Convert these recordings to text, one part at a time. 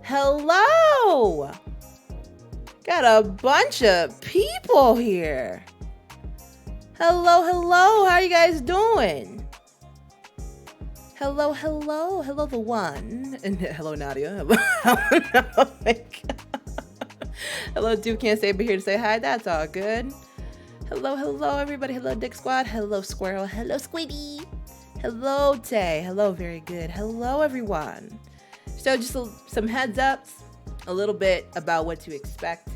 Hello! Got a bunch of people here. Hello, hello. How are you guys doing? Hello, hello. Hello, the one. And hello, Nadia. Hello, Duke can't stay but here to say hi. That's all good. Hello, hello, everybody. Hello, Dick Squad. Hello, Squirrel. Hello, Squiddy. Hello, Tay. Hello, very good. Hello, everyone. So just some heads ups, a little bit about what to expect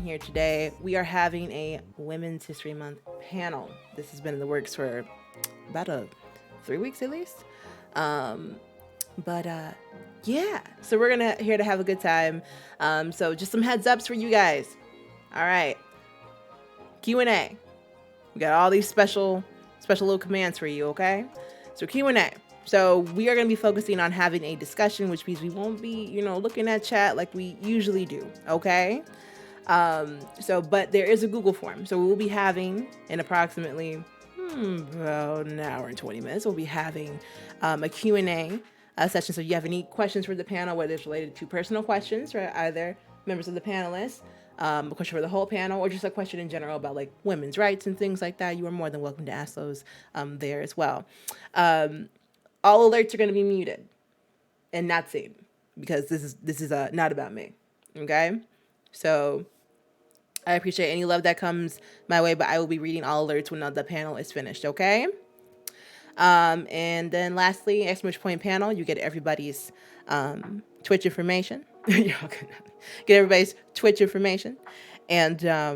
here today. We are having a Women's History Month panel. This has been in the works for about 3 weeks at least. Yeah, so we're here to have a good time. So just some heads ups for you guys. All right. Q&A. We got all these special little commands for you, okay? So Q&A. So we are going to be focusing on having a discussion, which means we won't be, looking at chat like we usually do, okay? But there is a Google form. So we will be having in approximately about an hour and 20 minutes, we'll be having a Q&A session. So if you have any questions for the panel, whether it's related to personal questions for either members of the panelists, a question for the whole panel, or just a question in general about like women's rights and things like that, you are more than welcome to ask those there as well. All alerts are going to be muted and not seen because this is not about me. Okay, so I appreciate any love that comes my way, but I will be reading all alerts when the panel is finished. Okay. And then lastly, exclamation point panel, you get everybody's Twitch information. Get everybody's Twitch information, and a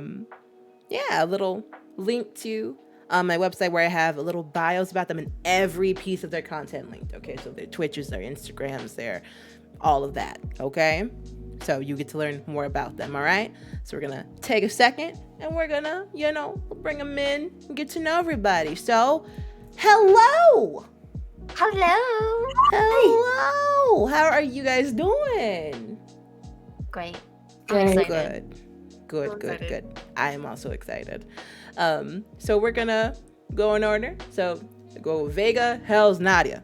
little link to my website where I have a little bios about them and every piece of their content linked. Okay, so their Twitches, their Instagrams, their all of that. Okay, so you get to learn more about them. All right, so we're gonna take a second and we're gonna bring them in and get to know everybody. So hello. Hello. How are you guys doing? Great. Good. I'm excited. Good. I am also excited. So we're gonna go in order. So go Vega, Hells, Nadia.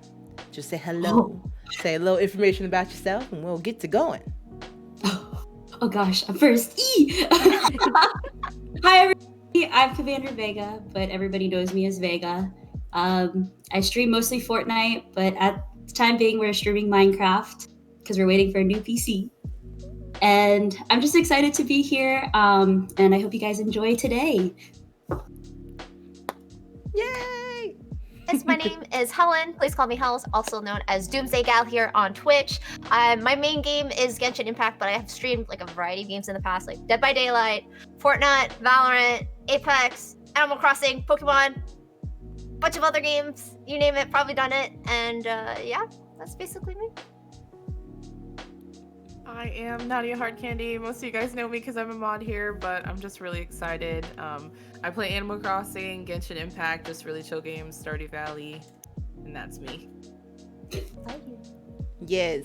Just say hello. Say a little information about yourself, and we'll get to going. Oh gosh, I'm first. Hi everybody, I'm CommanderVega, but everybody knows me as Vega. I stream mostly Fortnite, but at the time being, we're streaming Minecraft because we're waiting for a new PC. And I'm just excited to be here, and I hope you guys enjoy today. Yay! My name is Helen. Please call me Hells, also known as doomsdaygal here on Twitch. My main game is Genshin Impact, but I have streamed like a variety of games in the past, like Dead by Daylight, Fortnite, Valorant, Apex, Animal Crossing, Pokemon, bunch of other games. You name it, probably done it. And yeah, that's basically me. I am Nadiahardcandy. Most of you guys know me because I'm a mod here, but I'm just really excited. I play Animal Crossing, Genshin Impact, just really chill games, Stardew Valley, and that's me. Yes.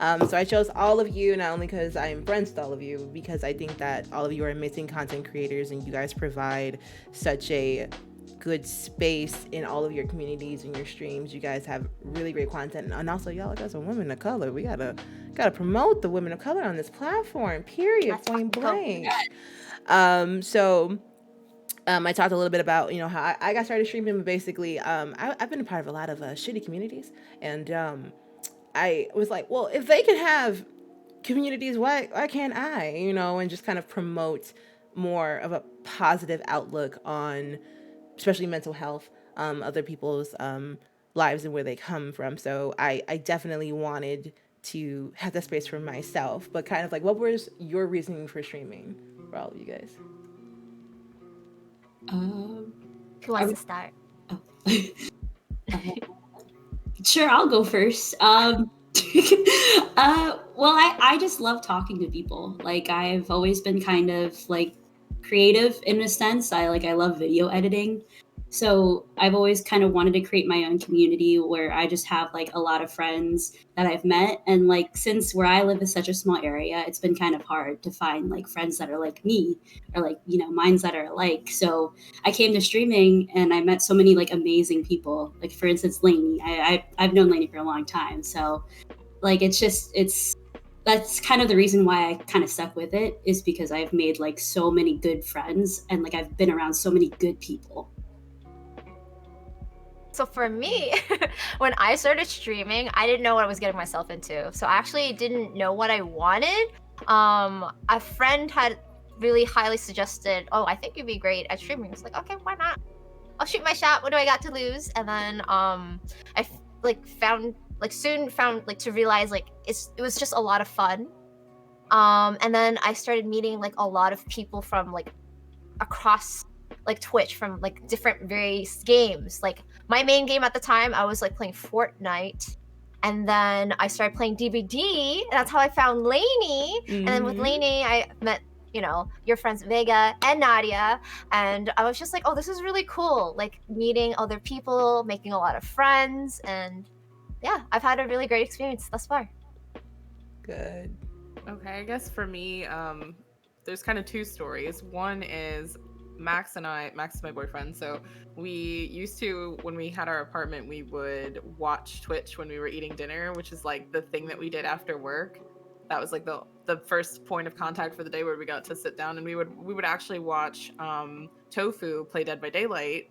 So I chose all of you, not only because I am friends with all of you, because I think that all of you are amazing content creators and you guys provide such a good space in all of your communities and your streams. You guys have really great content, and also y'all got some women of color. We gotta promote the women of color on this platform. Period. Point blank. So I talked a little bit about how I got started streaming. But basically, I've been a part of a lot of shitty communities, and I was like, well, if they can have communities, why can't I? And just kind of promote more of a positive outlook on especially mental health, other people's lives and where they come from. So I definitely wanted to have that space for myself. But kind of like, what was your reasoning for streaming for all of you guys? Who wants to start? Sure, I'll go first. Well, I just love talking to people. Like, I've always been kind of like creative in a sense. I love video editing. So I've always kind of wanted to create my own community where I just have like a lot of friends that I've met. And like, since where I live is such a small area, it's been kind of hard to find like friends that are like me or like, minds that are alike. So I came to streaming and I met so many like amazing people. Like, for instance, Lanie. I've known Lanie for a long time. So like, that's kind of the reason why I kind of stuck with it, is because I've made like so many good friends and like I've been around so many good people. So for me, when I started streaming, I didn't know what I was getting myself into. So I actually didn't know what I wanted. A friend had really highly suggested, oh, I think you'd be great at streaming. It's like, okay, why not? I'll shoot my shot. What do I got to lose? And then I soon found to realize like it was just a lot of fun. And then I started meeting like a lot of people from like across like Twitch, from like different various games. Like my main game at the time, I was like playing Fortnite, and then I started playing DVD, and that's how I found Lanie. And then with Lanie, I met your friends Vega and Nadia, and I was just like, oh, this is really cool, like meeting other people, making a lot of friends, and yeah, I've had a really great experience thus far. Good. Okay, I guess for me, there's kind of two stories. One is Max is my boyfriend, so we used to, when we had our apartment, we would watch Twitch when we were eating dinner, which is like the thing that we did after work. That was like the first point of contact for the day, where we got to sit down, and we would actually watch Tofu play Dead by Daylight.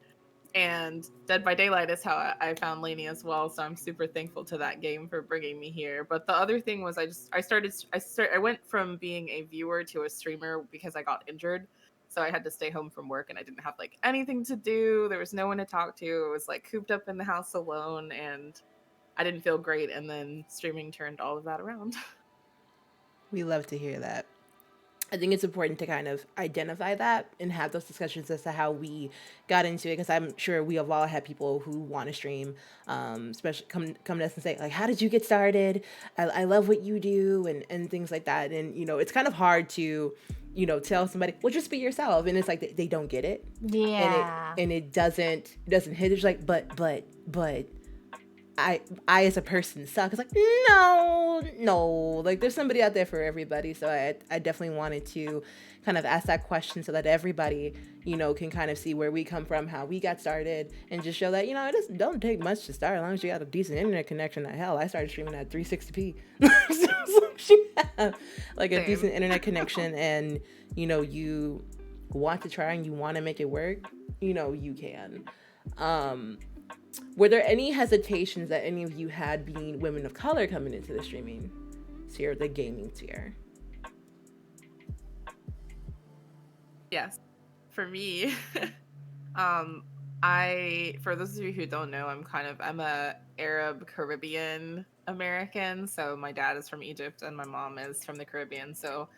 And Dead by Daylight is how I found Lanie as well, so I'm super thankful to that game for bringing me here. But the other thing was I went from being a viewer to a streamer because I got injured. So I had to stay home from work, and I didn't have like anything to do. There was no one to talk to. I was like cooped up in the house alone, and I didn't feel great. And then streaming turned all of that around. We love to hear that. I think it's important to kind of identify that and have those discussions as to how we got into it, because I'm sure we have all had people who want to stream, especially come to us and say, like, how did you get started? I love what you do, and things like that. And, it's kind of hard to, tell somebody, well, just be yourself. And it's like they don't get it. Yeah. And it doesn't hit. It's like, but I as a person suck. It's like, no, like there's somebody out there for everybody. So I definitely wanted to kind of ask that question so that everybody, can kind of see where we come from, how we got started, and just show that, it don't take much to start as long as you got a decent internet connection. Hell, I started streaming at 360p. So as long as you have like a decent internet connection and, you want to try and you want to make it work, you can. Were there any hesitations that any of you had being women of color coming into the streaming sphere, the gaming sphere? Yes. For me, for those of you who don't know, I'm a Arab Caribbean American. So my dad is from Egypt and my mom is from the Caribbean. So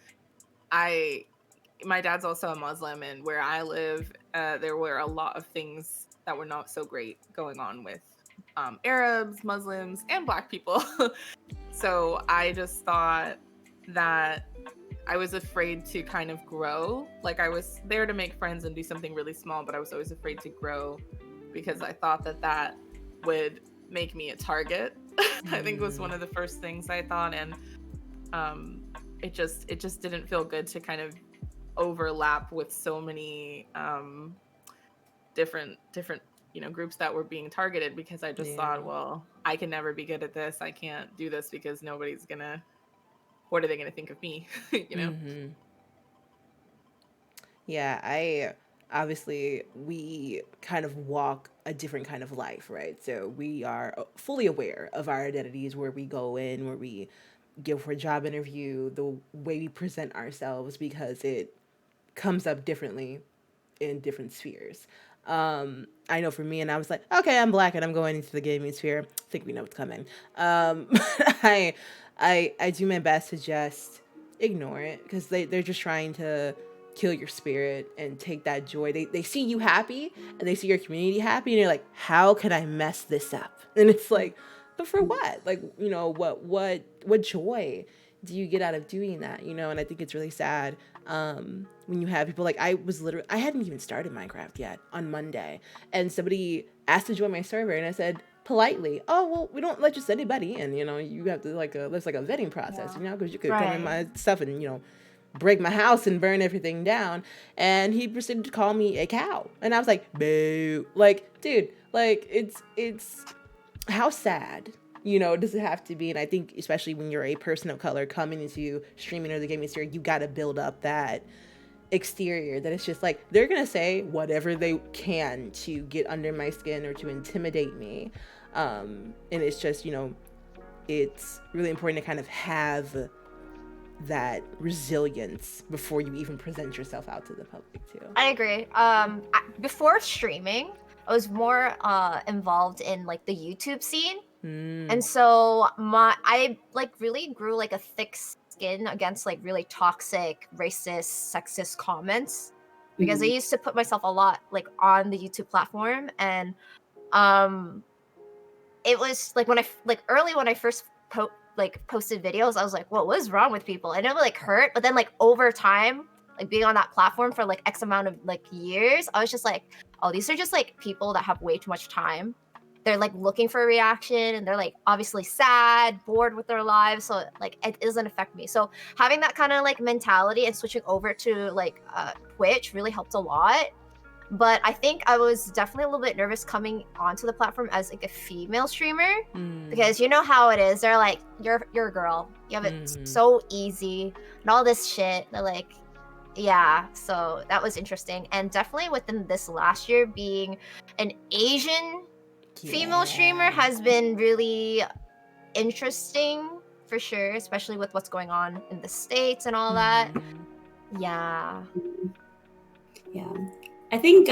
my dad's also a Muslim, and where I live, there were a lot of things that were not so great going on with Arabs, Muslims, and Black people. So I just thought that I was afraid to kind of grow. Like, I was there to make friends and do something really small, but I was always afraid to grow because I thought that would make me a target. I think was one of the first things I thought, and it just didn't feel good to kind of overlap with so many different groups that were being targeted, because I just thought, well, I can never be good at this. I can't do this because what are they gonna think of me? Mm-hmm. Yeah, obviously we kind of walk a different kind of life, right? So we are fully aware of our identities, where we go in, where we give for a job interview, the way we present ourselves, because it comes up differently in different spheres. I know for me, and I was like, okay, I'm Black and I'm going into the gaming sphere. I think we know what's coming. But I do my best to just ignore it, because they're just trying to kill your spirit and take that joy. They see you happy and they see your community happy, and you're like, how can I mess this up? And it's like, but for what? Like, what joy do you get out of doing that? And I think it's really sad when you have people like, I hadn't even started Minecraft yet on Monday, and somebody asked to join my server, and I said politely, oh, well, we don't let just anybody in, you have to there's like a vetting process, because you could come in my stuff and, break my house and burn everything down. And he proceeded to call me a cow, and I was like, boo. Like, dude, like, it's how sad, does it have to be? And I think especially when you're a person of color coming into streaming or the gaming sphere, you got to build up that exterior that it's just like, they're gonna say whatever they can to get under my skin or to intimidate me, and it's just, it's really important to kind of have that resilience before you even present yourself out to the public too. I agree. Before streaming, I was more involved in like the YouTube scene, and so I like really grew like a thick skin against like really toxic, racist, sexist comments, because I used to put myself a lot like on the YouTube platform, and it was like when I first posted videos, I was like, what was wrong with people? And it would like hurt, but then like over time, like being on that platform for like X amount of like years, I was just like, oh, these are just like people that have way too much time. They're like looking for a reaction, and they're like obviously sad, bored with their lives, so like it doesn't affect me. So having that kind of like mentality and switching over to like Twitch really helped a lot. But I think I was definitely a little bit nervous coming onto the platform as like a female streamer, because you know how it is. They're like, you're a girl, you have it so easy and all this shit. They're like, yeah. So that was interesting, and definitely within this last year, being an Asian female streamer has been really interesting for sure, especially with what's going on in the States and all that. Yeah. I think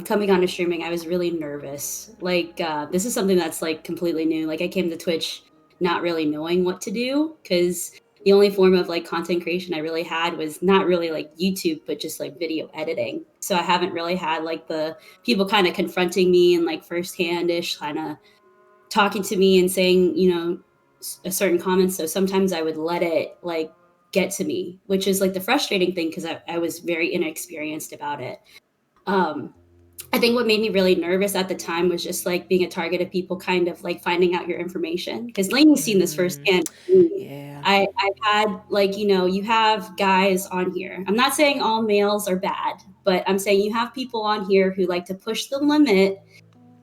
coming on to streaming, I was really nervous. Like, this is something that's like completely new. Like, I came to Twitch not really knowing what to do, because the only form of like content creation I really had was not really like YouTube, but just like video editing. So I haven't really had like the people kind of confronting me and like firsthand-ish kind of talking to me and saying, a certain comment. So sometimes I would let it like get to me, which is like the frustrating thing, because I was very inexperienced about it. I think what made me really nervous at the time was just like being a target of people kind of like finding out your information. Because Lanie's seen this firsthand. Yeah. I've had like, you have guys on here. I'm not saying all males are bad, but I'm saying you have people on here who like to push the limit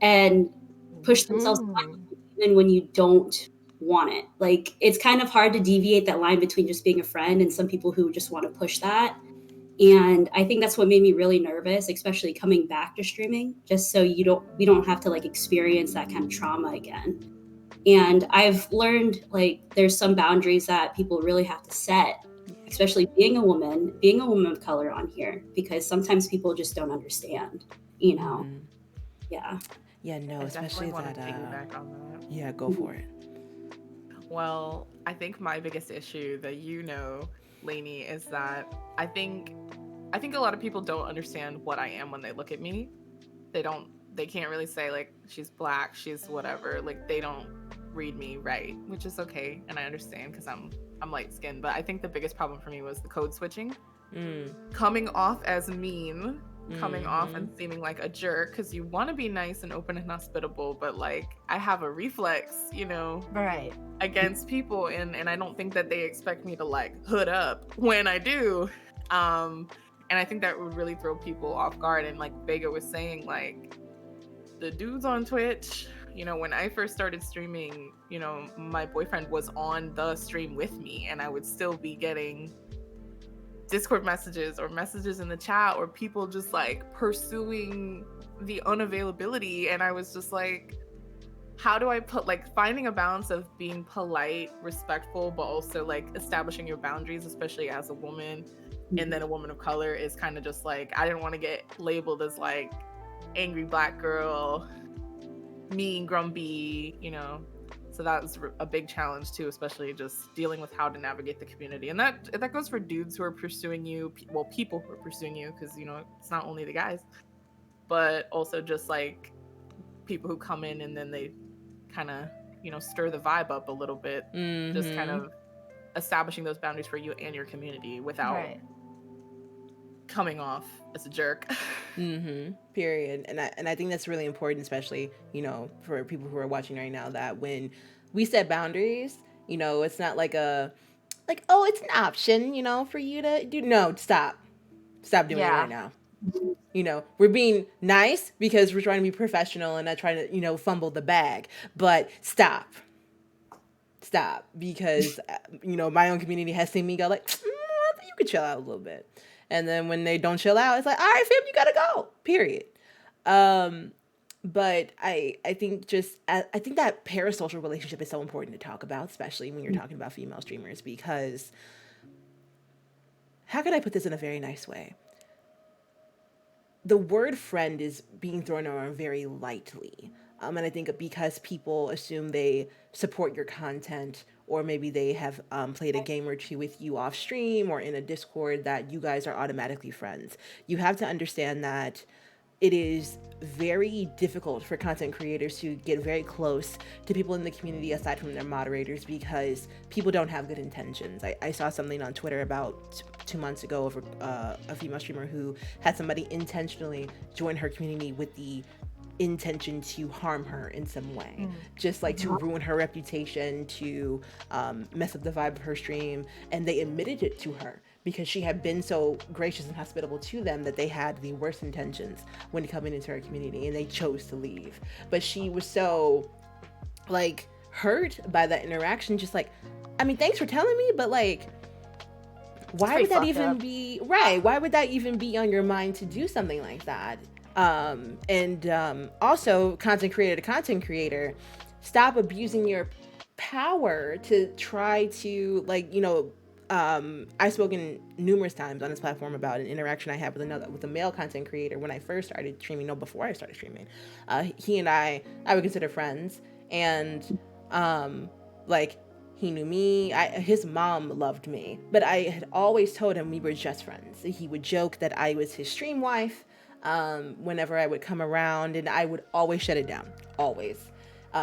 and push themselves even when you don't want it. Like, it's kind of hard to deviate that line between just being a friend and some people who just want to push that. And I think that's what made me really nervous, especially coming back to streaming, just so we don't have to like experience that kind of trauma again. And I've learned like there's some boundaries that people really have to set, especially being a woman of color on here, because sometimes people just don't understand, Yeah. Yeah, no, I especially definitely want that. to piggyback on that. Yeah, go for it. Well, I think my biggest issue that Lainey, is that I think a lot of people don't understand what I am when they look at me. They can't really say like she's black, she's whatever. Like they don't read me right, which is okay, and I understand because I'm light skinned. But I think the biggest problem for me was the code switching, coming off as mean, coming off and seeming like a jerk because you want to be nice and open and hospitable, but like I have a reflex, Right. against people, and I don't think that they expect me to like hood up when I do. And I think that would really throw people off guard. And like Vega was saying, like the dudes on Twitch, when I first started streaming, my boyfriend was on the stream with me, and I would still be getting Discord messages or messages in the chat or people just like pursuing the unavailability. And I was just like, how do I put like finding a balance of being polite, respectful, but also like establishing your boundaries, especially as a woman and then a woman of color, is kind of just like, I didn't want to get labeled as like angry black girl, mean, grumpy, So that was a big challenge too, especially just dealing with how to navigate the community. And that goes for dudes who are pursuing you, people who are pursuing you, because it's not only the guys, but also just like people who come in and then they kind of stir the vibe up a little bit. Just kind of establishing those boundaries for you and your community without coming off as a jerk. Period. And I think that's really important, especially for people who are watching right now, that when we set boundaries, it's not like oh, it's an option for you to do. No, stop doing it right now. We're being nice because we're trying to be professional and not trying to, fumble the bag. But stop. Because, my own community has seen me go like, I think you could chill out a little bit. And then when they don't chill out, it's like, all right, fam, you gotta go. Period. But I think I think that parasocial relationship is so important to talk about, especially when you're talking about female streamers, because how can I put this in a very nice way? The word friend is being thrown around very lightly. And I think because people assume they support your content, or maybe they have played a game or two with you off stream or in a Discord, that you guys are automatically friends. You have to understand that it is very difficult for content creators to get very close to people in the community aside from their moderators, because people don't have good intentions. I saw something on Twitter about 2 months ago of a female streamer who had somebody intentionally join her community with the intention to harm her in some way, just like to ruin her reputation, to mess up the vibe of her stream. And they admitted it to her because she had been so gracious and hospitable to them that they had the worst intentions when coming into her community, and they chose to leave. But she was so like hurt by that interaction, just like, I mean, thanks for telling me, but like, why would that even be right? Why would that even be on your mind to do something like that? Also, content creator to content creator, stop abusing your power to try to I've spoken numerous times on this platform about an interaction I had with a male content creator when I first started streaming. No, before I started streaming, he and I would consider friends, and he knew me. His mom loved me, but I had always told him we were just friends. He would joke that I was his stream wife whenever I would come around, and I would always shut it down. Always.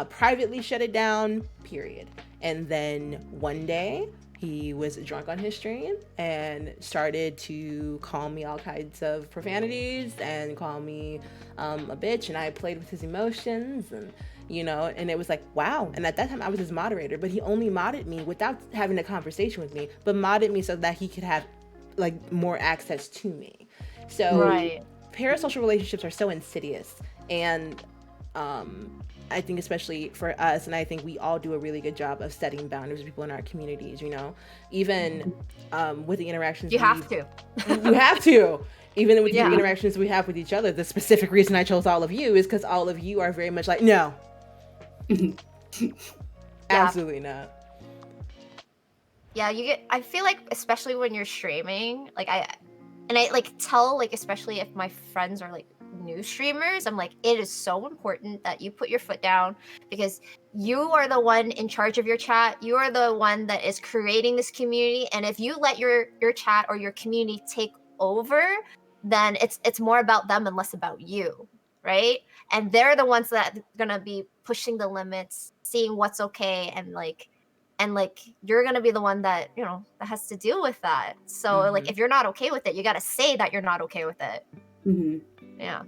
Privately shut it down, period. And then one day, he was drunk on his stream and started to call me all kinds of profanities and call me a bitch, and I played with his emotions, and and it was like, wow. And at that time I was his moderator, but he only modded me without having a conversation with me, but modded me so that he could have like more access to me. So Right. parasocial relationships are so insidious, and I think especially for us, and I think we all do a really good job of setting boundaries with people in our communities, even with the interactions You have to. you have to. Even with Yeah. the interactions we have with each other, the specific reason I chose all of you is because all of you are very much like, no. Absolutely not. Yeah, I feel like, especially when you're streaming, like I like tell, like, especially if my friends are like new streamers, I'm like, it is so important that you put your foot down, because you are the one in charge of your chat. You are the one that is creating this community, and if you let your chat or your community take over, then it's more about them and less about you, right? And they're the ones that are gonna be pushing the limits, seeing what's okay, and you're gonna be the one that that has to deal with that. So like, if you're not okay with it, you gotta say that you're not okay with it. Yeah.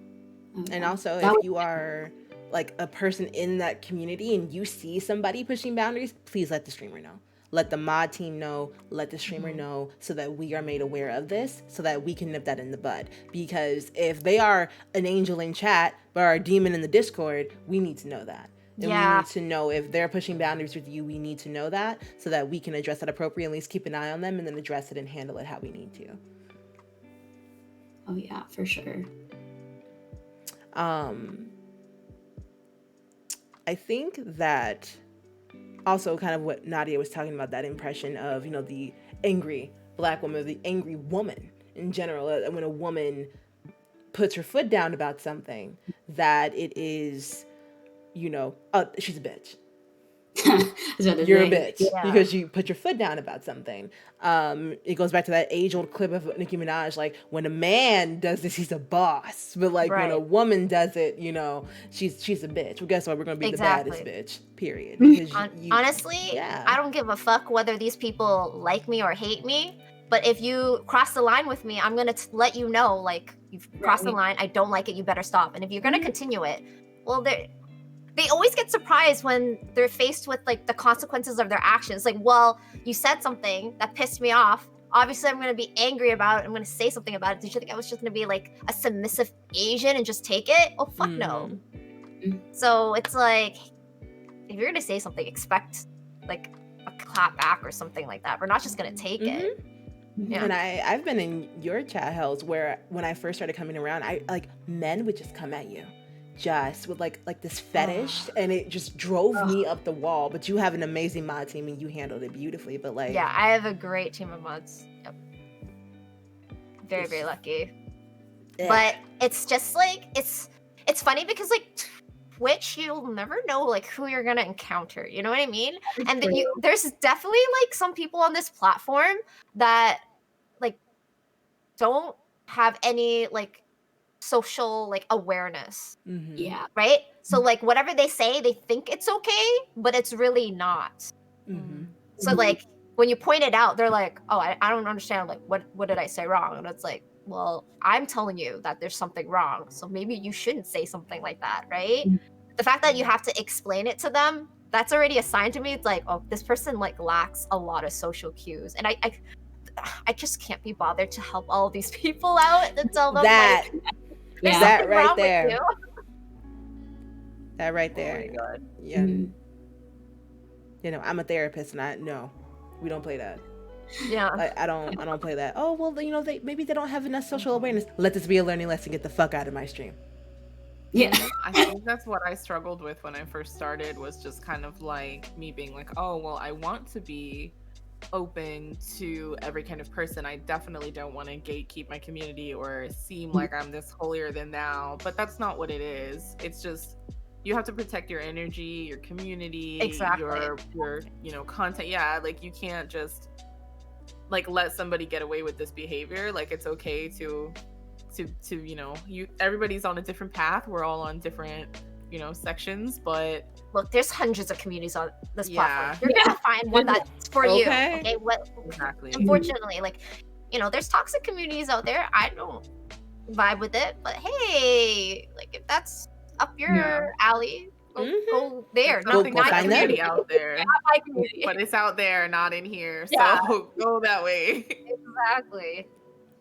And also, That if you are like a person in that community and you see somebody pushing boundaries, please let the streamer know. Let the mod team know, let the streamer know, so that we are made aware of this, so that we can nip that in the bud. Because if they are an angel in chat but are a demon in the Discord, we need to know that. And we need to know if they're pushing boundaries with you, we need to know that, so that we can address that appropriately, at least keep an eye on them, and then address it and handle it how we need to. Oh yeah, for sure. I think that also kind of what Nadia was talking about, that impression of, the angry Black woman, the angry woman in general, when a woman puts her foot down about something, that it is, she's a bitch. You're a bitch because you put your foot down about something. It goes back to that age-old clip of Nicki Minaj, like, when a man does this, he's a boss, but like when a woman does it, she's a bitch. Well, guess what? We're gonna be the baddest bitch. Period. Because honestly, I don't give a fuck whether these people like me or hate me. But if you cross the line with me, I'm gonna let you know, like, you've crossed the line. I don't like it. You better stop. And if you're gonna continue it, well, they always get surprised when they're faced with like the consequences of their actions. Like, well, you said something that pissed me off. Obviously, I'm going to be angry about it. I'm going to say something about it. Did you think I was just going to be like a submissive Asian and just take it? Oh, fuck no. So it's like, if you're going to say something, expect like a clap back or something like that. We're not just going to take it. Yeah. And I've been in your chat hells where when I first started coming around, men would just come at you. Just with like this fetish, and it just drove me up the wall. But you have an amazing mod team and you handled it beautifully. But like, yeah, I have a great team of mods. Yep. Very, very lucky. But it's just like, it's funny because like Twitch, you'll never know like who you're gonna encounter. You know what I mean? And there's definitely like some people on this platform that like don't have any like social like awareness. Yeah. Right? So like whatever they say, they think it's okay, but it's really not. So like when you point it out, they're like, oh, I don't understand, like what did I say wrong? And it's like, well, I'm telling you that there's something wrong, so maybe you shouldn't say something like that, right? The fact that you have to explain it to them, that's already a sign to me. It's like, oh, this person like lacks a lot of social cues. And I just can't be bothered to help all of these people out and tell them that like, there's that something right wrong there. with you. That right there. Oh my God. Yeah. I'm a therapist, and we don't play that. Yeah. I don't play that. Oh well, maybe they don't have enough social awareness. Let this be a learning lesson. Get the fuck out of my stream. Yeah. I think that's what I struggled with when I first started, was just kind of like me being like, oh well, I want to be open to every kind of person. I definitely don't want to gatekeep my community or seem like I'm this holier than thou, but that's not what it is. It's just, you have to protect your energy, your community, your content. Yeah, like you can't just like let somebody get away with this behavior. Like it's okay to everybody's on a different path. We're all on different sections, but Look, there's hundreds of communities on this Yeah. platform. You're gonna find one that's for you. Okay. Okay. exactly. Unfortunately, like, there's toxic communities out there. I don't vibe with it, but hey, like, if that's up your alley, go there. There's Not nothing go my find them. community. community out there, Not my community. but it's out there, not in here. Yeah. So go that way. Exactly.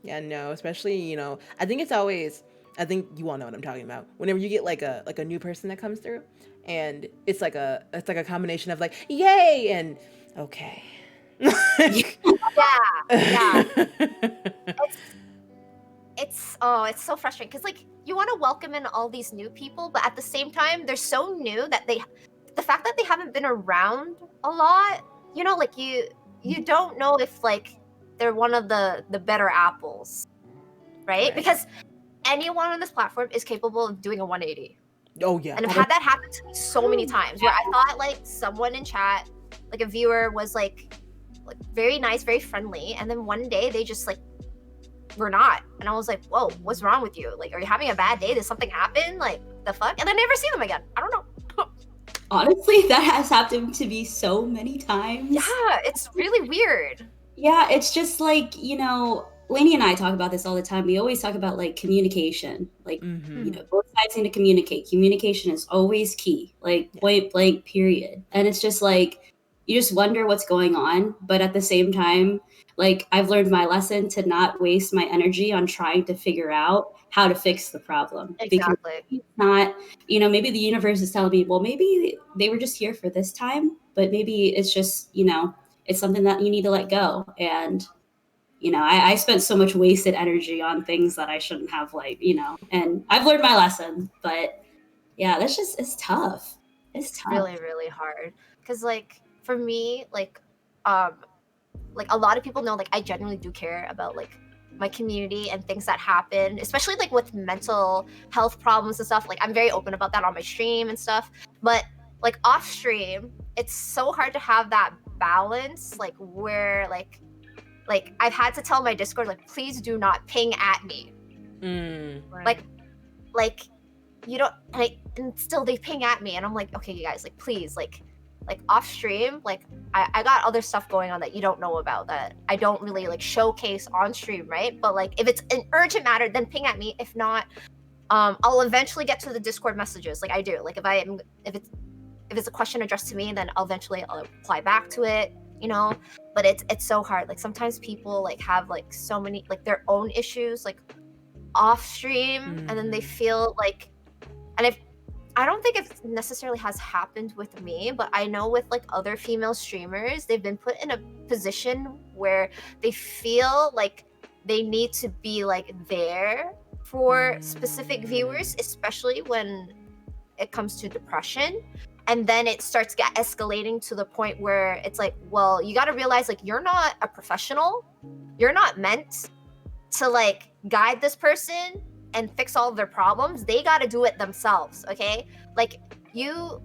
Yeah, no, especially, I think it's always, I think you all know what I'm talking about. Whenever you get like a new person that comes through, and it's like a combination of like, yay, and okay. Yeah. It's so frustrating because, like, you want to welcome in all these new people, but at the same time they're so new that the fact that they haven't been around a lot, like, you don't know if, like, they're one of the better apples, right? Because anyone on this platform is capable of doing a 180. Oh yeah. And I've had that happen to me so many times where I thought, like, someone in chat, like a viewer, was like very nice, very friendly, and then one day they just, like, were not. And I was like, whoa, what's wrong with you? Like, are you having a bad day? Did something happen? Like, the fuck? And I never see them again. I don't know. Honestly, that has happened to me so many times. Yeah, it's really weird. Yeah, it's just like, Lainey and I talk about this all the time. We always talk about, like, communication. Like, both sides need to communicate. Communication is always key, like, point blank, period. And it's just like, you just wonder what's going on. But at the same time, like, I've learned my lesson to not waste my energy on trying to figure out how to fix the problem. Exactly. Because it's not, maybe the universe is telling me, well, maybe they were just here for this time, but maybe it's just, it's something that you need to let go. And, I spent so much wasted energy on things that I shouldn't have, like, and I've learned my lesson. But yeah, it's tough. It's tough. Really, really hard. Because, like, for me, like a lot of people know, like, I genuinely do care about, like, my community and things that happen, especially, like, with mental health problems and stuff. Like, I'm very open about that on my stream and stuff. But, like, off stream, it's so hard to have that balance, like, where, like I've had to tell my Discord, like, please do not ping at me. Right. Like, you don't, like, and still they ping at me, and I'm like, okay, you guys, like, please, like off stream, like, I got other stuff going on that you don't know about, that I don't really, like, showcase on stream, right? But, like, if it's an urgent matter, then ping at me. If not, I'll eventually get to the Discord messages. Like, I do. Like, if it's a question addressed to me, then I'll reply back to it, but it's so hard. Like, sometimes people, like, have, like, so many, like, their own issues, like, off stream, and then they feel like, and I don't think it necessarily has happened with me, but I know with, like, other female streamers, they've been put in a position where they feel like they need to be, like, there for specific viewers, especially when it comes to depression. And then it starts escalating to the point where it's like, well, you got to realize, like, you're not a professional. You're not meant to, like, guide this person and fix all of their problems. They got to do it themselves, okay? Like, you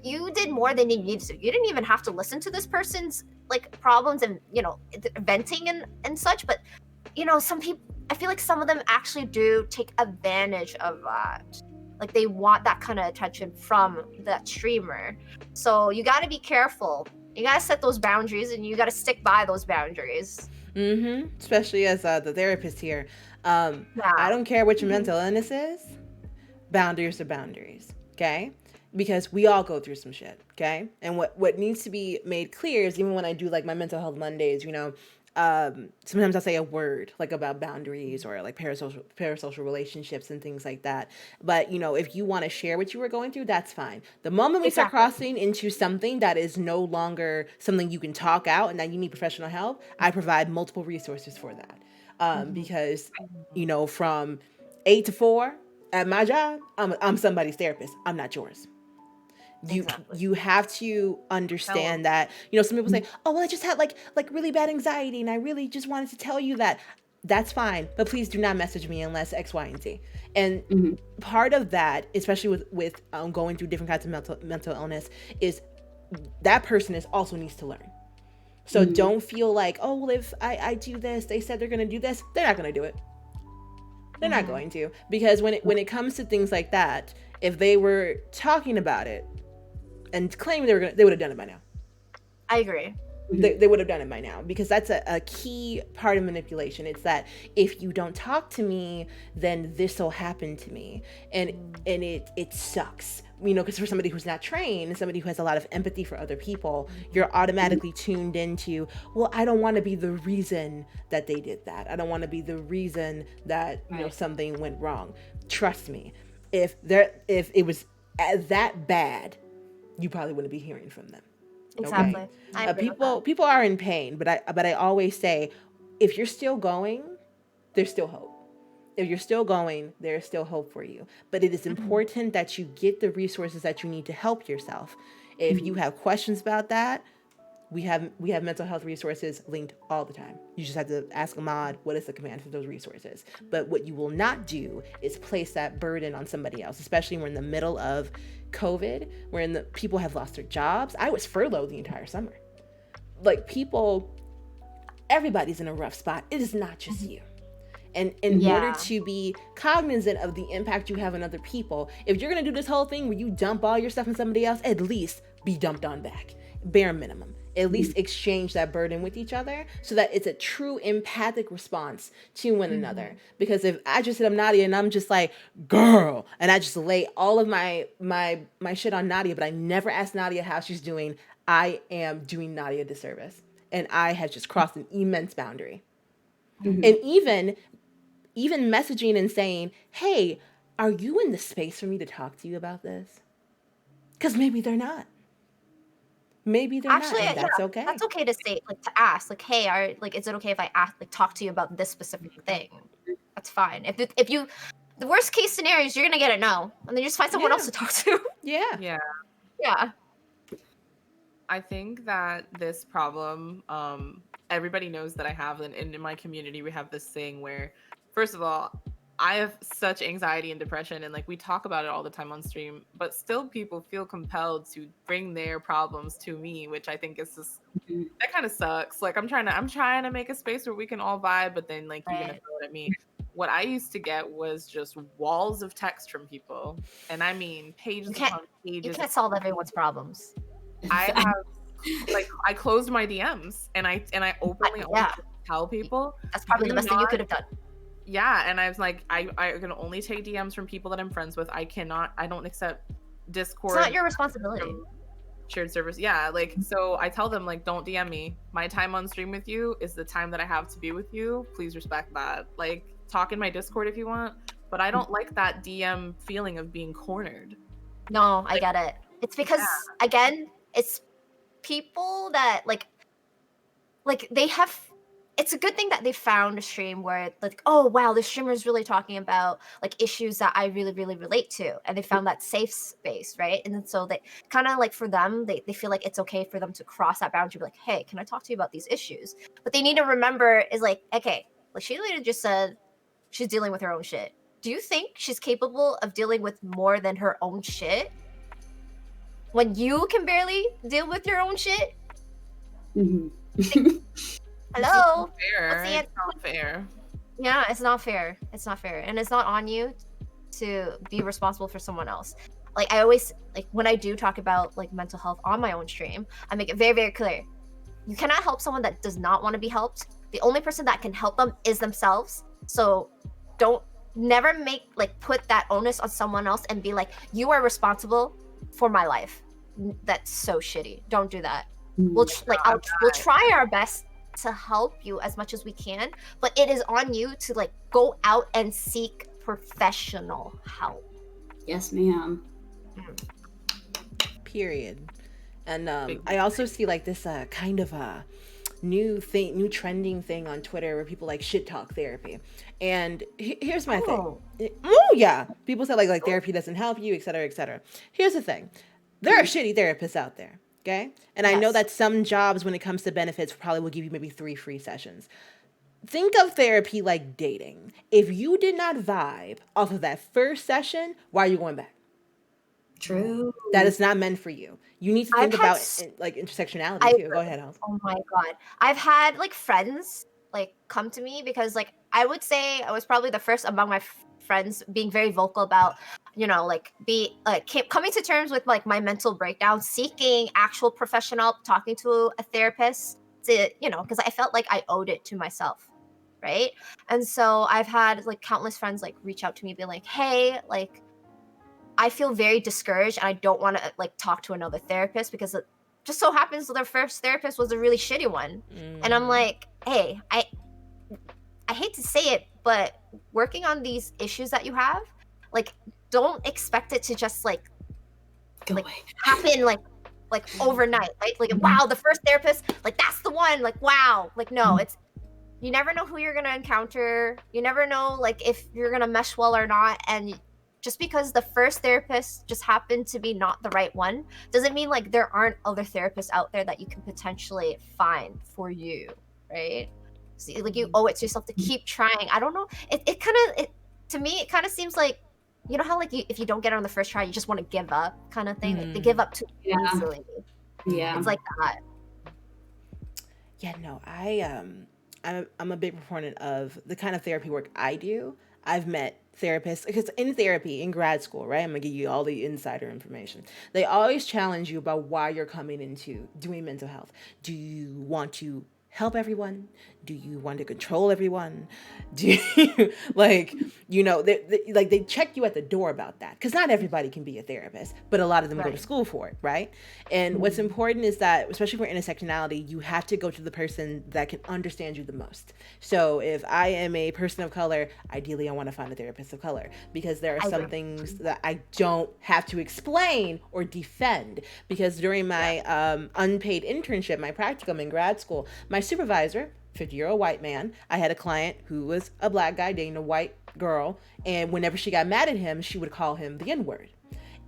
did more than you needed to. You didn't even have to listen to this person's, like, problems and, venting and such. But, some people, I feel like some of them actually do take advantage of that. Like, they want that kind of attention from that streamer. So you got to be careful. You got to set those boundaries, and you got to stick by those boundaries. Especially as the therapist here. I don't care what your mental illness is. Boundaries are boundaries, okay? Because we all go through some shit, okay? And what needs to be made clear is, even when I do, like, my mental health Mondays, sometimes I'll say a word, like, about boundaries or, like, parasocial relationships and things like that. But, if you want to share what you were going through, that's fine. The moment we start crossing into something that is no longer something you can talk out and that you need professional help, I provide multiple resources for that. Because, from 8 to 4 at my job, I'm somebody's therapist. I'm not yours. You have to understand that, some people say, oh, well, I just had like really bad anxiety and I really just wanted to tell you that. That's fine, but please do not message me unless X, Y, and Z. And part of that, especially with going through different kinds of mental illness, is that person also needs to learn. So don't feel like, oh, well, if I do this, they said they're going to do this, they're not going to do it. They're not going to, because when it comes to things like that, if they were talking about it and claiming they would have done it by now. I agree. They would have done it by now, because that's a key part of manipulation. It's that if you don't talk to me, then this will happen to me, and it sucks, you know, because for somebody who's not trained, somebody who has a lot of empathy for other people, you're automatically tuned into, well, I don't want to be the reason that they did that. I don't want to be the reason that, you know, something went wrong. Trust me, if it was that bad, you probably wouldn't be hearing from them. Exactly. Okay? People are in pain, but I always say, if you're still going, there's still hope. If you're still going, there's still hope for you. But it is important that you get the resources that you need to help yourself. If you have questions about that, we have mental health resources linked all the time. You just have to ask Ahmad what is the command for those resources. But what you will not do is place that burden on somebody else, especially when we're in the middle of COVID, where people have lost their jobs. I was furloughed the entire summer. Like, everybody's in a rough spot. It is not just you. And in order to be cognizant of the impact you have on other people, if you're going to do this whole thing where you dump all your stuff on somebody else, at least be dumped on back. Bare minimum. At least exchange that burden with each other, so that it's a true empathic response to one another. Because if I just hit up Nadia and I'm just like, girl, and I just lay all of my shit on Nadia, but I never ask Nadia how she's doing, I am doing Nadia a disservice. And I have just crossed an immense boundary. And even messaging and saying, hey, are you in the space for me to talk to you about this? Because maybe they're not. Maybe they're not, and that's okay. That's okay to say, like, to ask, like, hey, is it okay if I ask, like, talk to you about this specific thing? That's fine. If you, the worst case scenario is you're gonna get a no, and then you just find someone else to talk to. Yeah. I think that this problem, everybody knows that I have, and in my community we have this thing where, first of all, I have such anxiety and depression, and like we talk about it all the time on stream, but still people feel compelled to bring their problems to me, which I think is just, that kind of sucks. Like I'm trying to make a space where we can all vibe, but then like you're gonna throw it at me. What I used to get was just walls of text from people, and I mean pages upon pages. You can't solve everyone's problems. I have I closed my DMs and I openly tell people. That's probably the best thing you could have done. Yeah, and I was like, I can only take DMs from people that I'm friends with. I don't accept Discord. It's not your responsibility. Shared servers. Yeah, like, so I tell them, like, don't DM me. My time on stream with you is the time that I have to be with you. Please respect that. Like, talk in my Discord if you want, but I don't like that DM feeling of being cornered. No, I get it. It's because, again, it's people that, like they have... It's a good thing that they found a stream where, like, oh wow, the streamer is really talking about like issues that I really, really relate to, and they found that safe space, right? And then so they kind of like, for them, they feel like it's okay for them to cross that boundary, be like, hey, can I talk to you about these issues? But they need to remember is like, okay, like she literally just said she's dealing with her own shit. Do you think she's capable of dealing with more than her own shit when you can barely deal with your own shit? Hello. It's not fair. Yeah, it's not fair. It's not fair, and it's not on you to be responsible for someone else. Like I always, like when I do talk about like mental health on my own stream, I make it very, very clear. You cannot help someone that does not want to be helped. The only person that can help them is themselves. So never put that onus on someone else and be like, you are responsible for my life. That's so shitty. Don't do that. We'll try our best to help you as much as we can, but it is on you to like go out and seek professional help. Yes, ma'am. Period. And I also see like this kind of a new trending thing on Twitter where people like shit talk therapy. And here's my thing. Oh yeah, people say like therapy doesn't help you, etc., etc. Here's the thing: there are shitty therapists out there. Okay. And I know that some jobs, when it comes to benefits, probably will give you maybe 3 free sessions. Think of therapy like dating. If you did not vibe off of that first session, why are you going back? True. That is not meant for you. You need to think about like intersectionality too. Go ahead, Alice. Oh my God. I've had like friends like come to me because like I would say I was probably the first among my friends being very vocal about, like coming to terms with like my mental breakdown, seeking actual professional help, talking to a therapist to, because I felt like I owed it to myself, right? And so I've had like countless friends like reach out to me, being like, "Hey, like I feel very discouraged and I don't want to like talk to another therapist because it just so happens their first therapist was a really shitty one." And I'm like, "Hey, I hate to say it, but working on these issues that you have, like, don't expect it to just like Go away. happen like overnight, right? Like, wow, the first therapist, like that's the one, like wow. Like, no, it's you never know who you're gonna encounter. You never know like if you're gonna mesh well or not. And just because the first therapist just happened to be not the right one doesn't mean like there aren't other therapists out there that you can potentially find for you, right? So, like you owe it to yourself to keep trying. I don't know. It kind of to me it kind of seems like how like if you don't get it on the first try, you just want to give up, kind of thing. Like, they give up too Yeah. easily. Yeah. It's like that. Yeah, no, I'm a big proponent of the kind of therapy work I do. I've met therapists because in therapy in grad school, right? I'm gonna give you all the insider information. They always challenge you about why you're coming into doing mental health. Do you want to help everyone? Do you want to control everyone? Do you they check you at the door about that, because not everybody can be a therapist, but a lot of them go to Right. school for it, right? And what's important is that, especially for intersectionality, you have to go to the person that can understand you the most. So if I am a person of color, ideally I want to find a therapist of color, because there are some things that I don't have to explain or defend. Because during my unpaid internship, my practicum in grad school, my supervisor, 50-year-old white man, I had a client who was a black guy dating a white girl, and whenever she got mad at him, she would call him the N-word.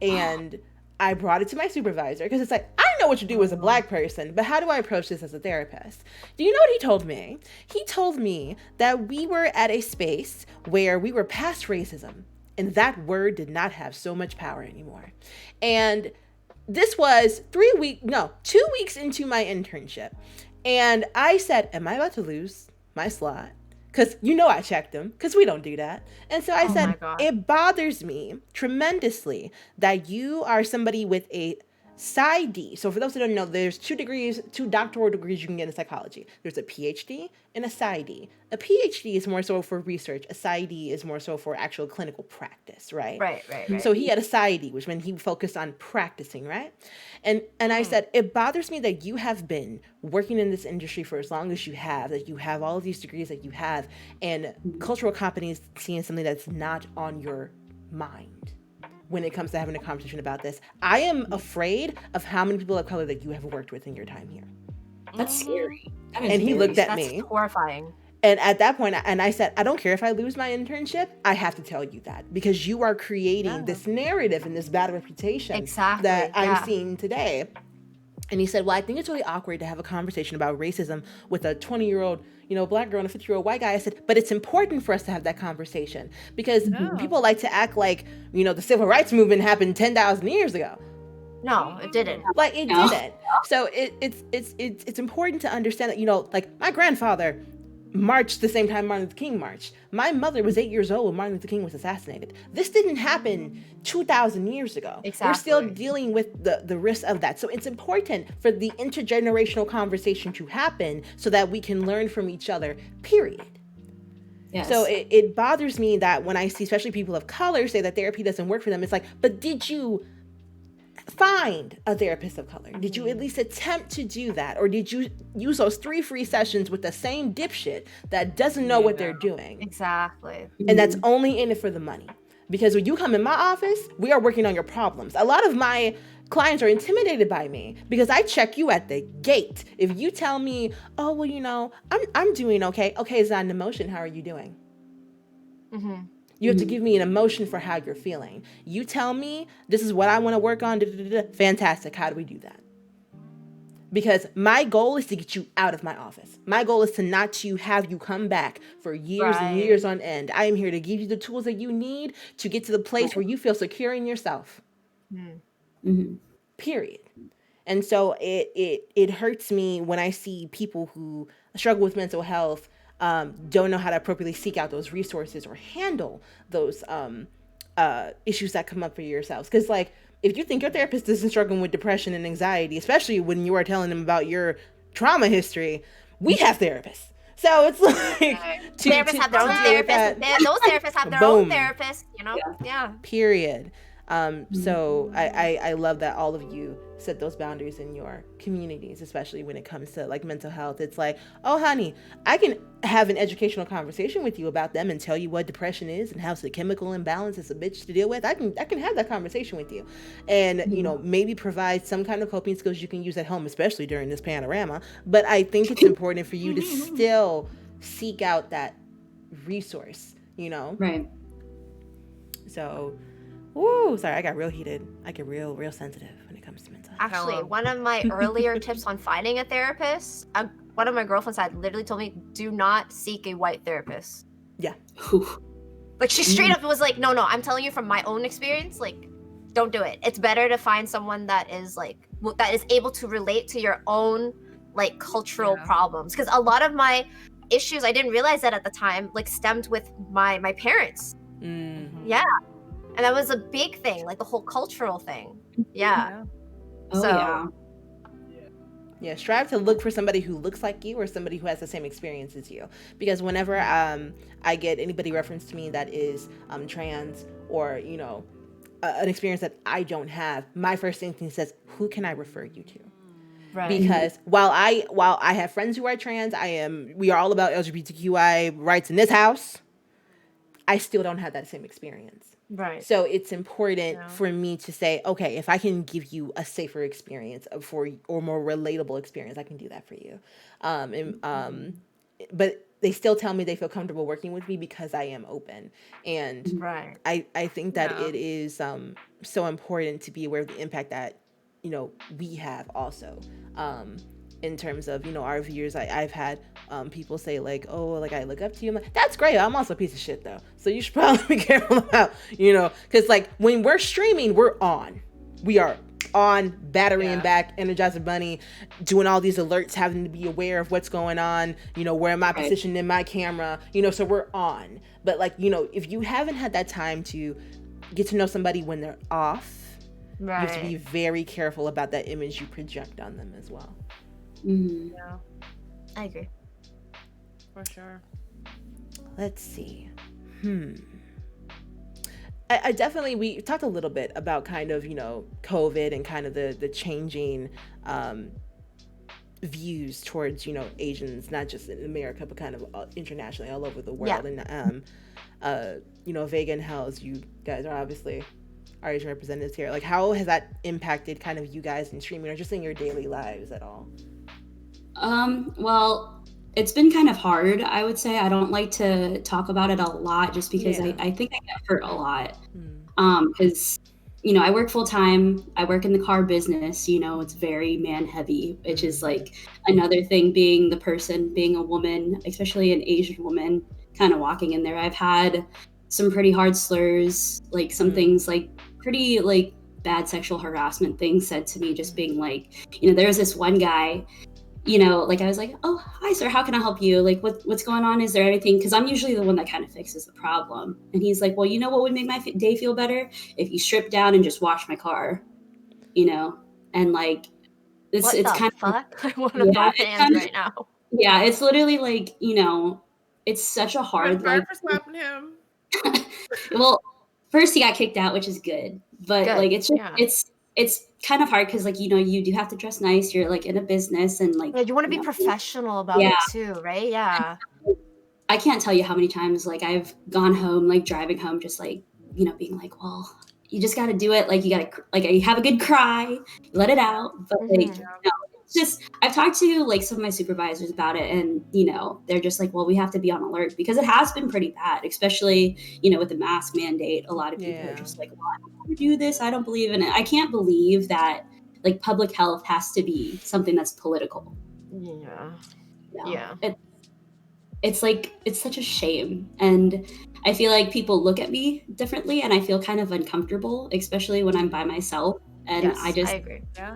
And I brought it to my supervisor because it's like, I know what you do as a black person, but how do I approach this as a therapist? Do you know what he told me? He told me that we were at a space where we were past racism, and that word did not have so much power anymore. And this was 2 weeks into my internship. And I said, am I about to lose my slot? Because I checked them, because we don't do that. And so I said, it bothers me tremendously that you are somebody with a PsyD. So for those who don't know, there's two doctoral degrees you can get in psychology. There's a PhD and a PsyD. A PhD is more so for research. A PsyD is more so for actual clinical practice, right? Right. So he had a PsyD, which meant he focused on practicing, right? And I said, it bothers me that you have been working in this industry for as long as you have, that you have all of these degrees that you have, and cultural competency is something that's not on your mind when it comes to having a conversation about this. I am afraid of how many people of color that you have worked with in your time here. That's scary. That is And he scary. looked at That's me. horrifying. And at that point, I said, I don't care if I lose my internship. I have to tell you that, because you are creating this narrative and this bad reputation that I'm seeing today. And he said, well, I think it's really awkward to have a conversation about racism with a 20-year-old, black girl and a 50-year-old white guy. I said, but it's important for us to have that conversation, because people like to act like, the civil rights movement happened 10,000 years ago. No, it didn't. Like, it didn't. So it's important to understand that, like my grandfather marched the same time Martin Luther King marched. My mother was 8 years old when Martin Luther King was assassinated. This didn't happen 2,000 years ago. Exactly. We're still dealing with the risks of that. So it's important for the intergenerational conversation to happen so that we can learn from each other, period. Yes. So it bothers me that when I see especially people of color say that therapy doesn't work for them, it's like, but did you find a therapist of color? Did you at least attempt to do that? Or did you use those 3 free sessions with the same dipshit that doesn't know what they're doing? Exactly. And that's only in it for the money. Because when you come in my office, we are working on your problems. A lot of my clients are intimidated by me because I check you at the gate. If you tell me, oh, well, I'm doing okay. Okay, is that an emotion? How are you doing? Mm-hmm. You have to give me an emotion for how you're feeling. You tell me this is what I want to work on. Fantastic. How do we do that? Because my goal is to get you out of my office. My goal is to not to have you come back for years and years on end. I am here to give you the tools that you need to get to the place where you feel secure in yourself. Mm-hmm. Period. And so it hurts me when I see people who struggle with mental health don't know how to appropriately seek out those resources or handle those issues that come up for yourselves. Because like, if you think your therapist isn't struggling with depression and anxiety, especially when you are telling them about your trauma history, we have therapists. So it's like therapists have their own therapists. Those therapists have their own therapists, you know? Yeah. Period. So I love that all of you set those boundaries in your communities, especially when it comes to like mental health. It's like, oh honey, I can have an educational conversation with you about them and tell you what depression is and how the chemical imbalance is a bitch to deal with. I can have that conversation with you, and you know, maybe provide some kind of coping skills you can use at home, especially during this panorama. But I think it's important for you to still seek out that resource, you know? Right. So woo, sorry, I got real heated. I get real sensitive when it comes to mental health. Actually, one of my earlier tips on finding a therapist, one of my girlfriends had literally told me, do not seek a white therapist. Yeah. Like, she straight up was like, no, I'm telling you from my own experience, like, don't do it. It's better to find someone that is like, that is able to relate to your own like cultural problems. Because a lot of my issues, I didn't realize that at the time, like stemmed with my parents. Mm-hmm. Yeah. And that was a big thing, like the whole cultural thing. Yeah. Yeah, strive to look for somebody who looks like you or somebody who has the same experience as you. Because whenever I get anybody referenced to me that is trans or, you know, an experience that I don't have, my first instinct says, who can I refer you to? Right. Because while I have friends who are trans, we are all about LGBTQI rights in this house, I still don't have that same experience. Right. So it's important for me to say, okay, if I can give you a safer experience or more relatable experience, I can do that for you. But they still tell me they feel comfortable working with me because I am open. And I think that it is so important to be aware of the impact that, you know, we have also. In terms of, you know, our viewers, I've had people say like, oh, like I look up to you. I'm like, that's great. I'm also a piece of shit though. So you should probably be careful about, you know, because like when we're streaming, we are on battery and back, Energizer Bunny, doing all these alerts, having to be aware of what's going on, you know, where am I positioned in my camera, you know, so we're on. But like, you know, if you haven't had that time to get to know somebody when they're off, you have to be very careful about that image you project on them as well. Mm-hmm. Yeah, I agree. For sure. Let's see. I definitely, we talked a little bit about kind of, you know, COVID and kind of the changing views towards, you know, Asians, not just in America, but kind of internationally all over the world. And, you know, Vega and Hells, you guys are obviously our Asian representatives here. Like, how has that impacted kind of you guys in streaming or just in your daily lives at all? Well, it's been kind of hard, I would say. I don't like to talk about it a lot just because I think I get hurt a lot. Because, you know, I work full time. I work in the car business, you know, it's very man heavy, which is like another thing, being a woman, especially an Asian woman, kind of walking in there. I've had some pretty hard slurs, like some things like pretty like bad sexual harassment things said to me, just being like, you know, there was this one guy, you know, like I was like, oh, hi, sir, how can I help you? Like, what's going on? Is there anything? Because I'm usually the one that kind of fixes the problem. And he's like, well, you know what would make my day feel better? If you strip down and just wash my car, you know? And like, it's kind of, I want to put hands right now. Yeah, it's literally like, you know, it's such a hard, like, for slapping him. Well, first he got kicked out, which is good. But like, it's just, it's kind of hard because, like, you know, you do have to dress nice. You're like in a business and like, you want to be professional about it too, right? Yeah. I can't tell you how many times like I've gone home, like driving home, just like, you know, being like, well, you just got to do it. Like, you got to, like, you have a good cry, let it out. But like, no, it's just, I've talked to like some of my supervisors about it, and, you know, they're just like, well, we have to be on alert because it has been pretty bad, especially, you know, with the mask mandate. A lot of people are just like, well, I don't want to do this. I don't believe in it. I can't believe that like public health has to be something that's political. It's like, it's such a shame. And I feel like people look at me differently, and I feel kind of uncomfortable, especially when I'm by myself. And I agree. Yeah.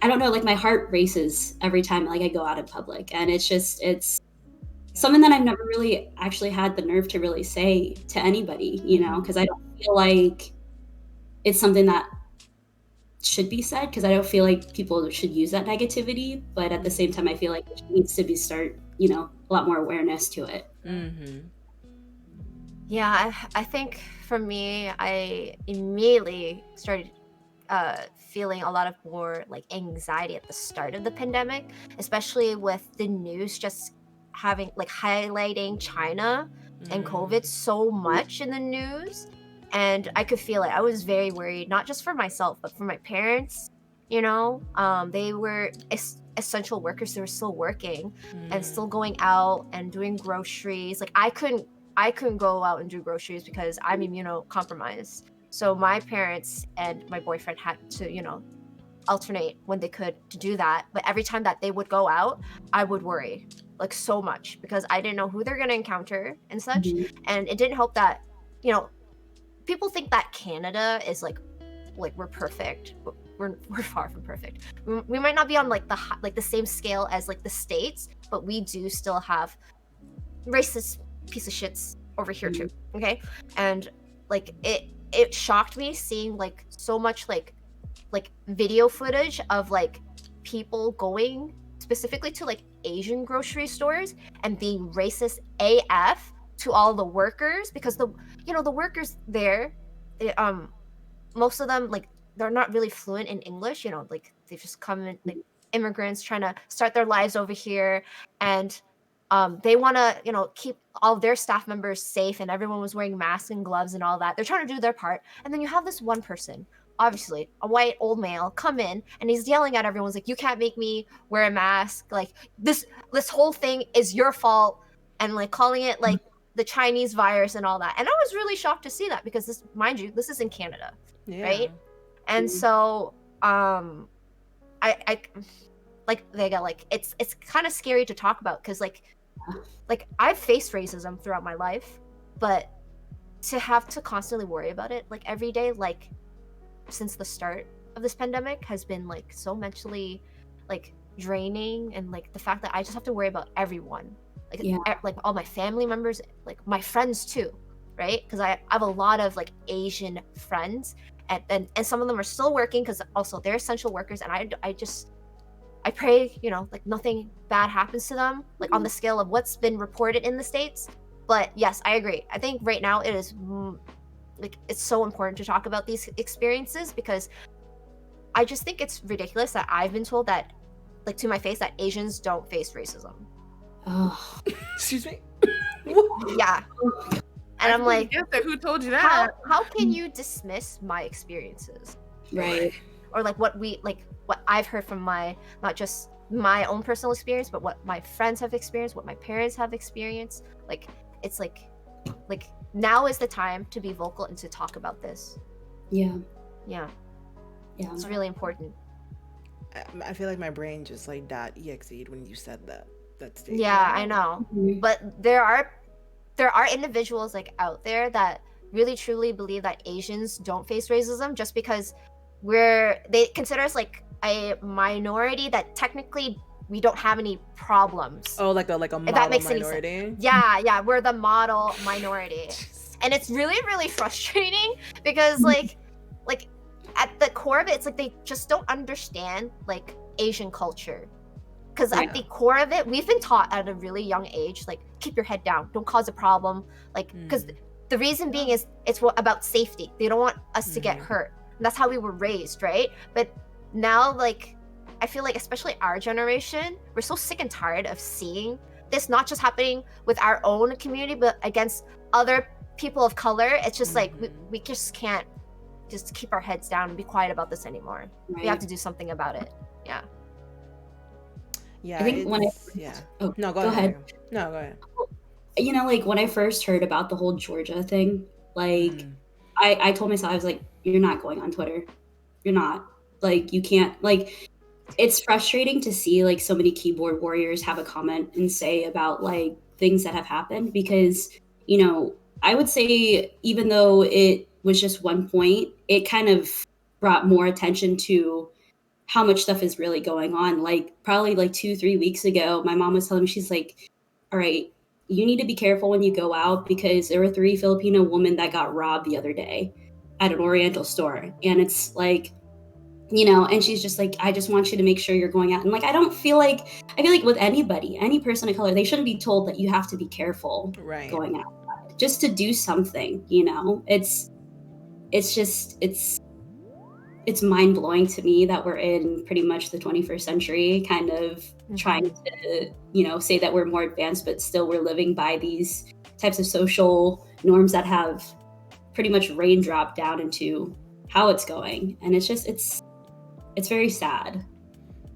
I don't know, like my heart races every time like I go out in public, and it's just, it's something that I've never really actually had the nerve to really say to anybody, you know, because I don't feel like it's something that should be said, because I don't feel like people should use that negativity, but at the same time I feel like it needs to be a lot more awareness to it. Mm-hmm. Yeah, I think for me, I immediately started feeling a lot of more like anxiety at the start of the pandemic, especially with the news just having like highlighting China and COVID so much in the news. And I could feel it. I was very worried, not just for myself, but for my parents. You know, they were essential workers. They were still working and still going out and doing groceries. Like I couldn't go out and do groceries because I'm immunocompromised. So my parents and my boyfriend had to, alternate when they could to do that. But every time that they would go out, I would worry like so much because I didn't know who they're going to encounter and such. And it didn't help that, people think that Canada is like we're perfect, but we're far from perfect. We might not be on like the same scale as like the States, but we do still have racist piece of shits over here too. Okay. And like it shocked me seeing like so much like video footage of like people going specifically to like Asian grocery stores and being racist AF to all the workers, because the workers there, most of them like they're not really fluent in English, like they've just come in like immigrants trying to start their lives over here, and they want to keep all their staff members safe, and everyone was wearing masks and gloves and all that. They're trying to do their part, and then you have this one person, obviously a white old male, come in and he's yelling at everyone's like, you can't make me wear a mask, like this whole thing is your fault, and like calling it like the Chinese virus and all that. And I was really shocked to see that because this, mind you, this is in Canada, right? And so I like Vega, like it's kind of scary to talk about because like I've faced racism throughout my life, but to have to constantly worry about it like every day, like since the start of this pandemic, has been like so mentally like draining. And like the fact that I just have to worry about everyone, like all my family members, like my friends too, right? Because I have a lot of like Asian friends, and some of them are still working because also they're essential workers, and I pray like nothing bad happens to them, like on the scale of what's been reported in the States. But yes, I agree. I think right now it is like it's so important to talk about these experiences, because I just think it's ridiculous that I've been told that, like to my face, that Asians don't face racism. Oh, excuse me. Yeah. And I'm like, who told you that? How can you dismiss my experiences? right. Or like what I've heard from not just my own personal experience, but what my friends have experienced, what my parents have experienced. Like it's like now is the time to be vocal and to talk about this. Yeah. It's really important. I feel like my brain just like .exe'd when you said that statement. Yeah, I know. But there are individuals like out there that really truly believe that Asians don't face racism just because they consider us like a minority that technically we don't have any problems. Oh, like a model minority? Yeah, we're the model minority. And it's really, really frustrating because like at the core of it, it's like they just don't understand like Asian culture. Because at the core of it, we've been taught at a really young age, like, keep your head down, don't cause a problem. Like, because the reason being is it's about safety. They don't want us to get hurt. And that's how we were raised, right? But now, like, I feel like especially our generation, we're so sick and tired of seeing this not just happening with our own community, but against other people of color. It's just like, we just can't just keep our heads down and be quiet about this anymore. Right. We have to do something about it. Yeah. Yeah, I think No, go ahead. No, go ahead. Like when I first heard about the whole Georgia thing, like I told myself, I was like, you're not going on Twitter. You're not. Like, you can't. Like, it's frustrating to see like so many keyboard warriors have a comment and say about like things that have happened, because I would say even though it was just one point, it kind of brought more attention to how much stuff is really going on. Like probably like 2-3 weeks ago, my mom was telling me, she's like, all right, you need to be careful when you go out, because there were 3 Filipino women that got robbed the other day at an Oriental store. And it's like, and she's just like, I just want you to make sure you're going out. And like, I feel like with anybody, any person of color, they shouldn't be told that you have to be careful Right. going outside just to do something, it's mind blowing to me that we're in pretty much the 21st century, kind of trying to, say that we're more advanced, but still we're living by these types of social norms that have pretty much raindropped down into how it's going. And it's very sad,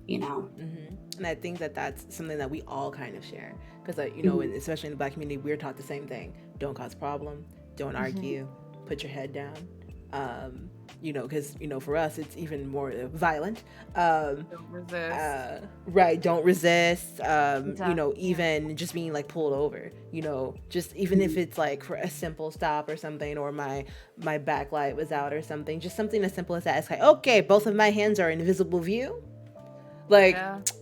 And I think that that's something that we all kind of share, because and especially in the Black community, we're taught the same thing: don't cause problem, don't argue, put your head down. Because for us it's even more violent. Don't resist. Right, don't resist. Exactly. Even just being like pulled over, just even if it's like for a simple stop or something, or my backlight was out or something, just something as simple as that. It's like, okay, both of my hands are in visible view. Like,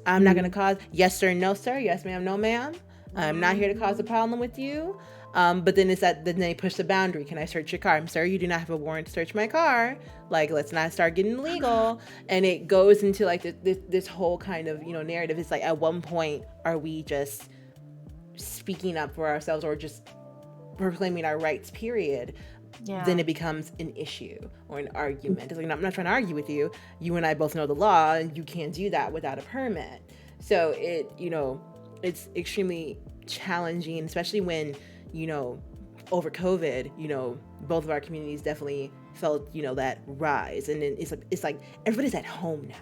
I'm not gonna cause, yes sir, no sir, yes ma'am, no ma'am. I'm not here to cause a problem with you. But then then they push the boundary. Can I search your car? Sir, you do not have a warrant to search my car. Like, let's not start getting legal. And it goes into like this whole kind of, narrative. It's like, at one point, are we just speaking up for ourselves, or just proclaiming our rights, period? Yeah. Then it becomes an issue or an argument. It's like, I'm not trying to argue with you. You and I both know the law, and you can't do that without a permit. So it's extremely challenging, especially when, over COVID, both of our communities definitely felt, that rise. And then it's like everybody's at home now.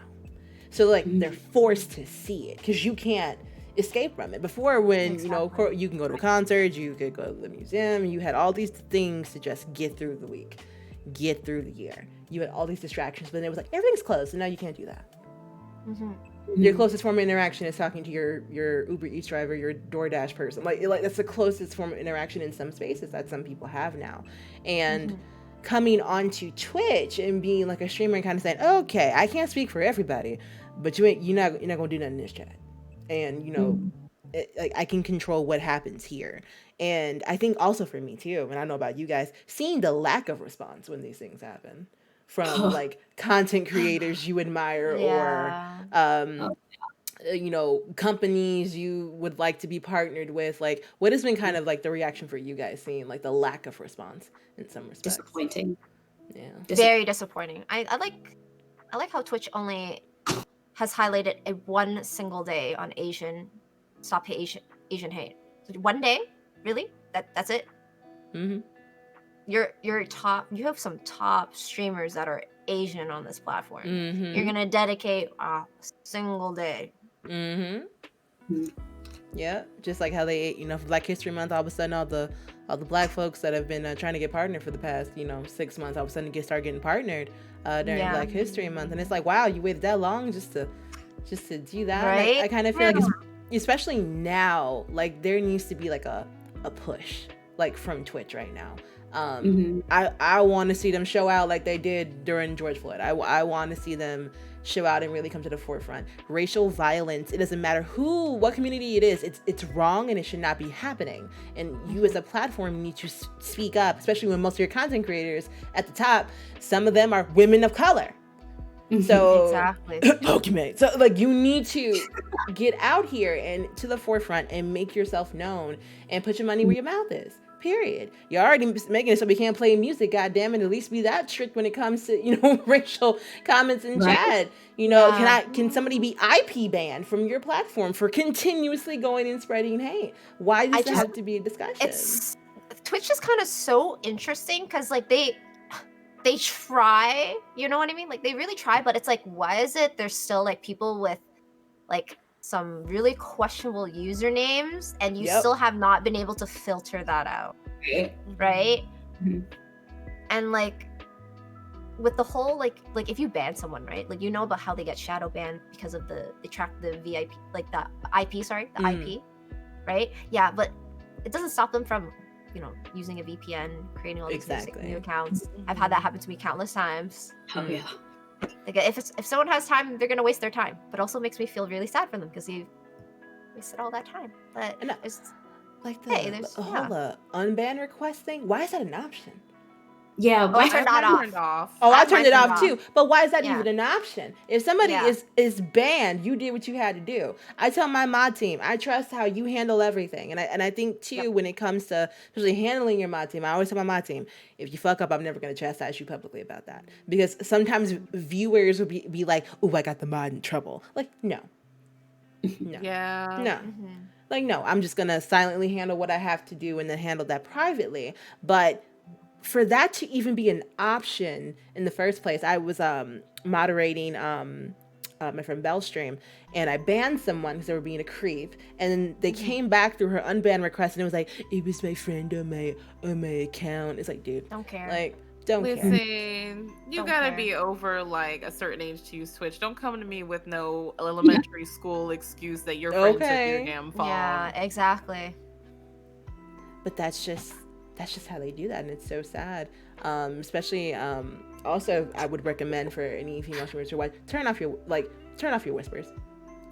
So like they're forced to see it, because you can't escape from it. Before, when, Exactly. you can go to a concert, you could go to the museum, you had all these things to just get through the week, get through the year. You had all these distractions, but then it was like, everything's closed, and now you can't do that. Your closest form of interaction is talking to your Uber Eats driver, your DoorDash person. Like that's the closest form of interaction in some spaces that some people have now. And coming onto Twitch and being like a streamer and kind of saying, okay, I can't speak for everybody, but you're not gonna do nothing in this chat. And I can control what happens here. And I think also for me too, and I don't know about you guys, seeing the lack of response when these things happen from like content creators you admire, or companies you would like to be partnered with. Like, what has been kind of like the reaction for you guys, seeing like the lack of response in some respects? Disappointing. Yeah. Very disappointing. I like how Twitch only has highlighted a one single day on Stop Asian Hate. One day? Really? That's it? You have some top streamers that are Asian on this platform. You're gonna dedicate a single day. Yeah, just like how they, for Black History Month, all of a sudden all the Black folks that have been trying to get partnered for the past 6 months, all of a sudden start getting partnered during Black History Month. And it's like, wow, you waited that long just to do that. Right? I kind of feel like especially now, like there needs to be like a push, like from Twitch right now. I want to see them show out like they did during George Floyd. I want to see them show out and really come to the forefront. Racial violence, it doesn't matter what community it is, it's wrong and it should not be happening. And you as a platform need to speak up, especially when most of your content creators at the top, some of them are women of color. So exactly. okay, so like you need to get out here and to the forefront and make yourself known and put your money where your mouth is. Period. You're already making it so we can't play music. God damn it! At least be that strict when it comes to racial comments in chat. Can somebody be IP banned from your platform for continuously going and spreading hate? Why does it have to be a discussion? Twitch is kind of so interesting because like they try, you know what I mean? Like they really try, but it's like, why is it there's still like people with like some really questionable usernames and you still have not been able to filter that out, right? And like with the whole like if you ban someone, right, like about how they get shadow banned because of they track the VIP, like the IP, IP, right? Yeah, but it doesn't stop them from using a VPN, creating all these new accounts. I've had that happen to me countless times. Oh yeah. Like if someone has time, they're gonna waste their time. But also makes me feel really sad for them because they wasted all that time. But Like Hey, there's- the whole unban request thing. Why is that an option? Yeah, Oh, I turned that off. Turned off. Oh, I I turned it turned off it too. But why is that Yeah. even an option? If somebody Yeah. is banned, you did what you had to do. I tell my mod team, I trust how you handle everything, and I think too Yep. when it comes to especially handling your mod team, I always tell my mod team, if you fuck up, I'm never gonna chastise you publicly about that, because sometimes viewers will be like, oh, I got the mod in trouble. Like, no, no, Yeah. no. Mhm. Like, no, I'm just gonna silently handle what I have to do and then handle that privately. But for that to even be an option in the first place, I was moderating my friend Bell's stream, and I banned someone because they were being a creep, and then they came back through her unban request, and it was like, it was my friend on my account. It's like, dude, Don't care. like, don't care. Listen, you Don't gotta care. be over like a certain age to use Twitch. Don't come to me with no elementary school excuse that your friend took Okay. your damn phone. Yeah, exactly. But that's just how they do that, and it's so sad. Especially also, I would recommend for any female streamers to watch, turn off your whispers.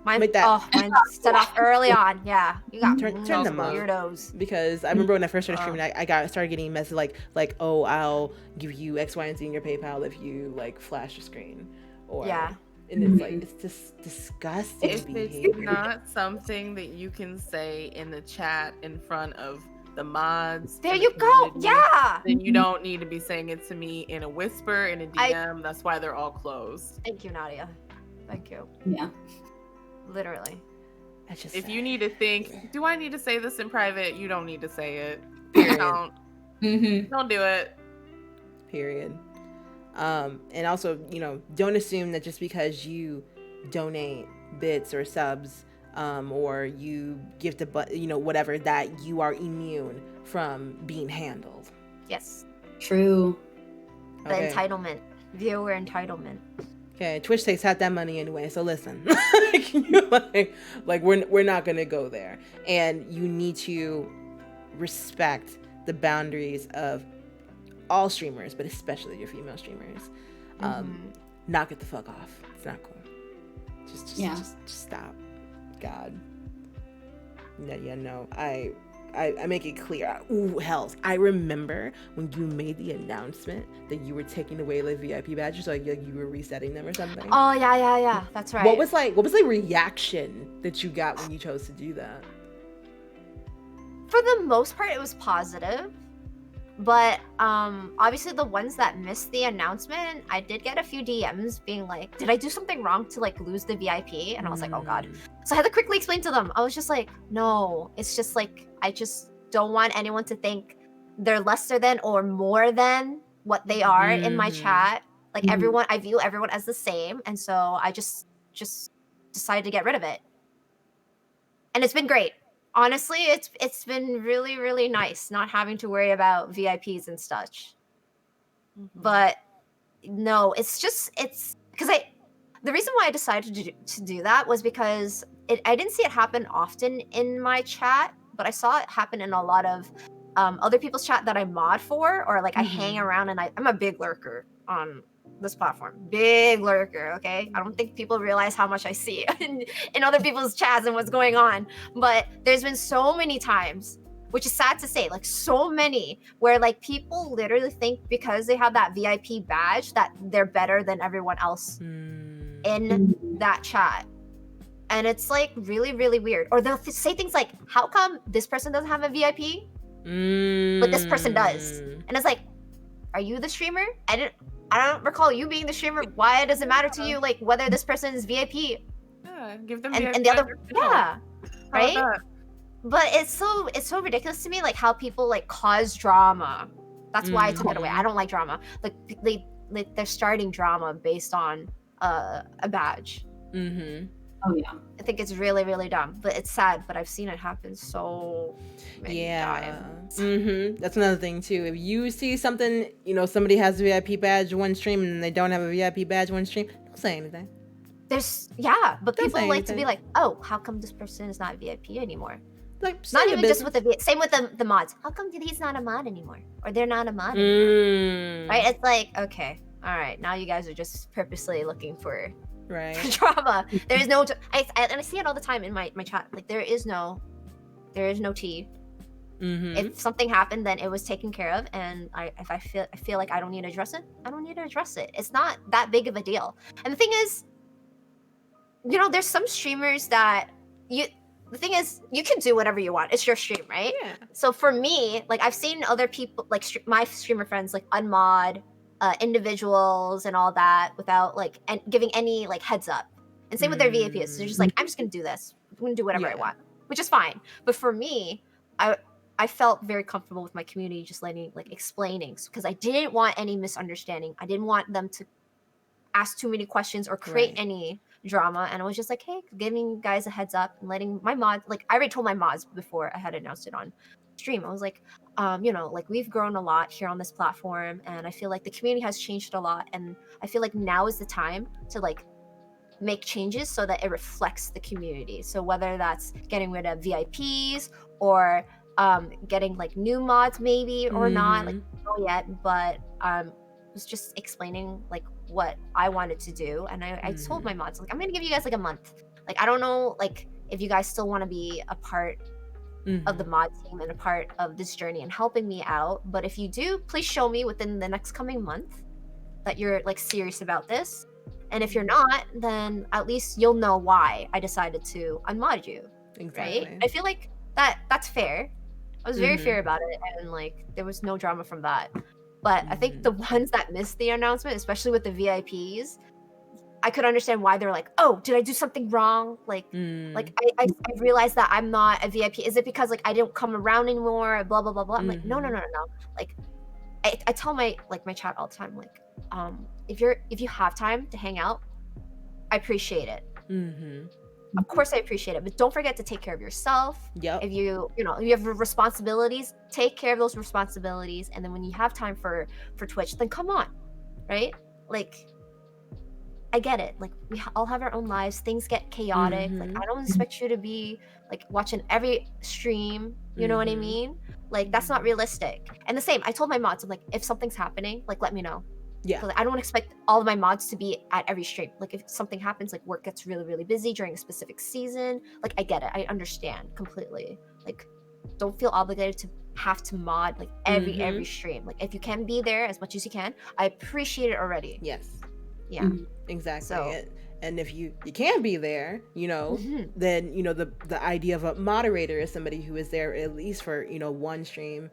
Mine, Make that- mine set off early on. Yeah, you got Turn those them off. weirdos. Because I remember when I first started streaming, I started getting messages like, oh, I'll give you X, Y, and Z in your PayPal if you like flash your screen, or Yeah. and it's like, it's just disgusting If it's behavior. not something that you can say in the chat in front of the mods, There and you the go. community, Yeah. then you don't need to be saying it to me in a whisper, in a I- DM. That's why they're all closed. Thank you, Nadia. Thank you. Yeah. Literally. That's just If sad. you need to think, do I need to say this in private? You don't need to say it. Period. Don't do it. Period. And also, don't assume that just because you donate bits or subs, or you gift whatever, that you are immune from being handled. Yes. True. The Okay. entitlement. Viewer entitlement. Okay, Twitch takes half that money anyway, so listen. We're not gonna go there. And you need to respect the boundaries of all streamers, but especially your female streamers. Knock it the fuck off. It's not cool. Just stop. God. No. I make it clear. Ooh, hells. I remember when you made the announcement that you were taking away the VIP badges, like you were resetting them or something. Oh yeah. That's right. What was the reaction that you got when you chose to do that? For the most part, it was positive. But obviously the ones that missed the announcement, I did get a few DMs being like, did I do something wrong to like lose the VIP? And I was like, oh god. So I had to quickly explain to them. I was just like, no, it's just like, I just don't want anyone to think they're lesser than or more than what they are in my chat. Like everyone, I view everyone as the same. And so I just decided to get rid of it. And it's been great. Honestly, it's been really, really nice not having to worry about VIPs and such. But no, it's because the reason why I decided to do that was because I didn't see it happen often in my chat, but I saw it happen in a lot of other people's chat that I mod for, or like I hang around, and I'm a big lurker on this platform. Big lurker, okay? I don't think people realize how much I see in other people's chats and what's going on. But there's been so many times, which is sad to say, like so many, where like people literally think because they have that VIP badge that they're better than everyone else in that chat. And it's like really, really weird. Or they'll say things like, how come this person doesn't have a VIP, but this person does? And it's like, are you the streamer? I don't recall you being the streamer. Why does it matter to you, like whether this person is VIP? Yeah, give them And the other, yeah, How about right? that? But it's so ridiculous to me, like how people like cause drama. That's why I took it away. I don't like drama. Like they're starting drama based on a badge. Oh yeah. I think it's really, really dumb. But it's sad. But I've seen it happen so many times. That's another thing too. If you see something, somebody has a VIP badge one stream and they don't have a VIP badge one stream, don't say anything. But Don't people say like to anything. be like, oh, how come this person is not VIP anymore? Like, Not even just with same with the mods. How come he's not a mod anymore? Or they're not a mod anymore? Right? It's like, okay, all right, now you guys are just purposely looking for Right. drama. There is no, and I see it all the time in my chat. Like there is no tea. If something happened, then it was taken care of, and if I feel like I don't need to address it, I don't need to address it. It's not that big of a deal. And the thing is, there's some streamers that the thing is, you can do whatever you want. It's your stream, right? Yeah. So for me, like, I've seen other people, like my streamer friends, like unmod individuals and all that without like giving any like heads up. And same with their VAPs. So they're just like, I'm just gonna do this. I'm gonna do whatever I want, which is fine. But for me, I felt very comfortable with my community just explaining, because I didn't want any misunderstanding. I didn't want them to ask too many questions or create any drama. And I was just like, hey, giving you guys a heads up and letting my mods, like, I already told my mods before I had announced it on stream. I was like, like, we've grown a lot here on this platform, and I feel like the community has changed a lot, and I feel like now is the time to like make changes so that it reflects the community. So whether that's getting rid of VIPs or getting like new mods maybe or not, like, not yet, but was just explaining like what I wanted to do. And I told my mods, like, I'm gonna give you guys like a month. Like, I don't know, like, if you guys still want to be a part of the mod team and a part of this journey and helping me out, but if you do, please show me within the next coming month that you're like serious about this. And if you're not, then at least you'll know why I decided to unmod you. Exactly. Right? I feel like that's fair. I was very fair about it, and like there was no drama from that. But I think the ones that missed the announcement, especially with the VIPs, I could understand why they're like, oh, did I do something wrong? Like, I realized that I'm not a VIP. Is it because like I don't come around anymore? Blah blah blah blah. I'm like, no. Like, I tell my chat all the time, like, if you have time to hang out, I appreciate it. Of course I appreciate it, but don't forget to take care of yourself. If you have responsibilities, take care of those responsibilities, and then when you have time for Twitch, then come on, right? Like, I get it. Like, we all have our own lives. Things get chaotic. Like, I don't expect you to be like watching every stream. You know what I mean? Like, that's not realistic. And the same, I told my mods, I'm like, if something's happening, like, let me know. Yeah. So, like, I don't expect all of my mods to be at every stream. Like, if something happens, like work gets really, really busy during a specific season, like, I get it. I understand completely. Like, don't feel obligated to have to mod like every stream. Like, if you can be there as much as you can, I appreciate it already. Yes. Yeah. Exactly. So, and if you can't be there, then the idea of a moderator is somebody who is there at least for one stream,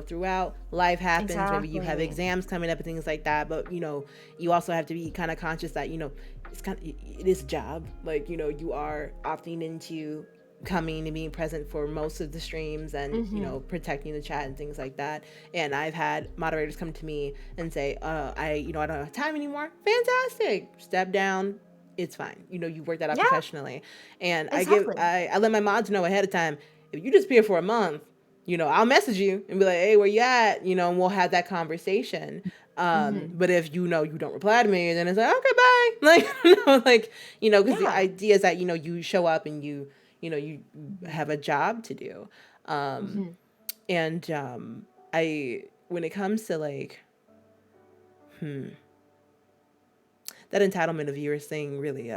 throughout. Life happens. Maybe you have exams coming up and things like that, but you also have to be kind of conscious that it is a job. Like, you are opting into coming and being present for most of the streams and protecting the chat and things like that. And I've had moderators come to me and say, I don't have time anymore. Fantastic. Step down. It's fine. You work that out professionally. And exactly. I let my mods know ahead of time, if you disappear for a month, I'll message you and be like, hey, where you at? And we'll have that conversation. But if you don't reply to me, then it's like, okay, bye. Because the idea is that you show up and you have a job to do. And when it comes to like that entitlement of viewers thing really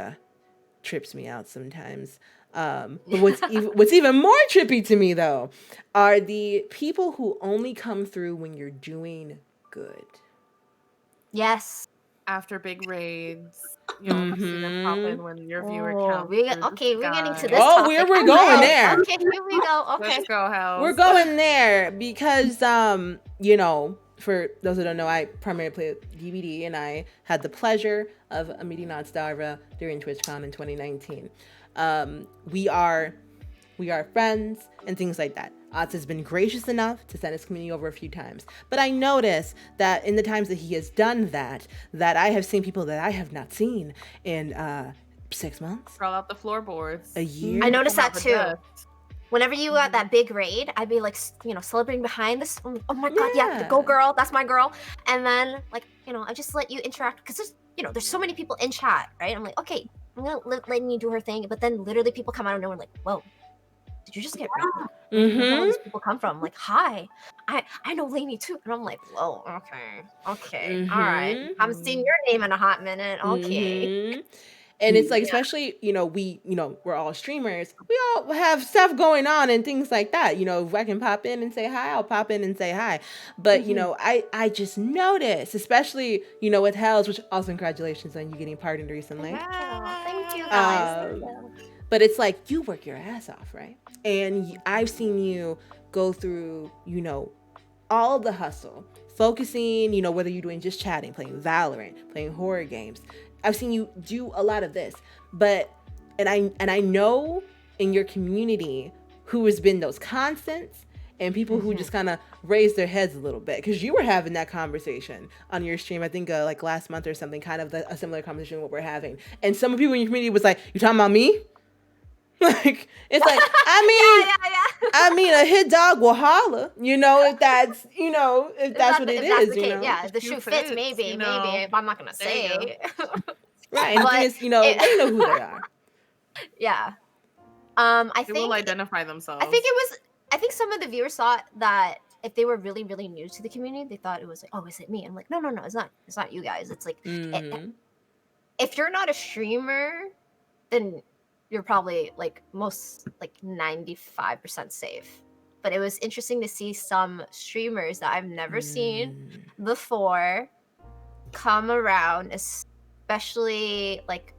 trips me out sometimes. But what's even more trippy to me though are the people who only come through when you're doing good. Yes. After big raids, you'll see them pop in when your viewer count. We're getting to this. Oh, we're going there. Okay, here we go. Okay, let's go, Hells. We're going there because for those who don't know, I primarily play DVD, and I had the pleasure of meeting Nadiahardcandy during TwitchCon in 2019. We are friends and things like that. Oz has been gracious enough to send his community over a few times. But I notice that in the times that he has done that I have seen people that I have not seen in 6 months. Crawl out the floorboards. A year. I noticed that too. Whenever you got that big raid, I'd be like, celebrating behind this. Oh my God, yeah, go girl, that's my girl. And then I just let you interact because there's so many people in chat, right? I'm like, okay, I'm gonna let you do her thing. But then literally people come out of nowhere like, whoa. Did you just get raided? Where do all these people come from? Like, hi, I know Lainey too. And I'm like, whoa, okay, all right. I haven't seen your name in a hot minute. Okay. And it's like, Yeah. especially, we're all streamers. We all have stuff going on and things like that. If I can pop in and say hi, I'll pop in and say hi. But, I just noticed, especially, with Hells, which also congratulations on you getting pardoned recently. Oh, thank you guys. But it's like, you work your ass off, right? And I've seen you go through, all the hustle, focusing, whether you're doing just chatting, playing Valorant, playing horror games. I've seen you do a lot of this, and I know in your community who has been those constants and people who just kind of raise their heads a little bit, because you were having that conversation on your stream, I think like last month or something, kind of a similar conversation what we're having, and some people in your community was like, "You talking about me?" Like, it's like, I mean, a hit dog will holler, if that's, if that's what it is, Yeah, the shoe fits, maybe, but I'm not gonna say. Right, and the thing is, they know who they are. Yeah. I They think will identify themselves. I think some of the viewers thought that if they were really, really new to the community, they thought it was like, oh, is it me? I'm like, no, it's not you guys. It's like, if you're not a streamer, then you're probably like 95% safe. But it was interesting to see some streamers that I've never seen before come around, especially like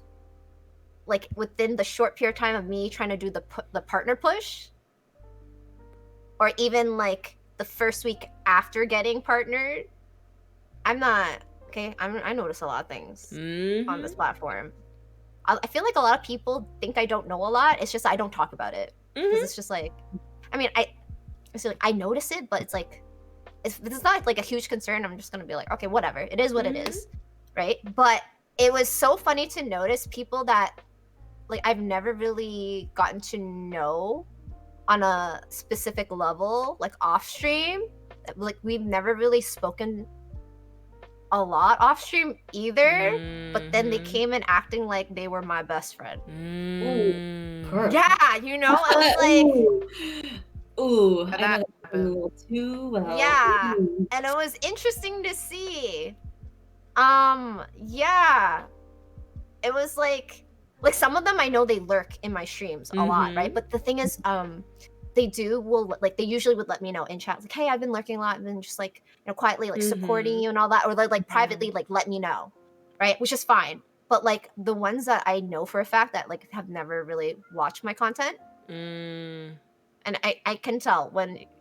within the short period of time of me trying to do the partner push, or even like the first week after getting partnered. I'm not okay. I notice a lot of things on this platform. I feel like a lot of people think I don't know a lot. It's just I don't talk about it because it's just like, I mean, I notice it, but it's like, it's not like a huge concern. I'm just gonna be like, okay, whatever. It is what it is, right? But it was so funny to notice people that like I've never really gotten to know on a specific level, like off stream. Like we've never really spoken a lot off stream either, but then they came in acting like they were my best friend. Yeah, it was like I know that happened a little too well. Yeah, and it was interesting to see. Yeah, it was like some of them I know they lurk in my streams a lot, right? But the thing is, they usually would let me know in chat, like, hey, I've been lurking a lot, I've been just like, quietly like supporting you and all that, or like privately like let me know, right? Which is fine. But like the ones that I know for a fact that like have never really watched my content, and I can tell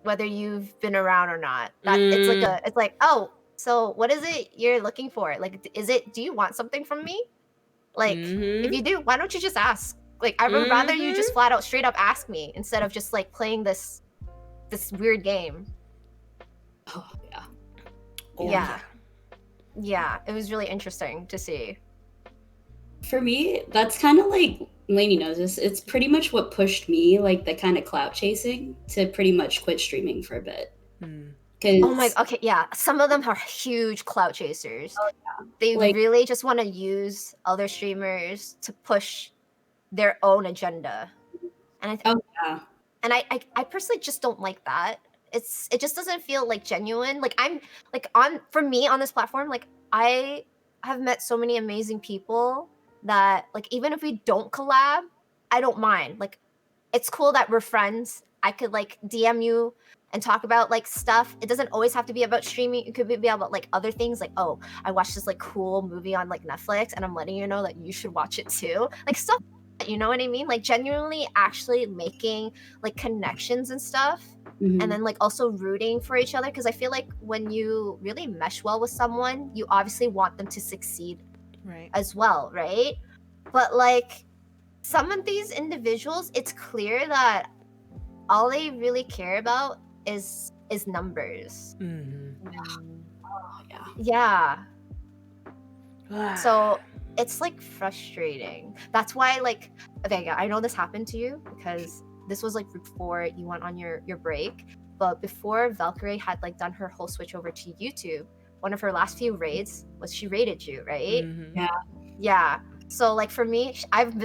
whether you've been around or not, that it's like, oh, so what is it you're looking for? Like, do you want something from me? Like, if you do, why don't you just ask? Like, I would rather you just flat out straight up ask me instead of just like playing this weird game. Oh yeah. Yeah, it was really interesting to see. For me, that's kind of like, Lainey knows this, it's pretty much what pushed me, like the kind of clout chasing, to pretty much quit streaming for a bit. Okay, yeah, some of them are huge clout chasers. Oh, yeah. They really just want to use other streamers to push their own agenda, and I personally just don't like that. It just doesn't feel like genuine. Like I'm like for me on this platform, like I have met so many amazing people that like even if we don't collab, I don't mind. Like it's cool that we're friends. I could like DM you and talk about like stuff. It doesn't always have to be about streaming. It could be about like other things, like, oh, I watched this like cool movie on like Netflix and I'm letting you know that you should watch it too. Like stuff, you know what I mean? Like genuinely actually making like connections and stuff. And then like also rooting for each other, because I feel like when you really mesh well with someone, you obviously want them to succeed as well, right? But like some of these individuals, it's clear that all they really care about is numbers. Oh yeah. So it's like frustrating. That's why like Vega, I know this happened to you because this was like before you went on your break, but before Valkyrie had like done her whole switch over to YouTube, one of her last few raids was she raided you, right? Yeah. So like for me, I've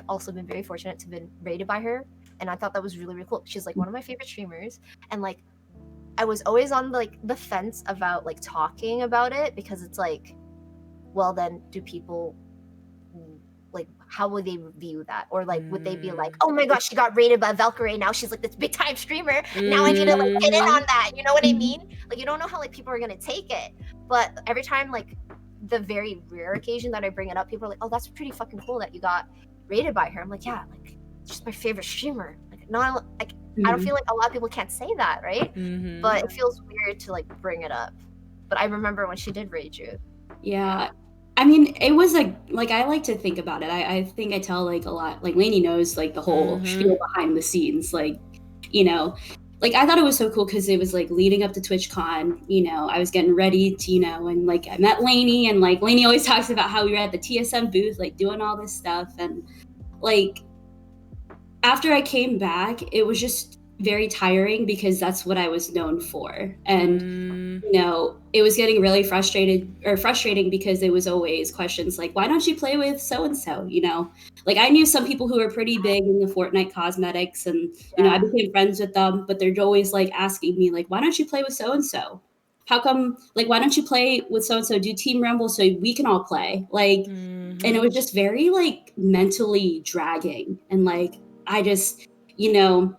also been very fortunate to have been raided by her, and I thought that was really, really cool. She's like one of my favorite streamers, and like I was always on like the fence about like talking about it, because it's like, well then do people like how would they view that? Or like would they be like, oh my gosh, she got rated by Valkyrie, now she's like this big time streamer, now I need to like get in on that, you know what I mean? Like you don't know how like people are gonna take it. But every time, like the very rare occasion that I bring it up, people are like, oh, that's pretty fucking cool that you got rated by her. I'm like, yeah, like she's my favorite streamer. Like not like I don't feel like a lot of people can't say that, right? But it feels weird to like bring it up. But I remember when she did rate you. Yeah. I mean, it was like I like to think about it. I think I tell like a lot, like Lainey knows like the whole spiel behind the scenes, like, you know, like I thought it was so cool because it was like leading up to TwitchCon, you know, I was getting ready to, you know, and like I met Lainey, and like Lainey always talks about how we were at the TSM booth, like doing all this stuff. And like after I came back, it was just very tiring because that's what I was known for. And, you know, it was getting really frustrating because it was always questions like, why don't you play with so-and-so, you know? Like I knew some people who were pretty big in the Fortnite cosmetics and, you know, I became friends with them, but they're always like asking me like, why don't you play with so-and-so? How come, like, why don't you play with so-and-so, do Team Rumble so we can all play? Like, and it was just very like mentally dragging. And like, I just, you know,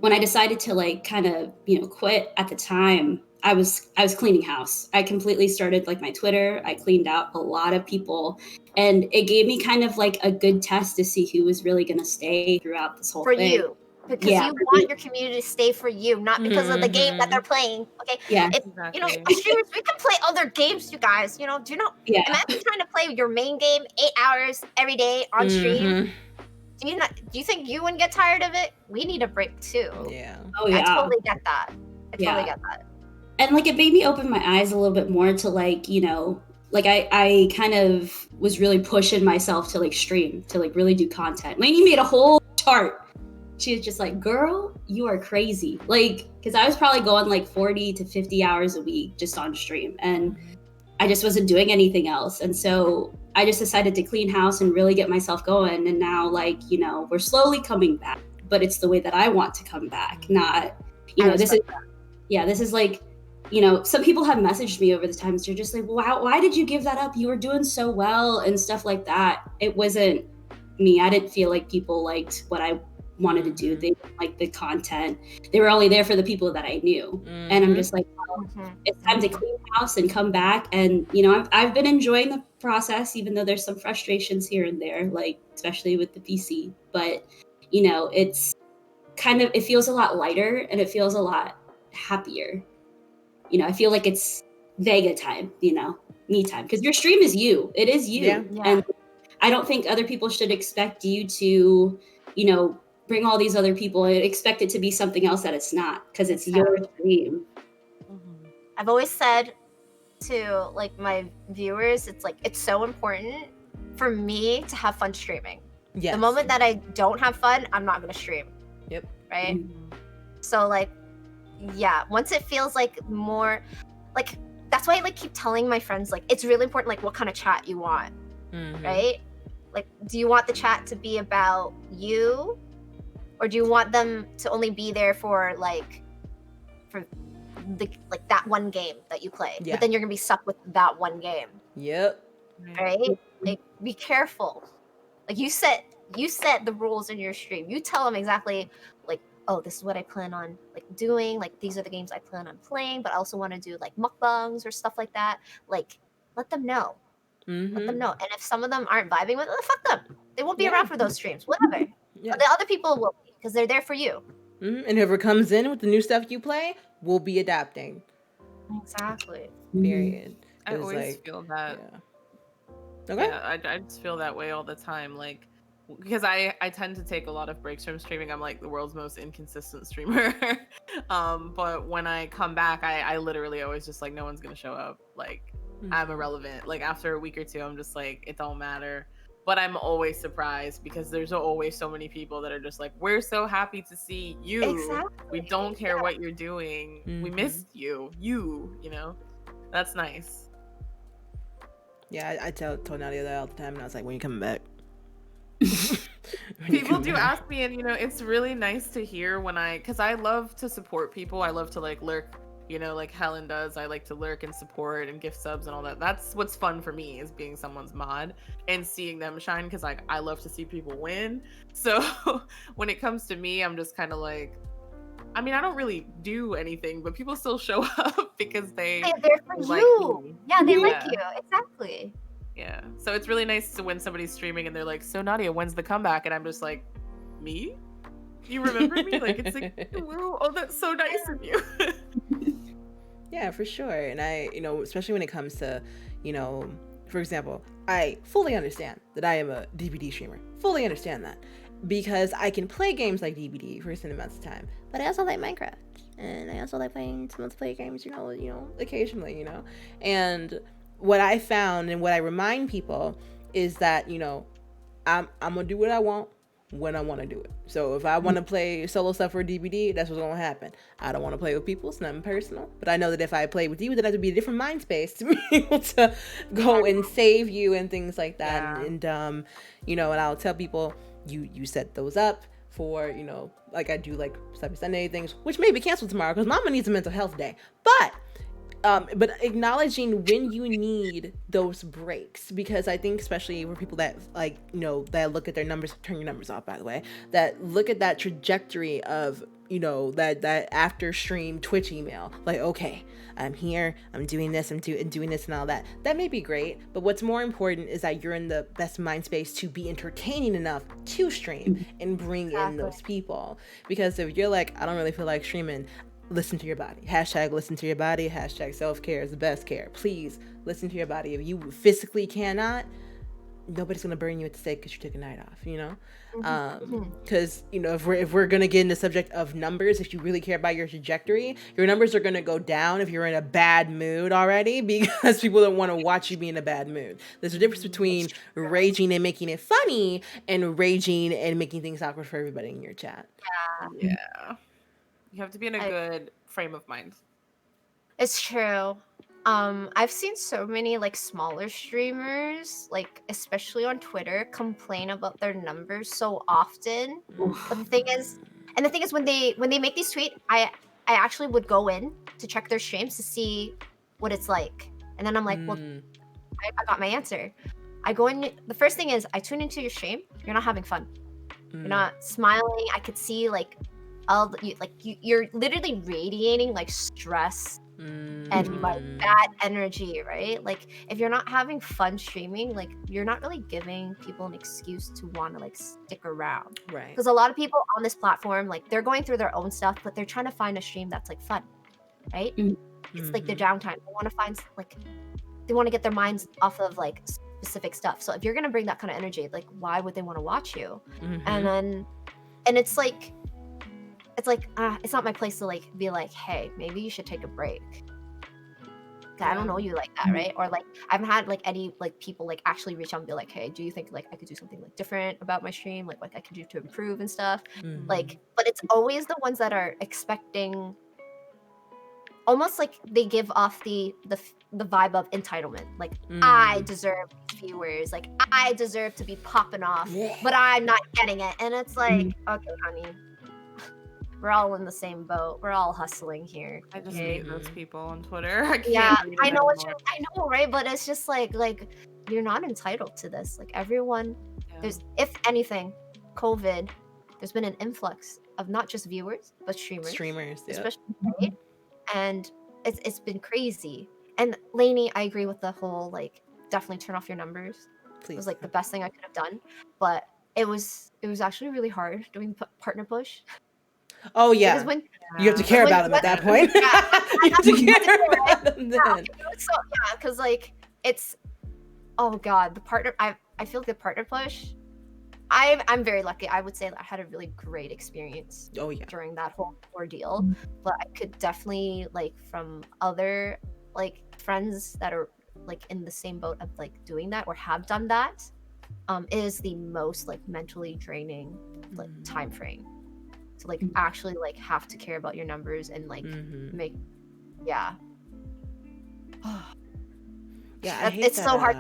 when I decided to like kind of, you know, quit at the time, I was cleaning house. I completely started like my Twitter. I cleaned out a lot of people, and it gave me kind of like a good test to see who was really going to stay throughout this whole for thing. you. Because you want your community to stay for you, not because of the game that they're playing. Okay. Yeah. If, you know, streamers, we can play other games, you guys. You know, do you know? Yeah. Imagine trying to play your main game 8 hours every day on stream. Do you think you wouldn't get tired of it? We need a break too. Yeah. Oh yeah. I totally get that. I totally get that. And like it made me open my eyes a little bit more to like, you know, like I kind of was really pushing myself to like stream, to like really do content. Lainey made a whole chart. She was just like, girl, you are crazy. Like, because I was probably going like 40 to 50 hours a week just on stream, and I just wasn't doing anything else. And so I just decided to clean house and really get myself going. And now, like, you know, we're slowly coming back, but it's the way that I want to come back, not, you know, this is like, you know, some people have messaged me over the times. They're just like, wow, why did you give that up? You were doing so well and stuff like that. It wasn't me. I didn't feel like people liked what I wanted to do. They didn't like the content. They were only there for the people that I knew. And I'm just like, well, it's time to clean house and come back. And, you know, I've been enjoying the process, even though there's some frustrations here and there, like, especially with the PC. But, you know, it's kind of, it feels a lot lighter and it feels a lot happier. You know, I feel like it's Vega time, you know, me time. Because your stream is you. It is you. Yeah. And I don't think other people should expect you to, you know, bring all these other people and expect it to be something else that it's not, because it's your stream. I've always said to like my viewers, it's like, it's so important for me to have fun streaming. Yes. The moment that I don't have fun, I'm not going to stream. Yep. Right? So like, yeah, once it feels like more, like, that's why I like keep telling my friends, like, it's really important, like, what kind of chat you want, right? Like, do you want the chat to be about you? Or do you want them to only be there for the like that one game that you play? Yeah. But then you're gonna be stuck with that one game. Yep. Right? Like, be careful. Like you set the rules in your stream. You tell them exactly like, oh, this is what I plan on like doing. Like these are the games I plan on playing. But I also want to do like mukbangs or stuff like that. Like, let them know. Let them know. And if some of them aren't vibing with it, fuck them. They won't be around for those streams. Whatever. Yeah. The other people will be, because they're there for you. And whoever comes in with the new stuff you play will be adapting. Exactly. Period. I always feel that. Yeah. Okay. Yeah, I just feel that way all the time. Like, because I tend to take a lot of breaks from streaming. I'm like the world's most inconsistent streamer. But when I come back, I literally always just like, no one's gonna show up. Like, I'm irrelevant. Like after a week or two, I'm just like, it don't matter. But I'm always surprised because there's always so many people that are just like, we're so happy to see you. Exactly. We don't care what you're doing. We missed you. You know? That's nice. Yeah, I told Nadia that all the time, and I was like, when you coming back? People do ask me, and you know, it's really nice to hear when because I love to support people. I love to like lurk you know, like Helen does. I like to lurk and support and gift subs and all that. That's what's fun for me, is being someone's mod and seeing them shine, because like I love to see people win. So when it comes to me, I'm just kind of like, I mean, I don't really do anything, but people still show up because They're there for like you. me. Yeah, they like Yeah. you. Exactly. Yeah. So it's really nice to when somebody's streaming and they're like, "So Nadia, when's the comeback?" And I'm just like, "Me? You remember me?" Like, it's like, "Oh, that's so nice of you." Yeah, for sure. And I, you know, especially when it comes to, you know, for example, I fully understand that I am a DBD streamer. Fully understand that. Because I can play games like DBD for a certain amount of time. But I also like Minecraft. And I also like playing some multiplayer games, you know, occasionally, you know. And what I found and what I remind people is that, you know, I'm gonna do what I want when I want to do it. So if I want to play solo stuff for DBD, that's what's gonna happen. I don't want to play with people. It's nothing personal. But I know that if I play with you, then I have to be a different mind space to be able to go and save you and things like that. Yeah. And you know, and I'll tell people, you set those up for, you know, like I do like Cyber Sunday things, which may be canceled tomorrow because Mama needs a mental health day. But acknowledging when you need those breaks, because I think especially for people that, like, you know, that look at their numbers, turn your numbers off, by the way, that look at that trajectory of, you know, that after stream Twitch email, like, okay, I'm here, I'm doing this, I'm doing this and all that. That may be great, but what's more important is that you're in the best mind space to be entertaining enough to stream and bring in those people. Because if you're like, I don't really feel like streaming, listen to your body. Hashtag listen to your body. Hashtag self-care is the best care. Please listen to your body. If you physically cannot, nobody's gonna burn you at the stake because you took a night off, you know? Because you know, if we're gonna get in the subject of numbers, if you really care about your trajectory, your numbers are gonna go down if you're in a bad mood already, because people don't want to watch you be in a bad mood. There's a difference between raging and making it funny and raging and making things awkward for everybody in your chat. Yeah. You have to be in a good frame of mind. It's true. I've seen so many like smaller streamers, like especially on Twitter, complain about their numbers so often. But the thing is when they make these tweets, I actually would go in to check their streams to see what it's like. And then I'm like, well, I got my answer. I go in, the first thing is I tune into your stream, you're not having fun. You're not smiling. I could see like you're literally radiating like stress and like bad energy, right? Like if you're not having fun streaming, like you're not really giving people an excuse to want to like stick around, Right. because a lot of people on this platform, like they're going through their own stuff, but they're trying to find a stream that's like fun, right? It's like their downtime. They want to find like, they want to get their minds off of like specific stuff. So if you're gonna bring that kind of energy, like why would they want to watch you? And it's like it's not my place to like be like, hey, maybe you should take a break. I don't know you like that, right? Or like I haven't had like any like people like actually reach out and be like, hey, do you think like I could do something like different about my stream, like I could do to improve and stuff. Like, but it's always the ones that are expecting, almost like they give off the vibe of entitlement, like I deserve viewers, like I deserve to be popping off, but I'm not getting it. And it's like, okay, honey, we're all in the same boat. We're all hustling here. I just hate those people on Twitter. I can't read I it know anymore. I know, right? But it's just like you're not entitled to this. Like everyone, there's, if anything, COVID, there's been an influx of not just viewers but streamers, especially, right? And it's been crazy. And Lainey, I agree with the whole like definitely turn off your numbers. Please. It was like the best thing I could have done, but it was actually really hard doing partner push. Oh yeah, because when you have to care about them at that point. You have to care about them then. So yeah, because like it's, oh god, the partner. I feel like the partner push. I'm very lucky. I would say that I had a really great experience. Oh yeah. During that whole ordeal, but I could definitely like from other like friends that are like in the same boat of like doing that or have done that, is the most like mentally draining like time frame. To like actually like have to care about your numbers and like make yeah, it's so hard.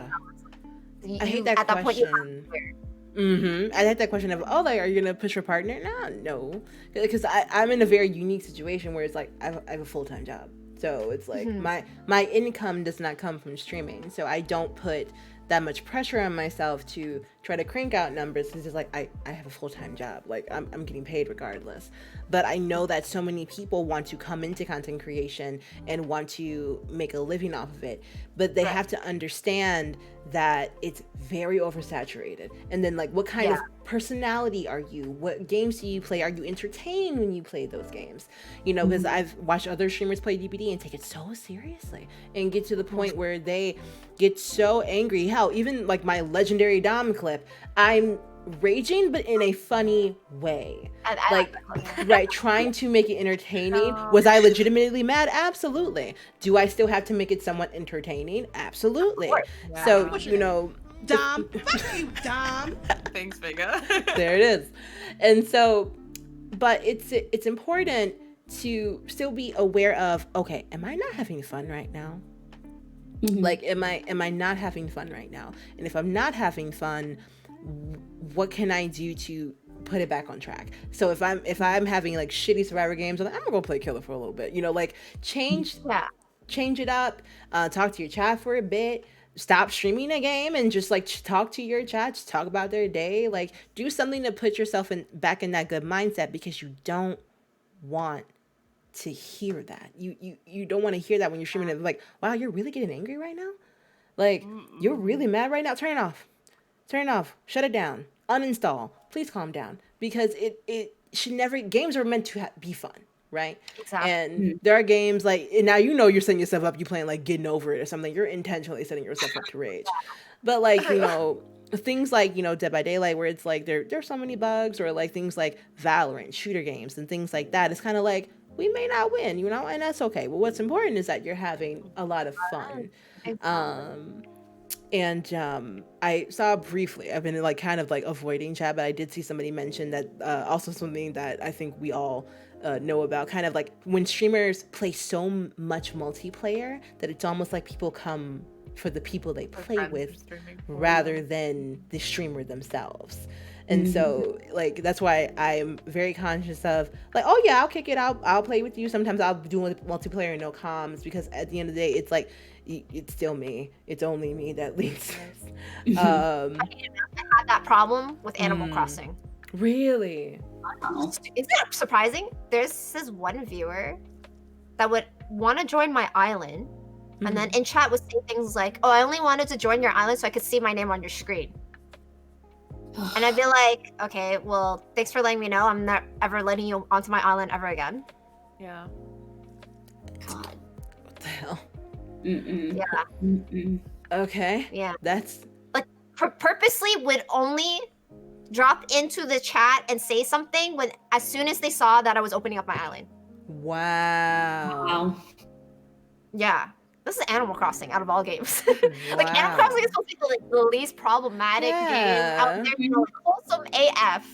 I hate that question. Point I hate that question of, oh, like, are you gonna push your partner? No, because I'm in a very unique situation where it's like I have a full-time job. So it's like Mhm. my income does not come from streaming. So I don't put that much pressure on myself to try to crank out numbers, because it's like I have a full-time job. Like I'm getting paid regardless. But I know that so many people want to come into content creation and want to make a living off of it, but they Right. have to understand that it's very oversaturated. And then like, what kind of personality are you? What games do you play? Are you entertained when you play those games? You know, because I've watched other streamers play DBD and take it so seriously and get to the point where they get so angry. Hell, even like my legendary Dom clip, I'm raging, but in a funny way. I Like, that clip. right, trying to make it entertaining. Was I legitimately mad? Absolutely. Do I still have to make it somewhat entertaining? Absolutely. Yeah. So, you know, Dom, fuck you, Dom. Thanks, Vega. there it is. And so, but it's important to still be aware of, okay, am I not having fun right now? Like, am I not having fun right now? And if I'm not having fun, what can I do to put it back on track? So if I'm having like shitty Survivor games, I'm gonna go play Killer for a little bit. You know, like change it up. Talk to your chat for a bit. Stop streaming a game and just like talk to your chat. Just talk about their day. Like, do something to put yourself back in that good mindset, because you don't want to hear that. You don't want to hear that when you're streaming it. Like, wow, you're really getting angry right now? Like, you're really mad right now? Turn it off. Turn it off. Shut it down. Uninstall. Please calm down. Because it should never... Games are meant to be fun, right? Exactly. And there are games like... And now you know you're setting yourself up. You're playing like Getting Over It or something. You're intentionally setting yourself up to rage. But like, you know... Things like, you know, Dead by Daylight, where it's like there's so many bugs, or like things like Valorant, shooter games, and things like that. It's kind of like, we may not win, you know, and that's okay. But what's important is that you're having a lot of fun. I saw briefly, I've been like kind of like avoiding chat, but I did see somebody mention that also something that I think we all know about, kind of like when streamers play so much multiplayer that it's almost like people come for the people they play with rather than the streamer themselves. And so like, that's why I'm very conscious of like, oh yeah, I'll kick it out, I'll play with you. Sometimes I'll do multiplayer and no comms, because at the end of the day, it's like, it's still me. It's only me that leads. I had that problem with Animal Crossing. Really? Isn't that surprising? There's this one viewer that would want to join my island, and then in chat would say things like, oh, I only wanted to join your island so I could see my name on your screen. And I'd be like, okay, well, thanks for letting me know. I'm not ever letting you onto my island ever again. Yeah. God. What the hell? Yeah. Okay. Yeah. That's like purposely would only drop into the chat and say something when as soon as they saw that I was opening up my island. wow. Yeah. This is Animal Crossing out of all games. Like, Animal Crossing is supposed to be like the least problematic game out there, you know, like, wholesome AF.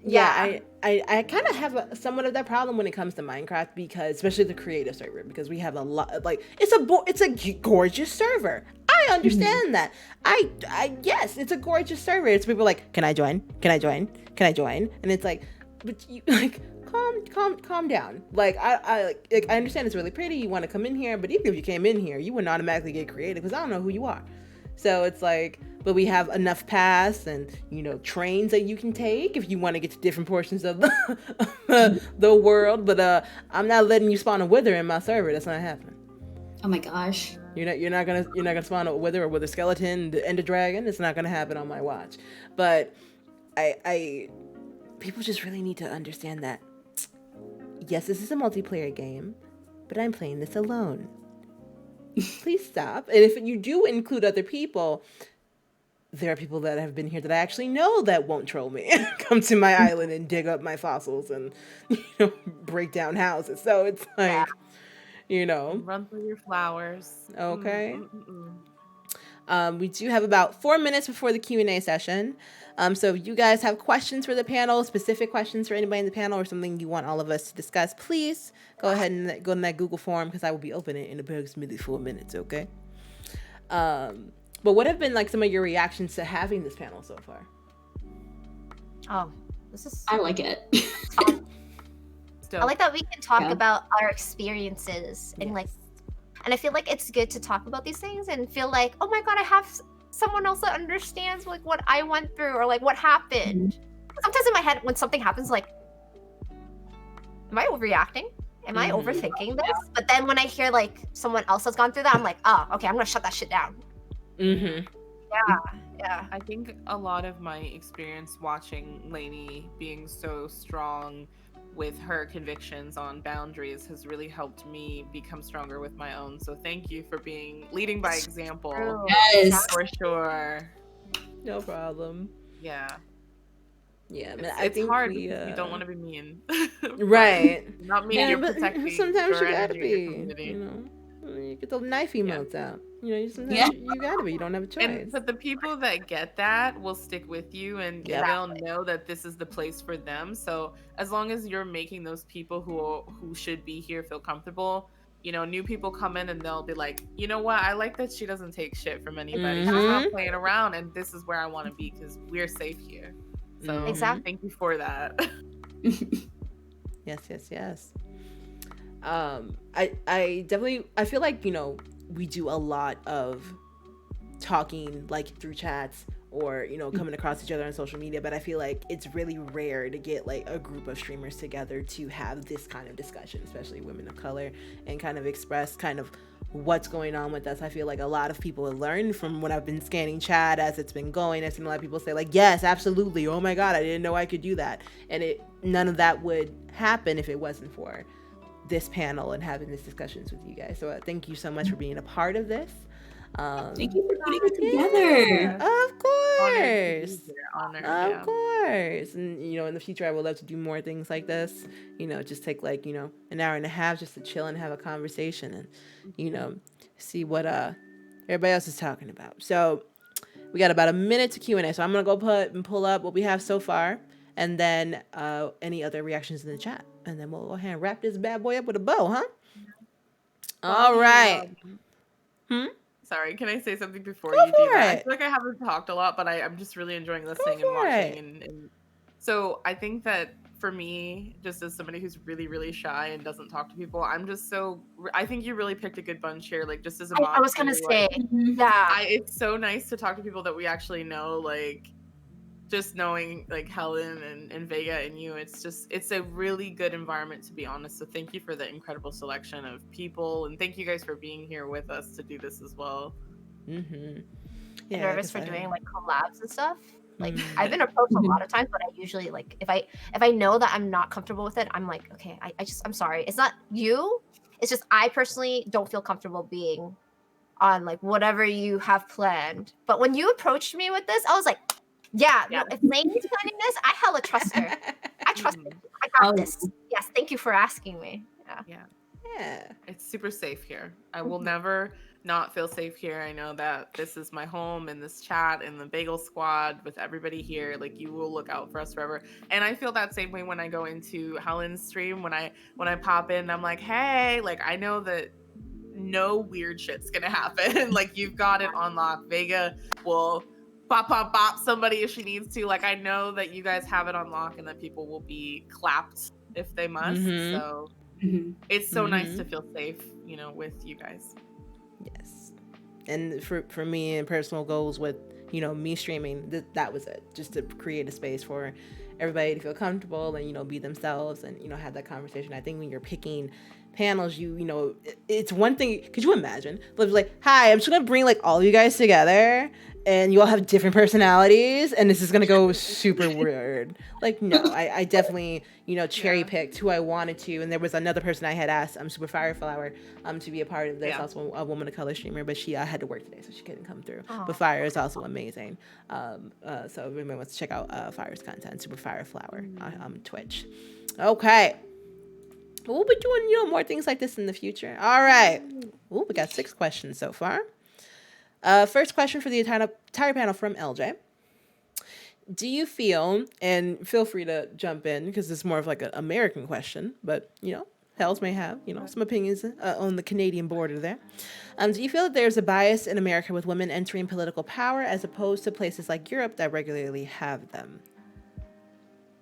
Yeah, I kind of have somewhat of that problem when it comes to Minecraft, because especially the creative server, because we have a lot, like, it's a gorgeous server. I understand that. Yes, it's a gorgeous server. It's people like, can I join? Can I join? Can I join? And it's like, but you like, calm down. Like, I understand it's really pretty. You want to come in here, but even if you came in here, you wouldn't automatically get creative, because I don't know who you are. So it's like, but we have enough paths and, you know, trains that you can take if you want to get to different portions of the world. But I'm not letting you spawn a wither in my server. That's not happening. Oh my gosh. You're not gonna spawn a wither or with a skeleton, the ender dragon. It's not gonna happen on my watch. But I people just really need to understand that, yes, this is a multiplayer game, but I'm playing this alone. Please stop. And if you do include other people, there are people that have been here that I actually know that won't troll me and come to my island and dig up my fossils and, you know, break down houses. So it's like, you know. Run through your flowers. Okay. We do have about 4 minutes before the Q&A session. So if you guys have questions for the panel, specific questions for anybody in the panel, or something you want all of us to discuss, please go ahead and go in that Google form, because I will be opening it in approximately 4 minutes, okay? But what have been like some of your reactions to having this panel so far? Oh, this is... I like it. I like that we can talk Yeah. about our experiences and like, and I feel like it's good to talk about these things and feel like, oh my god, I have someone else that understands like what I went through or like what happened. Sometimes in my head, when something happens, like, am I overreacting? Am I overthinking this? But then when I hear like someone else has gone through that, I'm like, oh, okay, I'm gonna shut that shit down. Yeah. I think a lot of my experience watching Lainey being so strong with her convictions on boundaries has really helped me become stronger with my own. So thank you for leading by example. True. Yes. For sure. No problem. Yeah. Yeah, man, It's, I it's think hard we, because you don't want to be mean. right. Not mean, Yeah, you're but protecting sometimes your you gotta energy and your be, community. you know, you get the knife emotes out. You know, sometimes Yeah. you gotta be. You don't have a choice. But the people that get that will stick with you, and Yep. they'll know that this is the place for them. So as long as you're making those people who should be here feel comfortable, you know, new people come in and they'll be like, you know what, I like that she doesn't take shit from anybody. She's not playing around, and this is where I want to be because we're safe here. So Exactly. thank you for that. Yes. I definitely, I feel like, you know, we do a lot of talking like through chats or, you know, coming across each other on social media, but I feel like it's really rare to get like a group of streamers together to have this kind of discussion, especially women of color, and kind of express kind of what's going on with us. I feel like a lot of people have learned from when I've been scanning chat as it's been going. I've seen a lot of people say like, yes, absolutely, oh my god, I didn't know I could do that. And none of that would happen if it wasn't for this panel and having these discussions with you guys. So thank you so much for being a part of this. Thank you for putting it together. Of course. Honored, Of course. And, you know, in the future, I would love to do more things like this. You know, just take like, you know, an hour and a half just to chill and have a conversation and, you know, see what everybody else is talking about. So we got about a minute to Q&A. So I'm going to go pull up what we have so far, and then any other reactions in the chat. And then we'll go ahead and wrap this bad boy up with a bow, huh? All right. Sorry, can I say something before Go you do for that? I it. feel like I haven't talked a lot, but I'm just really enjoying listening and for watching. it. And so I think that for me, just as somebody who's really, really shy and doesn't talk to people, I think you really picked a good bunch here. Like, just as a mod, I was gonna too, say, like, yeah. it's so nice to talk to people that we actually know, like, just knowing like Helen and Vega and you, it's a really good environment, to be honest. So thank you for the incredible selection of people, and thank you guys for being here with us to do this as well. Yeah, Nervous for doing like collabs and stuff. Like I've been approached a lot of times, but I usually like if I know that I'm not comfortable with it, I'm like, okay, I'm sorry. It's not you. It's just I personally don't feel comfortable being on like whatever you have planned. But when you approached me with this, I was like, yeah. No, if Lane's planning this, I hella trust her. I trust her. I got this. Yes, thank you for asking me. Yeah. It's super safe here. I will never not feel safe here. I know that this is my home, in this chat, in the Bagel Squad, with everybody here. Like, you will look out for us forever. And I feel that same way when I go into Helen's stream. When I pop in, I'm like, hey, like, I know that no weird shit's gonna happen. Like, you've got it on lock. Vega will bop somebody if she needs to. Like, I know that you guys have it on lock, and that people will be clapped if they must. So it's so nice to feel safe, you know, with you guys. Yes. And for me and personal goals with, you know, me streaming, that was it. Just to create a space for everybody to feel comfortable and, you know, be themselves and, you know, have that conversation. I think when you're picking panels, you know, it's one thing. Could you imagine? Like, hi, I'm just going to bring like all you guys together and you all have different personalities and this is going to go super weird. Like, no, I definitely, you know, cherry picked who I wanted to. And there was another person I had asked, Super Fireflower, to be a part of this, also a woman of color streamer, but she had to work today, so she couldn't come through. But Fire is also amazing. So if anyone wants to check out Fire's content, Super Fireflower on Twitch. Okay. We'll be doing, you know, more things like this in the future. All right. Ooh, we got 6 questions so far. First question for the entire panel from LJ. Do you feel, and feel free to jump in because it's more of like an American question, but, you know, Hells may have, you know, some opinions on the Canadian border there. Do you feel that there's a bias in America with women entering political power as opposed to places like Europe that regularly have them?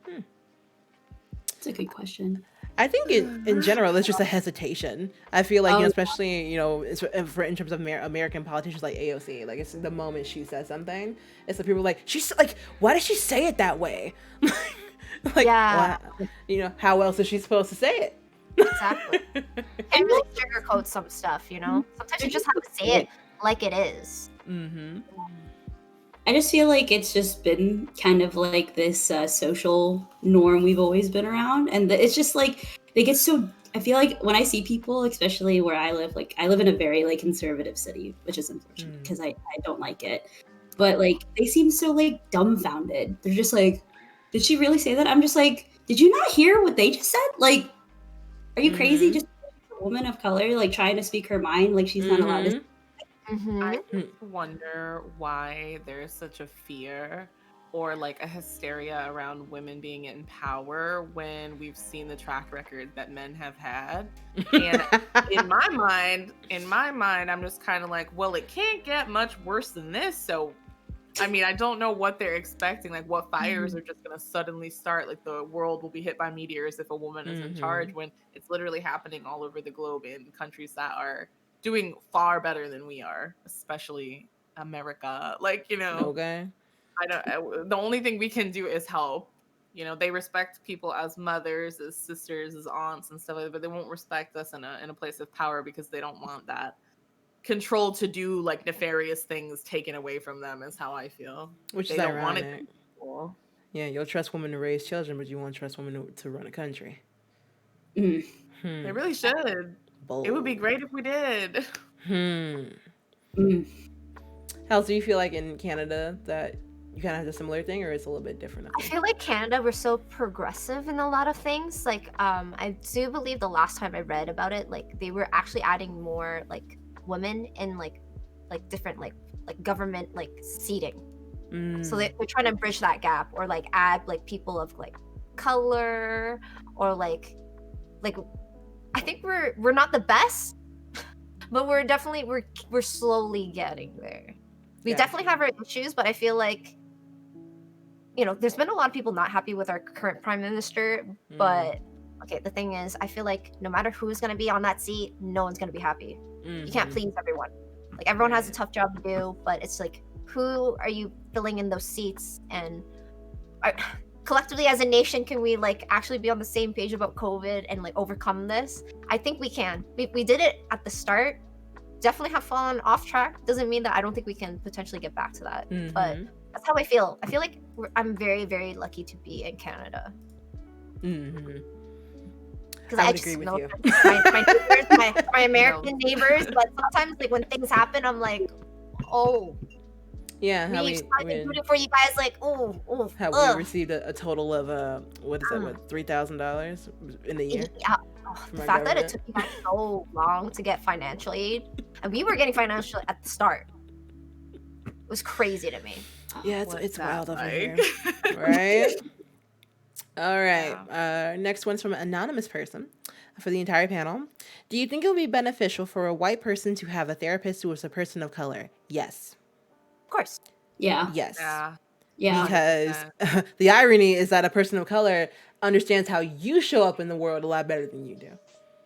That's a good question. I think in general, it's just a hesitation. I feel like, Oh, especially, in terms of American politicians like AOC, like it's the moment she says something, it's the people like, she's like, why did she say it that way? Like, Yeah. how else is she supposed to say it? Exactly. And really sugarcoat some stuff, Sometimes you just have to say it like it is. Mm-hmm. I just feel like it's just been kind of like this social norm we've always been around. And it's just like, they get so, I feel like when I see people, especially where I live, like I live in a very like conservative city, which is unfortunate because I don't like it. But like, they seem so like dumbfounded. They're just like, did she really say that? I'm just like, did you not hear what they just said? Like, are you crazy? Just a woman of color, like trying to speak her mind, like she's not allowed to. I just wonder why there's such a fear or like a hysteria around women being in power when we've seen the track record that men have had. And in my mind, I'm just kind of like, well, it can't get much worse than this. So, I mean, I don't know what they're expecting. Like, what fires are just going to suddenly start? Like, the world will be hit by meteors if a woman is in charge, when it's literally happening all over the globe in countries that are doing far better than we are, especially America. Like, Okay. the only thing we can do is help. They respect people as mothers, as sisters, as aunts and stuff like that, but they won't respect us in a place of power because they don't want that control to do like nefarious things taken away from them, is how I feel. Which They is don't want it to ironic. be cool. Yeah, you'll trust women to raise children, but you won't trust women to run a country. They really should. Bold. It would be great if we did. How do you feel like in Canada that you kind of have a similar thing, or it's a little bit different? I feel like Canada, we're so progressive in a lot of things. Like, I do believe the last time I read about it, like they were actually adding more like women in like different like government like seating. So they're trying to bridge that gap, or like add like people of like color, or like I think we're not the best, but we're definitely we're slowly getting there. We definitely have our issues, but I feel like there's been a lot of people not happy with our current prime minister, but okay, the thing is, I feel like no matter who's going to be on that seat, no one's going to be happy. You can't please everyone. Like, everyone has a tough job to do, but it's like, who are you filling in those seats? And collectively as a nation, can we like actually be on the same page about COVID and like overcome this? I think we can. We did it at the start. Definitely have fallen off track. Doesn't mean that I don't think we can potentially get back to that. But that's how I feel. I feel like I'm very, very lucky to be in Canada. Because I just know my neighbors, my American neighbors, but sometimes like when things happen, I'm like, oh. Yeah, we started rooting for you guys, like, oh. How we received a total of $3,000 in a year. Yeah. The fact that it took you guys so long to get financial aid, and we were getting financial at the start, it was crazy to me. Yeah, it's wild over here, right? All right. Next one's from an anonymous person for the entire panel. Do you think it would be beneficial for a white person to have a therapist who is a person of color? Yes. Of course. Yeah. Yes. Yeah. Because the irony is that a person of color understands how you show up in the world a lot better than you do.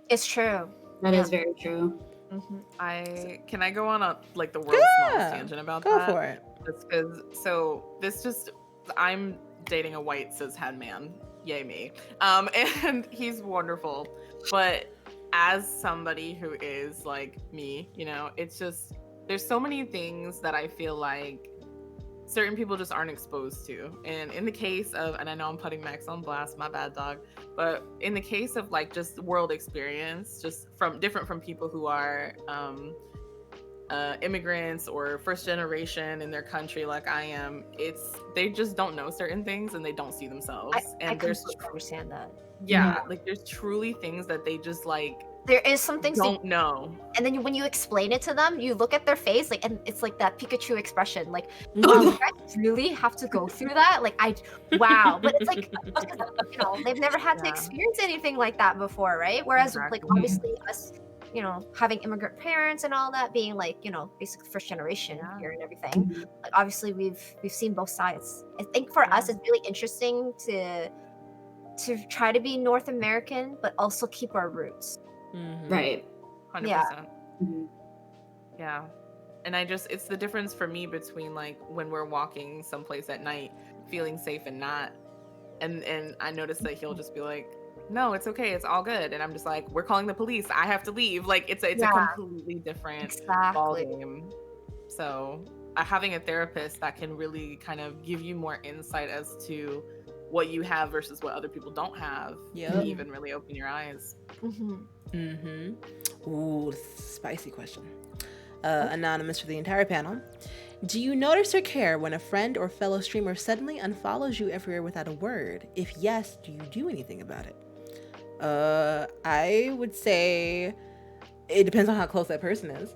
It's true. That is very true. Can I go on a like the world's smallest tangent about that? Go for it. I'm dating a white cishet man. Yay me. And he's wonderful. But as somebody who is like me, it's just, there's so many things that I feel like certain people just aren't exposed to. And in the case of, and I know I'm putting Max on blast, my bad dog, but in the case of like just world experience, just different from people who are immigrants or first generation in their country like I am, they just don't know certain things and they don't see themselves. I completely understand that. Yeah, like there's truly things that they just like, there is some things don't know. And then when you explain it to them, you look at their face, like, and it's like that Pikachu expression, like, oh, you guys really have to go through that? Like, wow. But it's like, they've never had to experience anything like that before, right? Whereas, like, obviously us, having immigrant parents and all that, being like, basically first generation here and everything. Like, obviously we've seen both sides. I think for us, it's really interesting to to try to be North American, but also keep our roots. Right. 100%. Yeah. Mhm. Yeah. And it's the difference for me between like when we're walking someplace at night feeling safe and not. And I notice that he'll just be like, no, it's okay, it's all good. And I'm just like, we're calling the police, I have to leave. Like it's a completely different ball Exactly. game. So having a therapist that can really kind of give you more insight as to what you have versus what other people don't have can even really open your eyes. Ooh, spicy question. Anonymous for the entire panel. Do you notice or care when a friend or fellow streamer suddenly unfollows you everywhere without a word? If yes, do you do anything about it? I would say it depends on how close that person is.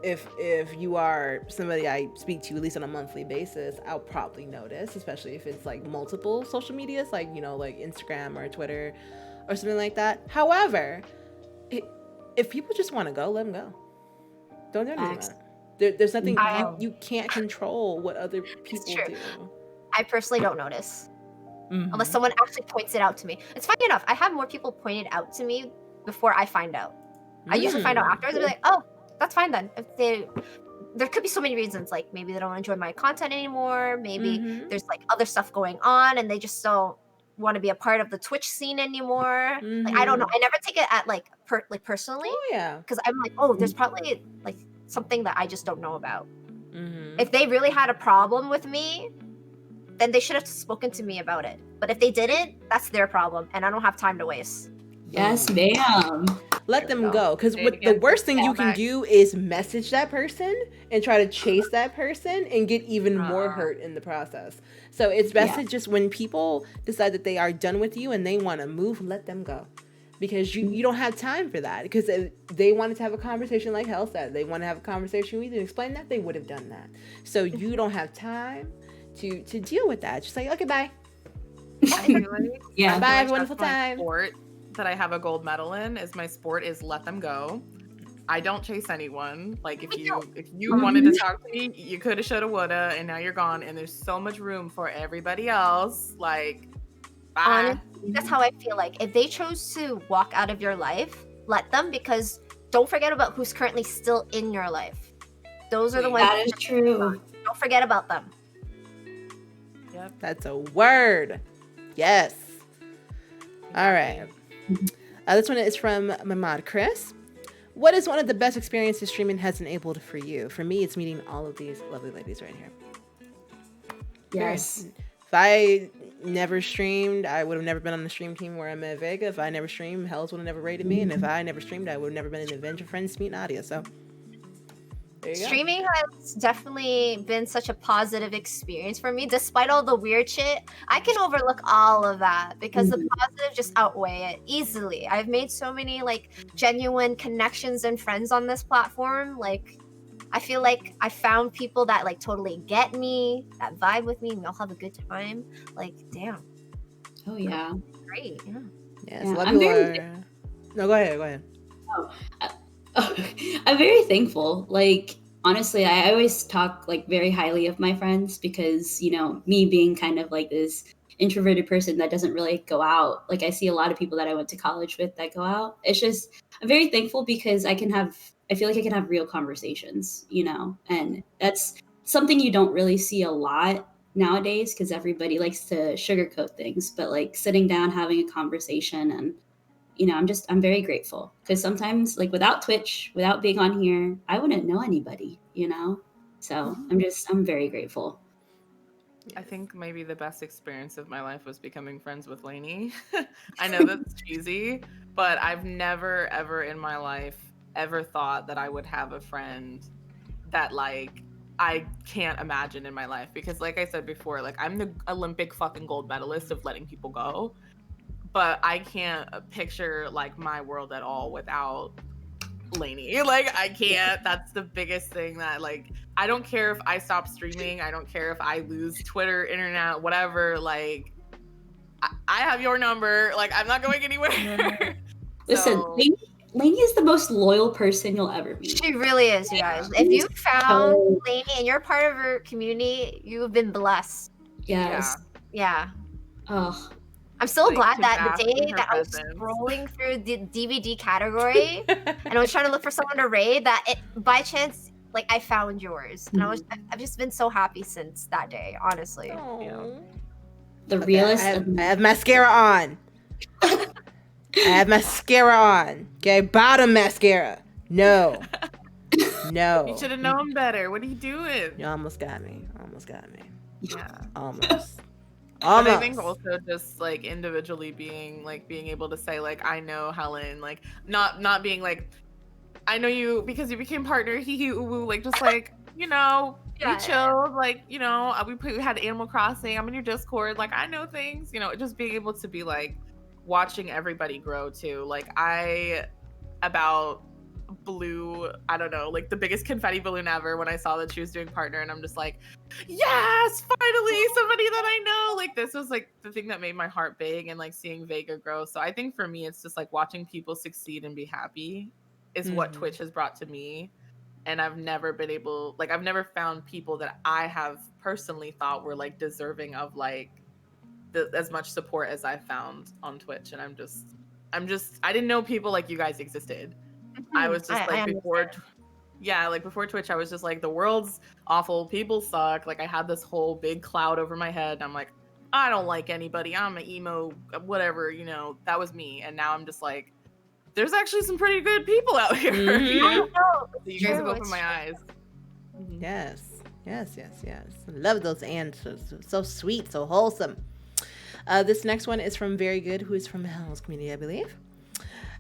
If you are somebody I speak to at least on a monthly basis, I'll probably notice, especially if it's like multiple social medias, like, you know, like Instagram or Twitter or something like that. However, if people just want to go, let them go. Don't do anything about it. There's nothing you can't control what other people do. I personally don't notice unless someone actually points it out to me. It's funny enough, I have more people point it out to me before I find out. I usually find out afterwards and be like, oh, that's fine then. There could be so many reasons, like maybe they don't enjoy my content anymore, maybe there's like other stuff going on and they just don't want to be a part of the Twitch scene anymore. Like I don't know. I never take it at like personally. Oh yeah. Because I'm like, oh, there's probably like something that I just don't know about. If they really had a problem with me, then they should have spoken to me about it. But if they didn't, that's their problem, and I don't have time to waste. Yes, ma'am. Let them go. Because the worst thing you can do is message that person and try to chase that person and get even more hurt in the process. So it's best to just, when people decide that they are done with you and they want to move, let them go. Because you don't have time for that. Because if they wanted to have a conversation, like Hell said, they want to have a conversation with you and explain that, they would have done that. So you don't have time to deal with that. Just like, okay, bye. Yeah. Bye, have a wonderful time. Sport that I have a gold medal in is my sport is let them go. I don't chase anyone. Like if you wanted to talk to me, you coulda, shoulda, woulda, and now you're gone. And there's so much room for everybody else. Like, bye. Honestly, that's how I feel. Like if they chose to walk out of your life, let them, because don't forget about who's currently still in your life. Those are the ones. That is true. Don't forget about them. Yep. That's a word. Yes. All right. This one is from Mamad Chris. What is one of the best experiences streaming has enabled for you? For me, it's meeting all of these lovely ladies right here. Yes. If I never streamed, I would have never been on the stream team where I'm at Vega. If I never streamed, Hells would have never rated me. And if I never streamed, I would have never been in Adventure Friends to meet Nadia. So there you go. Streaming has definitely been such a positive experience for me. Despite all the weird shit, I can overlook all of that because the positive just outweigh it easily. I've made so many like genuine connections and friends on this platform. Like I feel like I found people that like totally get me, that vibe with me, and we all have a good time. Like, damn. Oh yeah. Great. Yeah. Yes. Yeah, A lot I'm of people very- are... No, go ahead. I'm very thankful. Like, honestly, I always talk like very highly of my friends because, you know, me being kind of like this introverted person that doesn't really go out. Like I see a lot of people that I went to college with that go out. It's just, I'm very thankful because I feel like I can have real conversations, you know, and that's something you don't really see a lot nowadays because everybody likes to sugarcoat things, but like sitting down, having a conversation, and you know, I'm very grateful because sometimes like without Twitch, without being on here, I wouldn't know anybody, you know? So I'm very grateful. I think maybe the best experience of my life was becoming friends with Lainey. I know that's cheesy, but I've never ever in my life ever thought that I would have a friend that like I can't imagine in my life, because like I said before, like I'm the Olympic fucking gold medalist of letting people go. But I can't picture like my world at all without Lainey. Like I can't. That's the biggest thing that like I don't care if I stop streaming. I don't care if I lose Twitter, internet, whatever. Like I have your number. Like I'm not going anywhere. Listen, Lainey is the most loyal person you'll ever meet. She really is, you guys. If you found Lainey and you're part of her community, you've been blessed. Yes. Yeah. Oh. I'm so like, glad to that bask the day in her that I was presence. scrolling through the DVD category and I was trying to look for someone to raid, that it by chance, like, I found yours, and I've just been so happy since that day, honestly. Aw. The Okay, realist. I have mascara on. I have mascara on. Okay, bottom mascara. No. No. You should have known better. What are you doing? You almost got me. Almost got me. Yeah. Almost. But I think Almost. also just like individually being able to say like, I know Helen, like not being like, I know you because you became partner, hee hee ooh woo, like just like, you know, Yeah. we chilled, like, you know, we had Animal Crossing, I'm in your Discord, like I know things, you know, just being able to be like watching everybody grow too. Like I about blew, I don't know, like the biggest confetti balloon ever when I saw that she was doing partner, and I'm just like, yes, finally somebody that I know. Like this was like the thing that made my heart big, and like seeing Vega grow. So I think for me it's just like watching people succeed and be happy is what Twitch has brought to me. And I've never been able, like I've never found people that I have personally thought were like deserving of like as much support as I found on Twitch. And I didn't know people like you guys existed. I was just like before Twitch, I was just like, the world's awful, people suck. Like I had this whole big cloud over my head, and I'm like, I don't like anybody, I'm an emo, whatever, you know, that was me. And now I'm just like, there's actually some pretty good people out here. You know? You guys have opened my eyes. Yes. Love those answers. So sweet, so wholesome. This next one is from Very Good, who is from the Hell's community, I believe.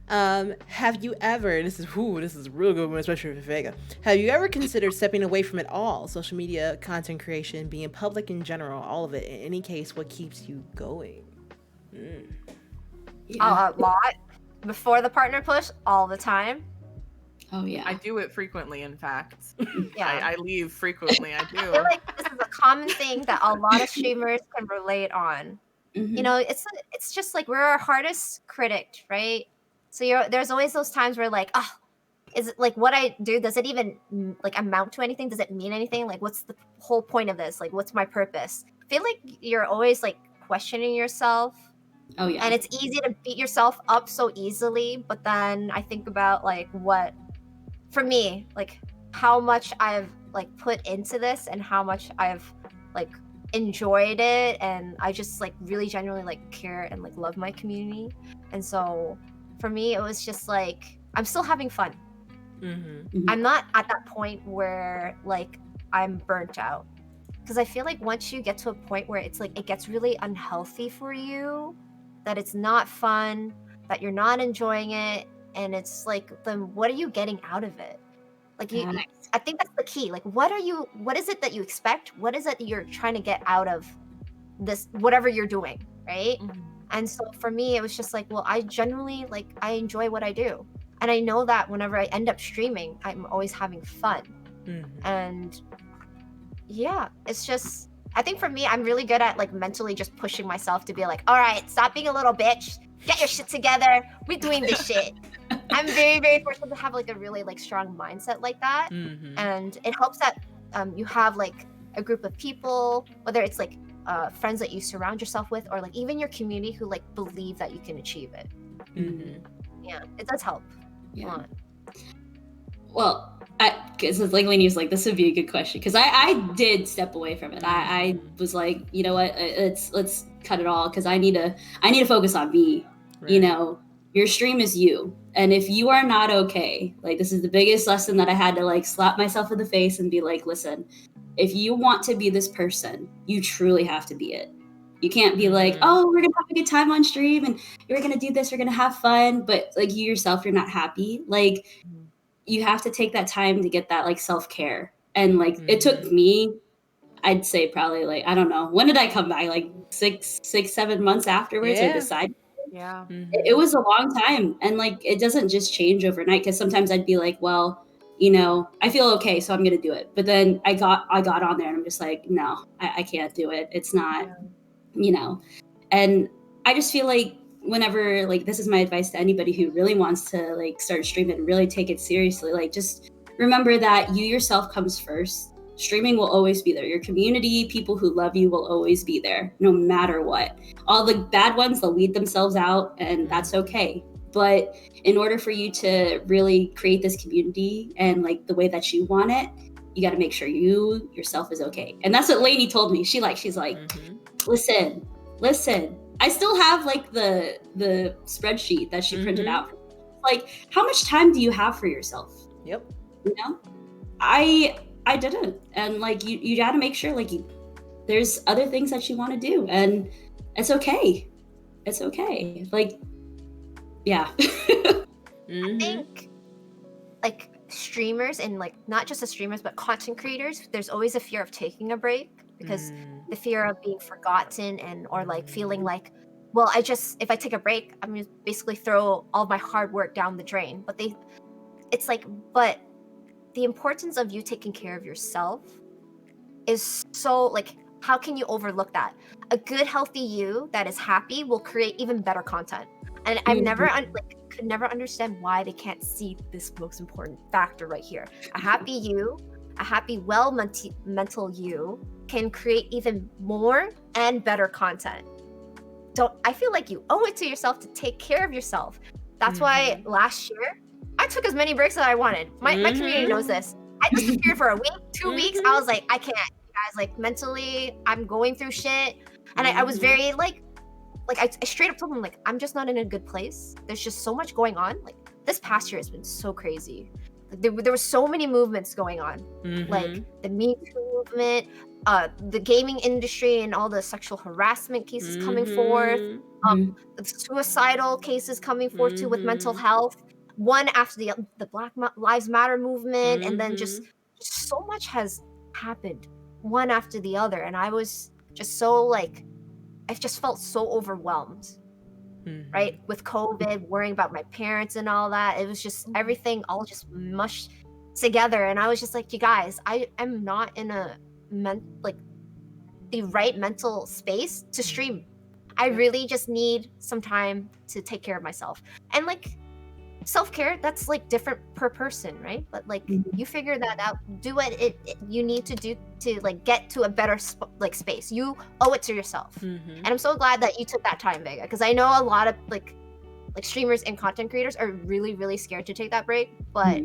Have you ever, this is a real good one, especially for Vega. Have you ever considered stepping away from it all? Social media, content creation, being public in general, all of it. In any case, what keeps you going? A lot. Before the partner push, all the time. Oh yeah. I do it frequently, in fact. Yeah. I leave frequently. I I feel do. like this is a common thing that a lot of streamers can relate on. You know, it's just like we're our hardest critic, right? So there's always those times where like, oh, is it like what I do? Does it even like amount to anything? Does it mean anything? Like, what's the whole point of this? Like, what's my purpose? I feel like you're always like questioning yourself. Oh yeah. And it's easy to beat yourself up so easily. But then I think about like what, for me, like how much I've like put into this and how much I've like enjoyed it, and I just like really genuinely like care and like love my community. And so for me it was just like I'm still having fun. I'm not at that point where like I'm burnt out, because I feel like once you get to a point where it's like it gets really unhealthy for you, that it's not fun, that you're not enjoying it, and it's like, then what are you getting out of it? Like I think that's the key. Like what is it that you expect? What is it that you're trying to get out of this, whatever you're doing, right? And so for me it was just like, well, I generally like I enjoy what I do, and I know that whenever I end up streaming I'm always having fun. And yeah, it's just, I think for me I'm really good at like mentally just pushing myself to be like, all right, stop being a little bitch, get your shit together, we're doing this shit. I'm very, very fortunate to have like a really like strong mindset like that. And it helps that you have like a group of people, whether it's like friends that you surround yourself with, or like even your community who like believe that you can achieve it. Yeah, it does help a lot. Well, because like Lainey was like, this would be a good question, because I did step away from it. I was like, you know what, let's cut it all, because I need to focus on me. Right. You know, your stream is you, and if you are not okay, like this is the biggest lesson that I had to like slap myself in the face and be like, listen, if you want to be this person, you truly have to be it. You can't be like, oh, we're gonna have a good time on stream and we're gonna do this, we're gonna have fun, but like you yourself, you're not happy. Like you have to take that time to get that like self-care. And like it took me, I'd say probably like, I don't know, when did I come back? Like 6-7 months afterwards, I decided. Yeah. It was a long time. And like it doesn't just change overnight, because sometimes I'd be like, well, you know, I feel okay, so I'm gonna do it. But then I got on there and I'm just like, no, I can't do it. It's not, you know. And I just feel like whenever, like, this is my advice to anybody who really wants to like start streaming and really take it seriously, like just remember that you yourself comes first. Streaming will always be there. Your community, people who love you will always be there, no matter what. All the bad ones, they'll weed themselves out, and that's okay. But in order for you to really create this community and like the way that you want it, you got to make sure you yourself is okay. And that's what Lainey told me. She's like, listen. I still have like the spreadsheet that she printed out. Like, how much time do you have for yourself? Yep. You know, I didn't, and like you got to make sure like there's other things that you want to do, and it's okay. It's okay. Like, yeah. I think like streamers and like not just the streamers but content creators, there's always a fear of taking a break because the fear of being forgotten and or like feeling like, well, if I take a break, I'm gonna basically throw all my hard work down the drain. But but the importance of you taking care of yourself is so like, how can you overlook that? A good healthy you that is happy will create even better content. And I've never could never understand why they can't see this most important factor right here. A happy you, a happy mental you can create even more and better content. I feel like you owe it to yourself to take care of yourself. That's why last year I took as many breaks as I wanted. My community knows this. I disappeared for a week, 2 weeks. I was like, I can't, you guys. Like mentally, I'm going through shit, and I was very like I straight up told them like, I'm just not in a good place. There's just so much going on. Like this past year has been so crazy. Like there were so many movements going on, like the Me Too movement, the gaming industry, and all the sexual harassment cases coming forth, the suicidal cases coming forth too with mental health. One after the Black Lives Matter movement, and then just so much has happened, one after the other, and I was just so like, I just felt so overwhelmed, right? With COVID, worrying about my parents and all that. It was just everything all just mushed together, and I was just like, you guys, I am not in the right mental space to stream. I really just need some time to take care of myself, and like, self-care, that's like different per person, right? But like you figure that out, do what you need to do to like get to a better space. You owe it to yourself. And I'm so glad that you took that time, Vega, because I know a lot of like streamers and content creators are really, really scared to take that break, but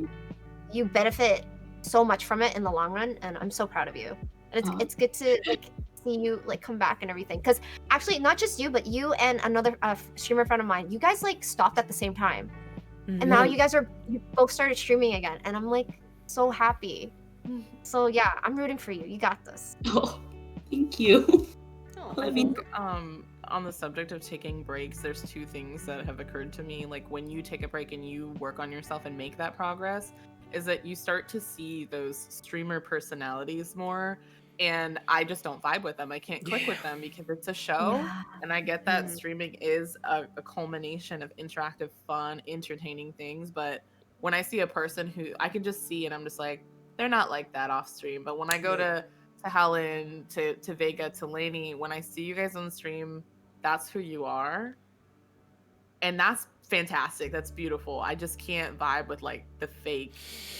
you benefit so much from it in the long run, and I'm so proud of you. And it's good to like see you like come back and everything, because actually not just you, but you and another streamer friend of mine, you guys like stopped at the same time. And now you both started streaming again, and I'm like so happy. So yeah, I'm rooting for you. You got this. Oh, thank you. I think on the subject of taking breaks, there's two things that have occurred to me. Like when you take a break and you work on yourself and make that progress, is that you start to see those streamer personalities more. And I just don't vibe with them. I can't click with them because it's a show. And I get that streaming is a culmination of interactive, fun, entertaining things. But when I see a person who I can just see, and I'm just like, they're not like that off stream. But when I go to Helen, to Vega, to Lainey, when I see you guys on stream, that's who you are. And that's fantastic. That's beautiful. I just can't vibe with like the fake.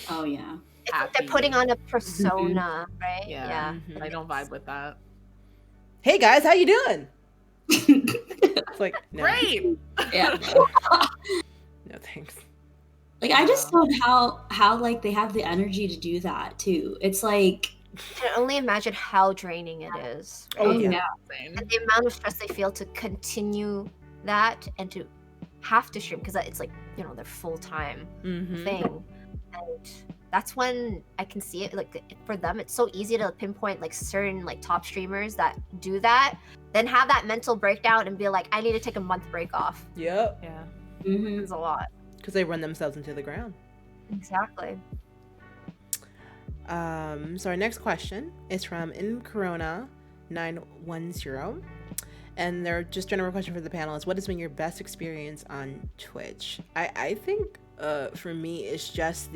Oh, yeah. It's like they're putting on a persona, right? Yeah. I don't vibe with that. Hey guys, how you doing? It's like, no. Great. Yeah. No thanks. Like I just love how like they have the energy to do that too. It's like, I can only imagine how draining it is. Right? oh yeah. And the amount of stress they feel to continue that and to have to stream, because it's like, you know, their full-time thing. And that's when I can see it, like for them it's so easy to pinpoint like certain like top streamers that do that, then have that mental breakdown and be like, I need to take a month break off. Yep. Yeah. It's a lot. Because they run themselves into the ground. Exactly. So our next question is from InCorona910, and their just general question for the panelists: what has been your best experience on Twitch? I think for me it's just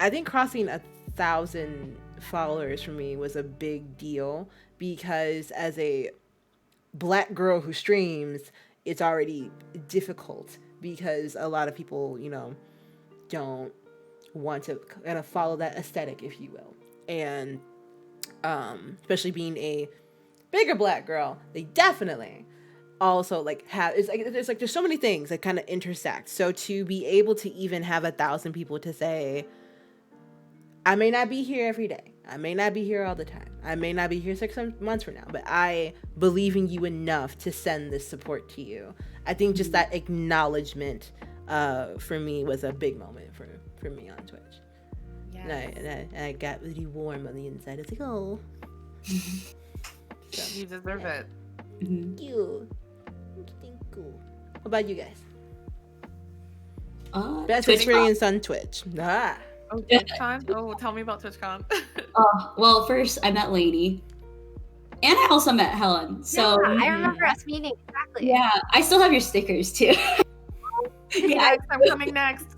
I think crossing 1,000 followers for me was a big deal, because as a Black girl who streams, it's already difficult because a lot of people, you know, don't want to kind of follow that aesthetic, if you will. And especially being a bigger Black girl, they definitely also like have, it's like there's so many things that kind of intersect. So to be able to even have 1,000 people to say, I may not be here every day, I may not be here all the time, I may not be here 6 months from now, but I believe in you enough to send this support to you. I think just that acknowledgement for me was a big moment for me on Twitch. Yes. And I got really warm on the inside. It's like, oh. You deserve it. Thank you. Thank you. What about you guys? Best experience on Twitch. Ah. Oh, TwitchCon? Oh, tell me about TwitchCon. Well, first I met Lainey. And I also met Helen. So yeah, I remember us meeting, exactly. Yeah, I still have your stickers too. Yeah, I'm coming next.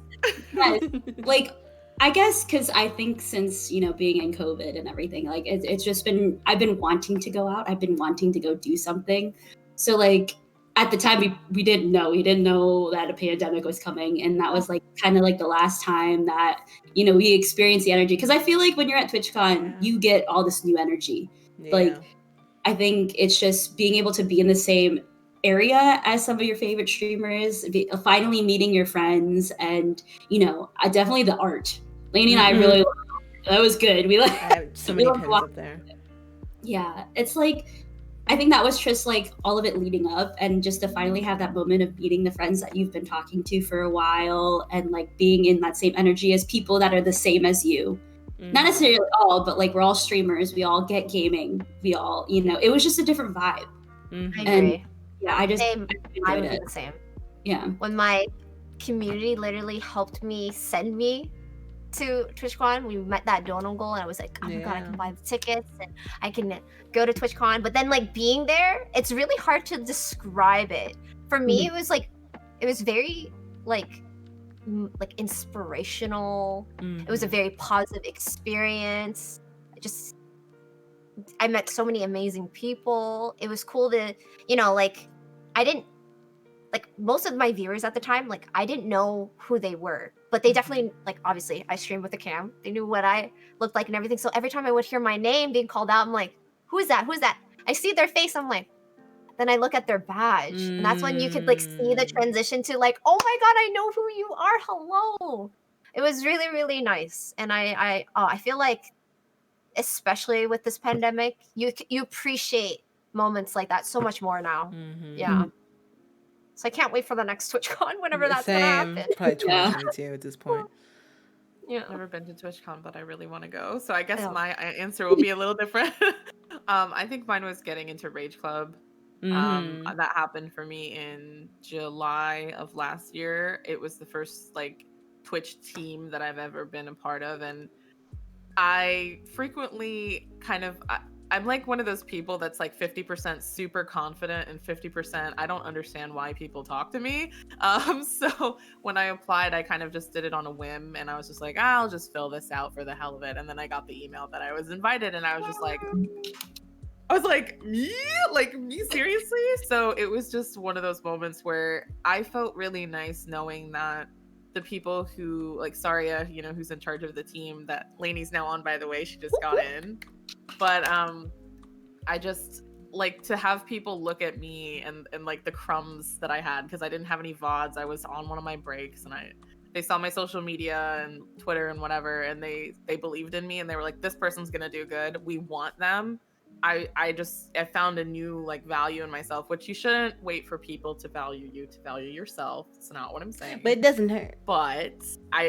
Yes. Like, I guess because I think since, you know, being in COVID and everything, like it's just been, I've been wanting to go out. I've been wanting to go do something. So like at the time we didn't know that a pandemic was coming. And that was like kind of like the last time that, you know, we experienced the energy. Because I feel like when you're at TwitchCon, you get all this new energy. Yeah. Like, I think it's just being able to be in the same area as some of your favorite streamers, finally meeting your friends, and, you know, definitely the art. Lainey and I really, that was good. We like, I have so many pins up there. Yeah, it's like, I think that was just like all of it leading up, and just to finally have that moment of meeting the friends that you've been talking to for a while, and like being in that same energy as people that are the same as you. Not necessarily all, but like we're all streamers, we all get gaming, we all, you know, it was just a different vibe. I agree. Yeah, I would be the same. Yeah. When my community literally helped me send me to TwitchCon, we met that donor goal, and I was like, oh my god, I can buy the tickets and I can go to TwitchCon. But then like being there, it's really hard to describe it. For me, it was very like inspirational. It was a very positive experience. I met so many amazing people. It was cool to, you know, like I didn't, like most of my viewers at the time, like I didn't know who they were, but they definitely, like, obviously I streamed with a cam. They knew what I looked like and everything. So every time I would hear my name being called out, I'm like, who is that? Who is that? I see their face. I'm like, then I look at their badge, and that's when you could like see the transition to like, oh my god, I know who you are. Hello. It was really, really nice. And I feel like, especially with this pandemic, you appreciate moments like that so much more now. Yeah. So I can't wait for the next TwitchCon, whenever that's gonna happen. Probably 2022 at this point. Yeah. I've never been to TwitchCon, but I really want to go. So I guess my answer will be a little different. I think mine was getting into Rage Club. That happened for me in July of last year. It was the first like Twitch team that I've ever been a part of, and I frequently I'm like one of those people that's like 50% super confident and 50% I don't understand why people talk to me. So when I applied, I kind of just did it on a whim, and I was just like, I'll just fill this out for the hell of it. And then I got the email that I was invited, and I was just like, me? Like, me? Seriously? So it was just one of those moments where I felt really nice knowing that the people who, like Saria, you know, who's in charge of the team that Lainey's now on, by the way, she just got in. But I just like to have people look at me and like the crumbs that I had, because I didn't have any VODs. I was on one of my breaks, and they saw my social media and Twitter and whatever, and they believed in me, and they were like, this person's gonna do good. We want them. I found a new like value in myself, which you shouldn't wait for people to value you to value yourself. It's not what I'm saying. But it doesn't hurt. But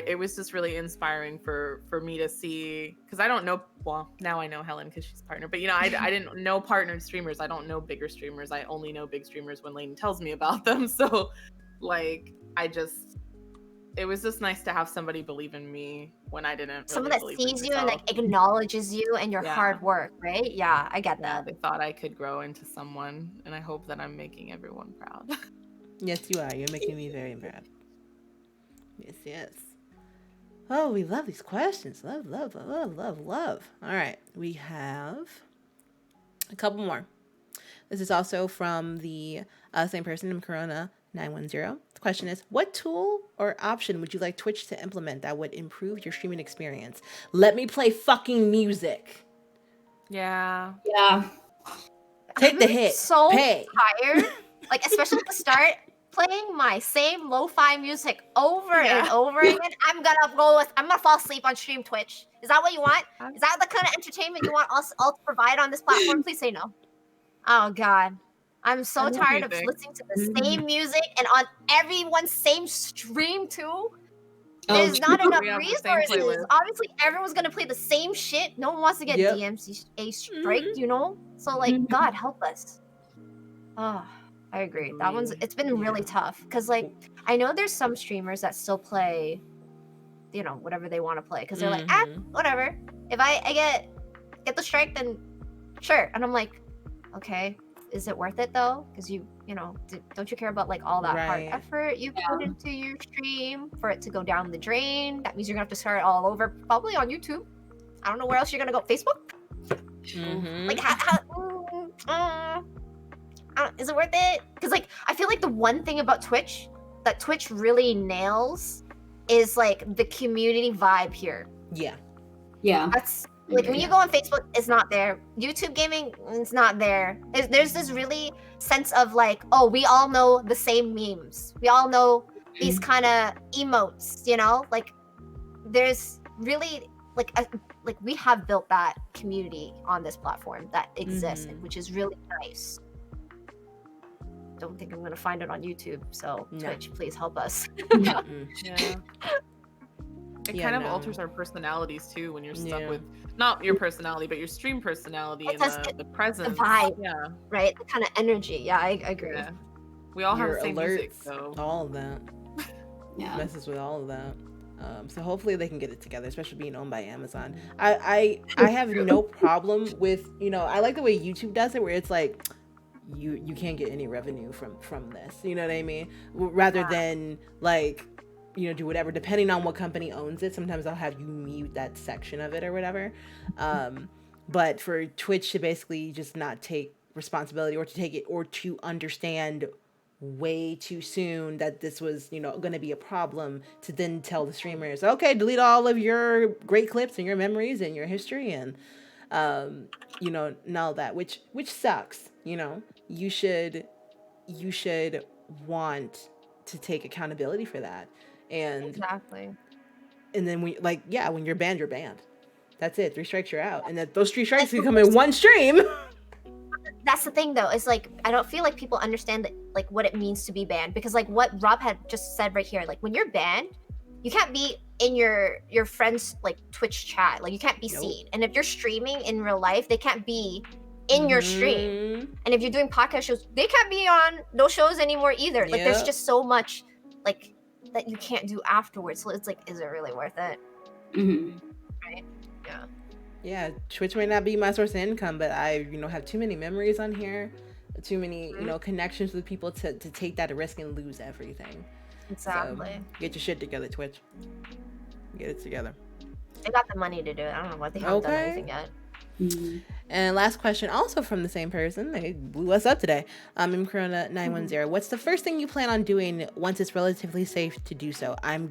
it was just really inspiring for me to see, because I don't know, well, now I know Helen because she's a partner, but you know, I didn't know partnered streamers. I don't know bigger streamers. I only know big streamers when Lainey tells me about them. So like it was just nice to have somebody believe in me when I didn't. Someone that sees you and like acknowledges you and your hard work, right? Yeah, I get that. They thought I could grow into someone, and I hope that I'm making everyone proud. Yes, you are. You're making me very proud. Yes. Oh, we love these questions. Love. All right, we have a couple more. This is also from the same person, Corona 910. The question is, what tool or option would you like Twitch to implement that would improve your streaming experience? Let me play fucking music. Yeah. Yeah. Take the I'm hit. so Pay. tired. Like, especially at the start, playing my same lo-fi music over and over again. I'm gonna fall asleep on stream Twitch. Is that what you want? Is that the kind of entertainment you want us all to provide on this platform? Please say no. Oh God. I'm so tired of music. listening to the same music and on everyone's same stream too. There's not true. enough We have the same resources. playlist. Obviously, everyone's gonna play the same shit. No one wants to get Yep. DMCA striked, you know? So like, God help us. Oh, I agree. It's been really tough. Cause like, I know there's some streamers that still play, you know, whatever they want to play. Cause they're like, whatever. If I get the strike, then sure. And I'm like, okay, is it worth it though? Cause you know, don't you care about like all that hard effort you put into your stream for it to go down the drain? That means you're gonna have to start all over, probably on YouTube. I don't know where else you're gonna go. Facebook? Like, is it worth it? Because like, I feel like the one thing about Twitch that Twitch really nails is like the community vibe here. Yeah. That's like when you go on Facebook, it's not there. YouTube gaming, it's not there. There's this really sense of like, oh, we all know the same memes. We all know these kind of emotes, you know? Like, there's really like we have built that community on this platform that exists, which is really nice. Don't think I'm gonna find it on YouTube, so Twitch, please help us. It kind of alters our personalities too when you're stuck with not your personality but your stream personality and the presence, the vibe, right? The kind of energy. Yeah, I agree. Yeah. We all have the same alerts, music, so all of that. Messes with all of that. So hopefully they can get it together, especially being owned by Amazon. I have no problem with, you know, I like the way YouTube does it, where it's like you can't get any revenue from this. You know what I mean? Rather than like, you know, do whatever, depending on what company owns it. Sometimes I'll have you mute that section of it or whatever. But for Twitch to basically just not take responsibility or to take it or to understand way too soon that this was, you know, going to be a problem, to then tell the streamers, okay, delete all of your great clips and your memories and your history and, you know, and all that, which sucks. You know, you should want to take accountability for that. And exactly. And then when you're banned, you're banned. That's it. 3 strikes, you're out. And that those 3 strikes can come in one stream. That's the thing though, is like, I don't feel like people understand that, like, what it means to be banned, because like what Rob had just said right here, like when you're banned, you can't be in your friends like Twitch chat, like you can't be seen. And if you're streaming in real life, they can't be in your stream. And if you're doing podcast shows, they can't be on those shows anymore either. Like there's just so much like that you can't do afterwards. So it's like, is it really worth it? Right? Yeah, Twitch might not be my source of income, but I, you know, have too many memories on here, too many, you know, connections with people to take that risk and lose everything. Exactly. So, get your shit together, Twitch. Get it together. They got the money to do it. I don't know what they haven't done anything yet. And last question, also from the same person. They blew us up today. Corona 910. What's the first thing you plan on doing once it's relatively safe to do so? I'm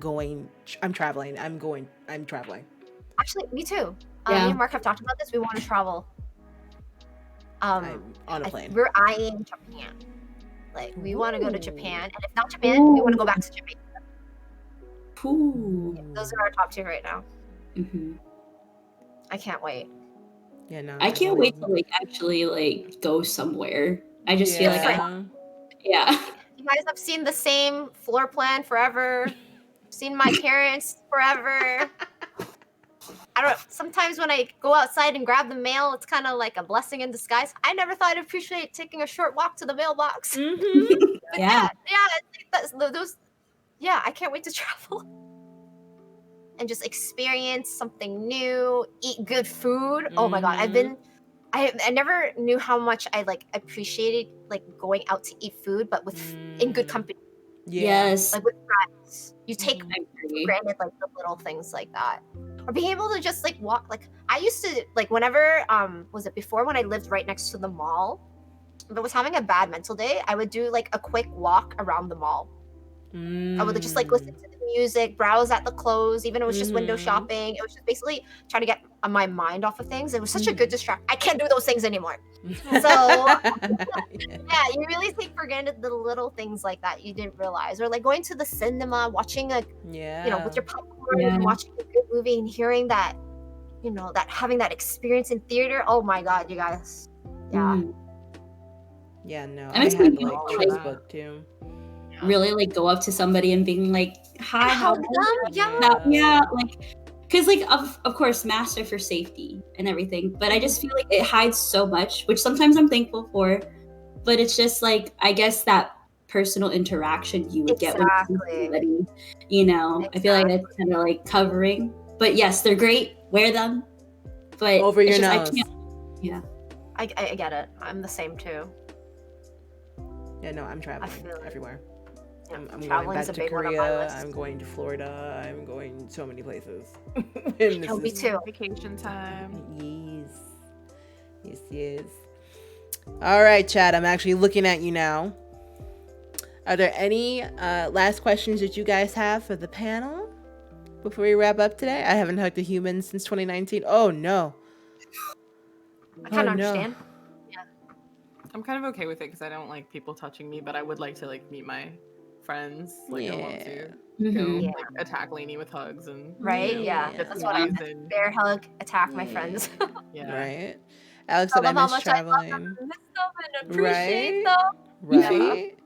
traveling. Actually, me too. Me and Mark have talked about this. We want to travel. I'm on a plane. We're eyeing Japan. Like, we want to go to Japan. And if not Japan, we want to go back to Japan. Those are our top 2 right now. I can't wait. Yeah, no. I can't wait to like actually like go somewhere. I just feel like you guys have seen the same floor plan forever. Seen my parents forever. I don't know. Sometimes when I go outside and grab the mail, it's kind of like a blessing in disguise. I never thought I'd appreciate taking a short walk to the mailbox. I can't wait to travel and just experience something new, eat good food. Oh my God, I never knew how much I like appreciated like going out to eat food, but in good company. Yes, like with friends. You take for granted like the little things like that. Or being able to just like walk, like I used to like whenever was it before when I lived right next to the mall, if I was having a bad mental day, I would do like a quick walk around the mall. I would just like listen to the music, browse at the clothes, even if it was just window shopping. It was just basically trying to get my mind off of things. It was such a good distraction. I can't do those things anymore. So yeah, you really take for granted the little things like that you didn't realize, or like going to the cinema, watching a with your popcorn and watching a good movie and hearing that, that having that experience in theater. Oh my god, you guys. Yeah. Yeah, no. I I mean, had like, like Facebook too. Really like go up to somebody and being like, hi, how Hug are them, you? Yeah, like, because like of course masks are for safety and everything, but I just feel like it hides so much, which sometimes I'm thankful for, but it's just like, I guess that personal interaction you would get with somebody, I feel like that's kind of like covering. But yes, they're great, wear them, but over your it's just, nose. I can't. Yeah, I get it. I'm the same too. Yeah, no, I'm traveling feel it. everywhere. Yeah, I'm going traveling's back a to big one on my Korea. list. I'm going to Florida. I'm going so many places. Oh, me too. Vacation time. Yes. All right, Chad. I'm actually looking at you now. Are there any last questions that you guys have for the panel before we wrap up today? I haven't hugged a human since 2019. Oh no. I kind of understand. I'm kind of okay with it because I don't like people touching me, but I would like to like meet my friends. Like I want to go like attack Lainey with hugs and Yeah, that's what I'm. Bear hug, attack my friends. Right. Alex said I miss traveling. I miss them and appreciate them. Right.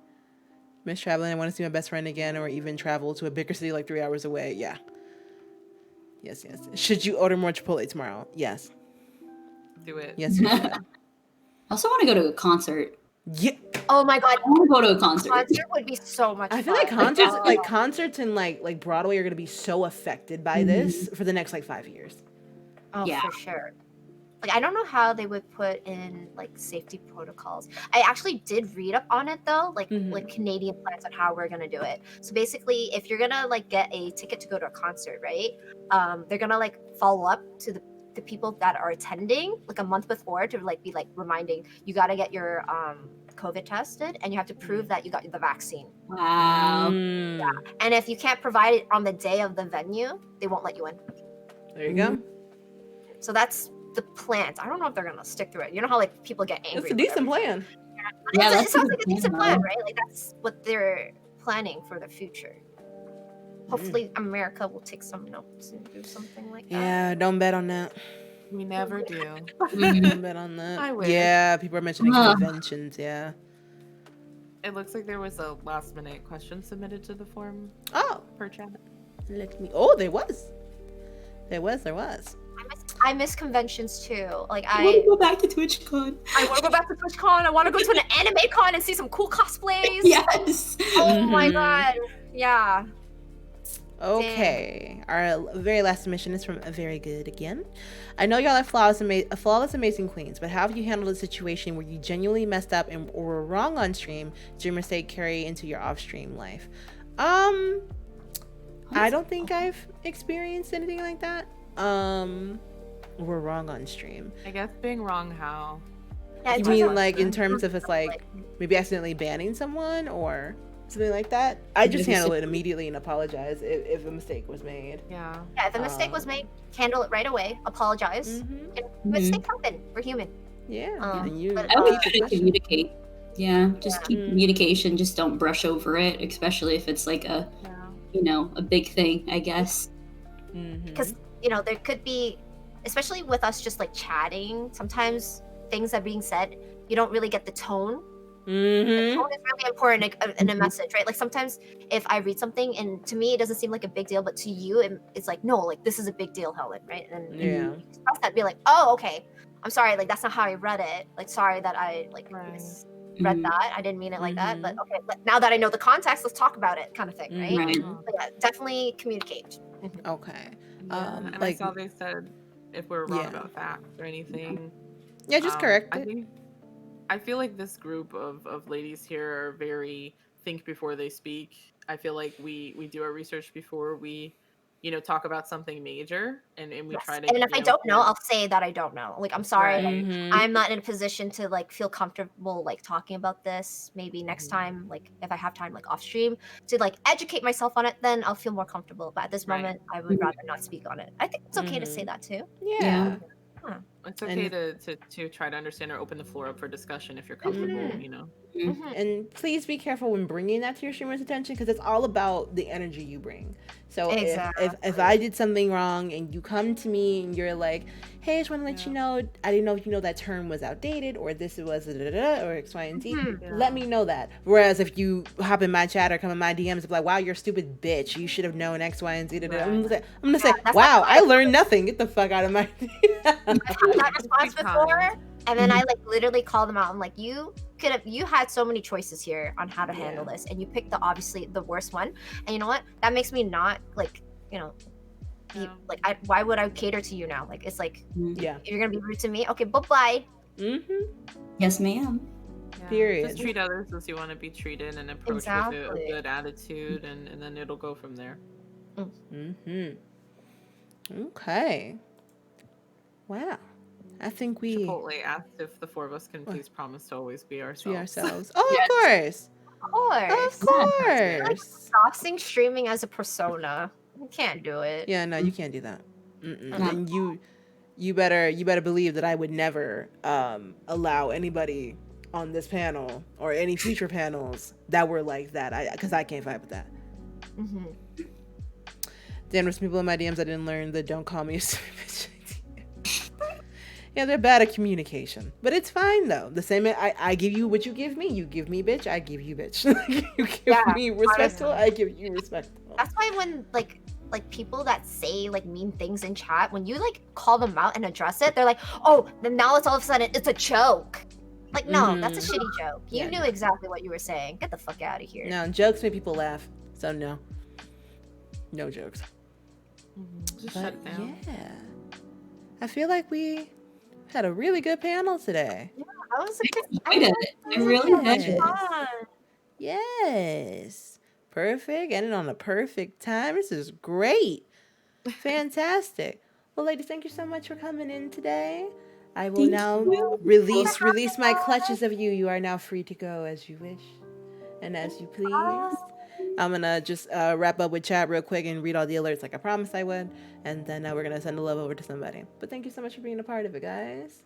Miss traveling. I want to see my best friend again, or even travel to a bigger city like 3 hours away. Yeah. Yes. Should you order more Chipotle tomorrow? Yes. Do it. Yes, you should. I also want to go to a concert. Yeah. Oh my god. I want to go to a concert. Concert would be so much fun. I feel like concerts and like Broadway are going to be so affected by this for the next like 5 years. Oh, for sure. Like, I don't know how they would put in like safety protocols. I actually did read up on it though, like Canadian plans on how we're gonna do it. So basically, if you're gonna like get a ticket to go to a concert, right? They're gonna like follow up to the people that are attending like a month before to like be like reminding you got to get your COVID tested and you have to prove that you got the vaccine. Wow. Yeah. And if you can't provide it on the day of the venue, they won't let you in. There you go. So that's the plans. I don't know if they're gonna stick through it. You know how like people get angry. It's a decent plan. Yeah, it sounds like a decent plan, right? Like that's what they're planning for the future. Hopefully, America will take some notes and do something like that. Yeah, don't bet on that. We never do. Don't bet on that. I wish. Yeah, people are mentioning conventions. Yeah. It looks like there was a last minute question submitted to the form. Oh, per chat. Let me. Oh, there was. I miss conventions too. Like I want to go back to TwitchCon. I want to go back to TwitchCon. I want to go to an anime con and see some cool cosplays. Yes. Oh my god. Yeah. Okay. Our very last submission is from a very good again. I know y'all are flawless, amazing queens, but how have you handled a situation where you genuinely messed up and or were wrong on stream? Did your mistake carry into your off-stream life? I don't think I've experienced anything like that. We're wrong on stream. I guess being wrong how? Yeah, you mean like in terms of it's like maybe accidentally banning someone or something like that? I just handle it immediately and apologize if a mistake was made. Yeah. Yeah, if a mistake was made, handle it right away. Apologize. Mistakes happen. We're human. Yeah. And you I would communicate. Yeah, just keep communication. Just don't brush over it, especially if it's like a, a big thing, I guess. Because, there could be, especially with us just like chatting, sometimes things are being said, you don't really get the tone. The tone is really important in a message, right? Like sometimes if I read something and to me it doesn't seem like a big deal, but to you it's like, no, like this is a big deal, Helen, right? And you express that, be like, oh, okay, I'm sorry, like that's not how I read it. Like sorry that I like read that. I didn't mean it like that, but okay, now that I know the context, let's talk about it, kind of thing, right? But yeah, definitely communicate. Okay. And I saw they said if we're wrong about facts or anything. Yeah, just correct it. I feel like this group of ladies here are very think before they speak. I feel like we do our research before we, talk about something major, and we Yes. try to. And if I don't know, I'll say that I don't know. Like, I'm sorry, Right. like, Mhm. I'm not in a position to like feel comfortable like talking about this. Maybe next Mhm. time, like if I have time, like off stream, to like educate myself on it, then I'll feel more comfortable. But at this Right. moment, I would rather not speak on it. I think it's okay to say Mhm. that too. Yeah. It's okay And to try to understand or open the floor up for discussion if you're comfortable. Mhm. Mhm. And please be careful when bringing that to your streamer's attention, because it's all about the energy you bring. So if I did something wrong and you come to me and you're like, hey, I just want to let you know, I didn't know if you know that term was outdated, or this was or X, Y, and Z. Let me know that. Whereas if you hop in my chat or come in my DMs and be like, wow, you're a stupid bitch, you should have known X, Y, and Z. Right. I'm gonna say, that's wow, not I learned nothing. Get the fuck out of my I've had that response Big before, time. and then I like literally call them out. I'm like, you had so many choices here on how to handle this, and you picked obviously the worst one. And you know what? That makes me not like, be like, why would I cater to you now? Like, it's like, Yeah. you're gonna be rude to me. Okay, bye. Yes, ma'am. Yeah. Period. Just treat others as you want to be treated, and approach with a good attitude, and then it'll go from there. Okay. Wow. I think we Chipotle asked if the four of us can please promise to always be ourselves. be ourselves. Oh, of course. Of Of course. Crossing streaming as a persona. You can't do it. Yeah, no, you can't do that. And you better believe that I would never allow anybody on this panel or any future panels that were like that. Because I can't vibe with that. Mm-hmm. Then there's people in my DMs that didn't learn the don't call me a stupid bitch. Yeah, they're bad at communication, but it's fine though. The same, I give you what you give me. You give me bitch, I give you bitch. You give me respectful, I give you respectful. That's why when like people that say like mean things in chat, when you like call them out and address it, they're like, oh, then now it's all of a sudden it's a joke. Like, no, that's a shitty joke. You knew exactly what you were saying. Get the fuck out of here. No, jokes make people laugh, so no jokes. Just But shut it down. yeah, I feel like we had a really good panel today. Yeah, that was a good. I did it. I really did. Yes. Perfect. Ended on a perfect time. This is great. Fantastic. Well, ladies, thank you so much for coming in today. I will now release my clutches of you. You are now free to go as you wish and as you please. I'm going to just wrap up with chat real quick and read all the alerts like I promised I would. And then we're going to send the love over to somebody. But thank you so much for being a part of it, guys.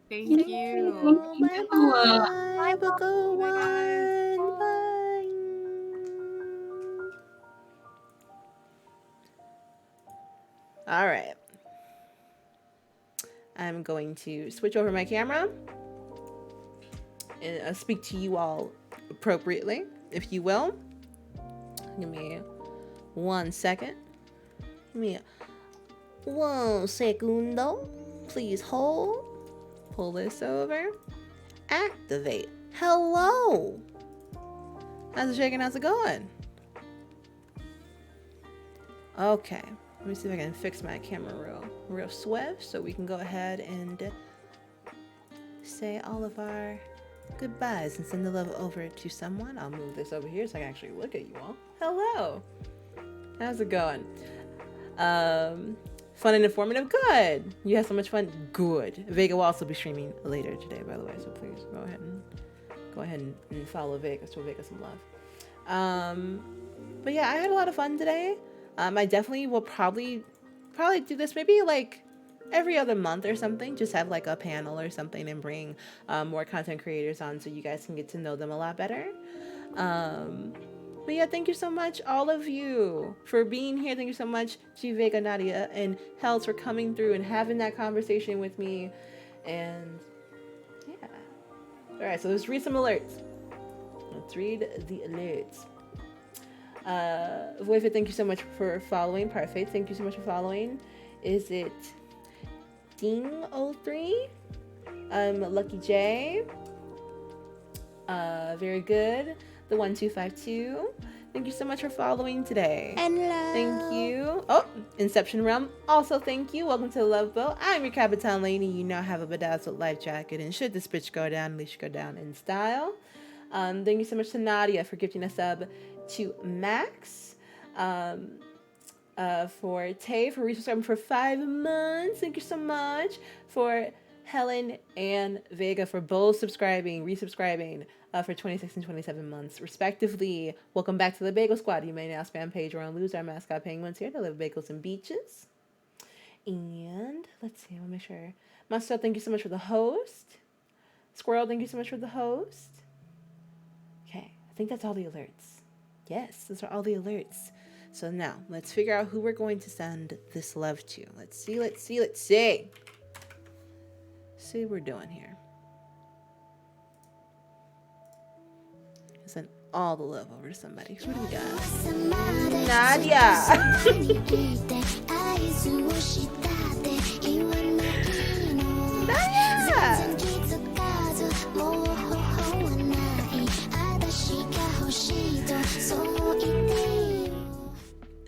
Thank you. Bye-bye. Have a good one. Bye. All right. I'm going to switch over my camera and speak to you all appropriately, if you will. Give me 1 second. Give me 1 segundo. Please hold. Pull this over. Activate. Hello. How's it shaking? How's it going? Okay. Let me see if I can fix my camera real swift so we can go ahead and say all of our goodbyes and send the love over to someone. I'll move this over here so I can actually look at you all. Hello. How's it going? Fun and informative? Good. You had so much fun? Good. Vega will also be streaming later today, by the way, so please go ahead and follow Vega, show Vega some love. But yeah, I had a lot of fun today. I definitely will probably do this maybe like every other month or something. Just have like a panel or something and bring more content creators on so you guys can get to know them a lot better. But yeah, thank you so much, all of you, for being here. Thank you so much to Vega, Nadia, and Hells for coming through and having that conversation with me. And yeah. All right, so let's read some alerts. Let's read the alerts. Voifit, thank you so much for following. Parfait, thank you so much for following. Is it Ding03? Lucky J. Very good. The 1252. Thank you so much for following today. Hello. Thank you. Oh, Inception Realm. Also, thank you. Welcome to the Love Boat. I'm your Capitan Lady. You now have a bedazzled life jacket, and should this bitch go down, at least you go down in style. Thank you so much to Nadia for gifting a sub to Max. For Tay for resubscribing for 5 months. Thank you so much. For Helen and Vega for both resubscribing for 26 and 27 months, respectively. Welcome back to the Bagel Squad. You may now spam page or lose our mascot penguins here to live bagels and beaches. And let's see, I want to make sure. Master, thank you so much for the host. Squirrel, thank you so much for the host. Okay, I think that's all the alerts. Yes, those are all the alerts. So now, let's figure out who we're going to send this love to. Let's see. See what we're doing here. Send all the love over to somebody. Who do we got? Nadia! Nadia!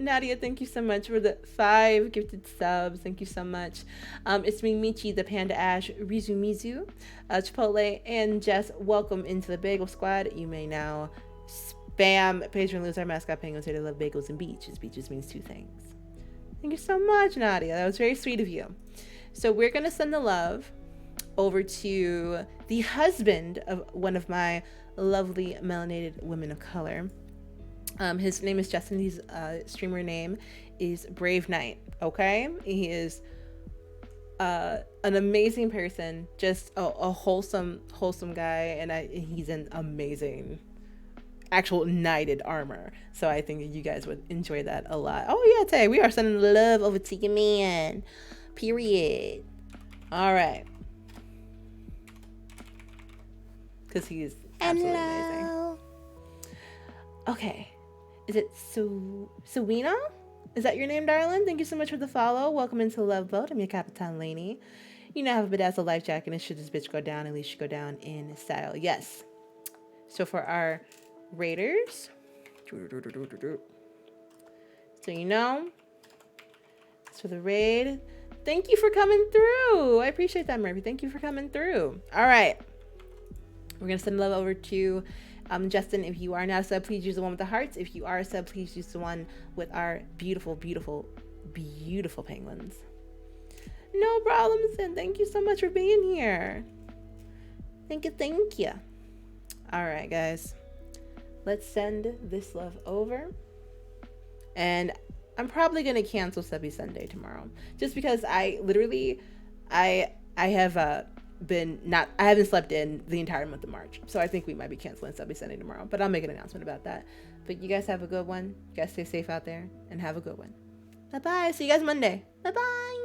Nadia, thank you so much for the 5 gifted subs. Thank you so much. It's me, Michi, the Panda Ash, Rizumizu, Chipotle, and Jess. Welcome into the Bagel Squad. You may now spam page and lose our mascot penguins here to love bagels and beaches. Beaches means 2 things. Thank you so much, Nadia. That was very sweet of you. So we're going to send the love over to the husband of one of my lovely melanated women of color. His name is Justin. His streamer name is Brave Knight. Okay, he is an amazing person, just a wholesome guy, and he's an amazing actual knighted armor. So I think you guys would enjoy that a lot. Oh yeah, Tay, we are sending love over to your man. Period. All right, because he's absolutely amazing. Okay. Is it Suwina? Is that your name, darling? Thank you so much for the follow. Welcome into Love Boat. I'm your Capitan Laney. You now have a bedazzled life jacket, and should this bitch go down, at least you go down in style. Yes. So for our raiders, so you know, it's for the raid. Thank you for coming through. I appreciate that, Murphy. Thank you for coming through. All right. We're going to send love over to Justin. If you are not a sub, please use the one with the hearts. If you are a sub, please use the one with our beautiful, beautiful, beautiful penguins. No problem, Sin. Thank you so much for being here. Thank you. All right, guys. Let's send this love over. And I'm probably going to cancel Subby Sunday tomorrow. Just because I haven't slept in the entire month of March. So I think we might be canceling Subby Sunday tomorrow. But I'll make an announcement about that. But you guys have a good one. You guys stay safe out there and have a good one. Bye-bye. See you guys Monday. Bye-bye.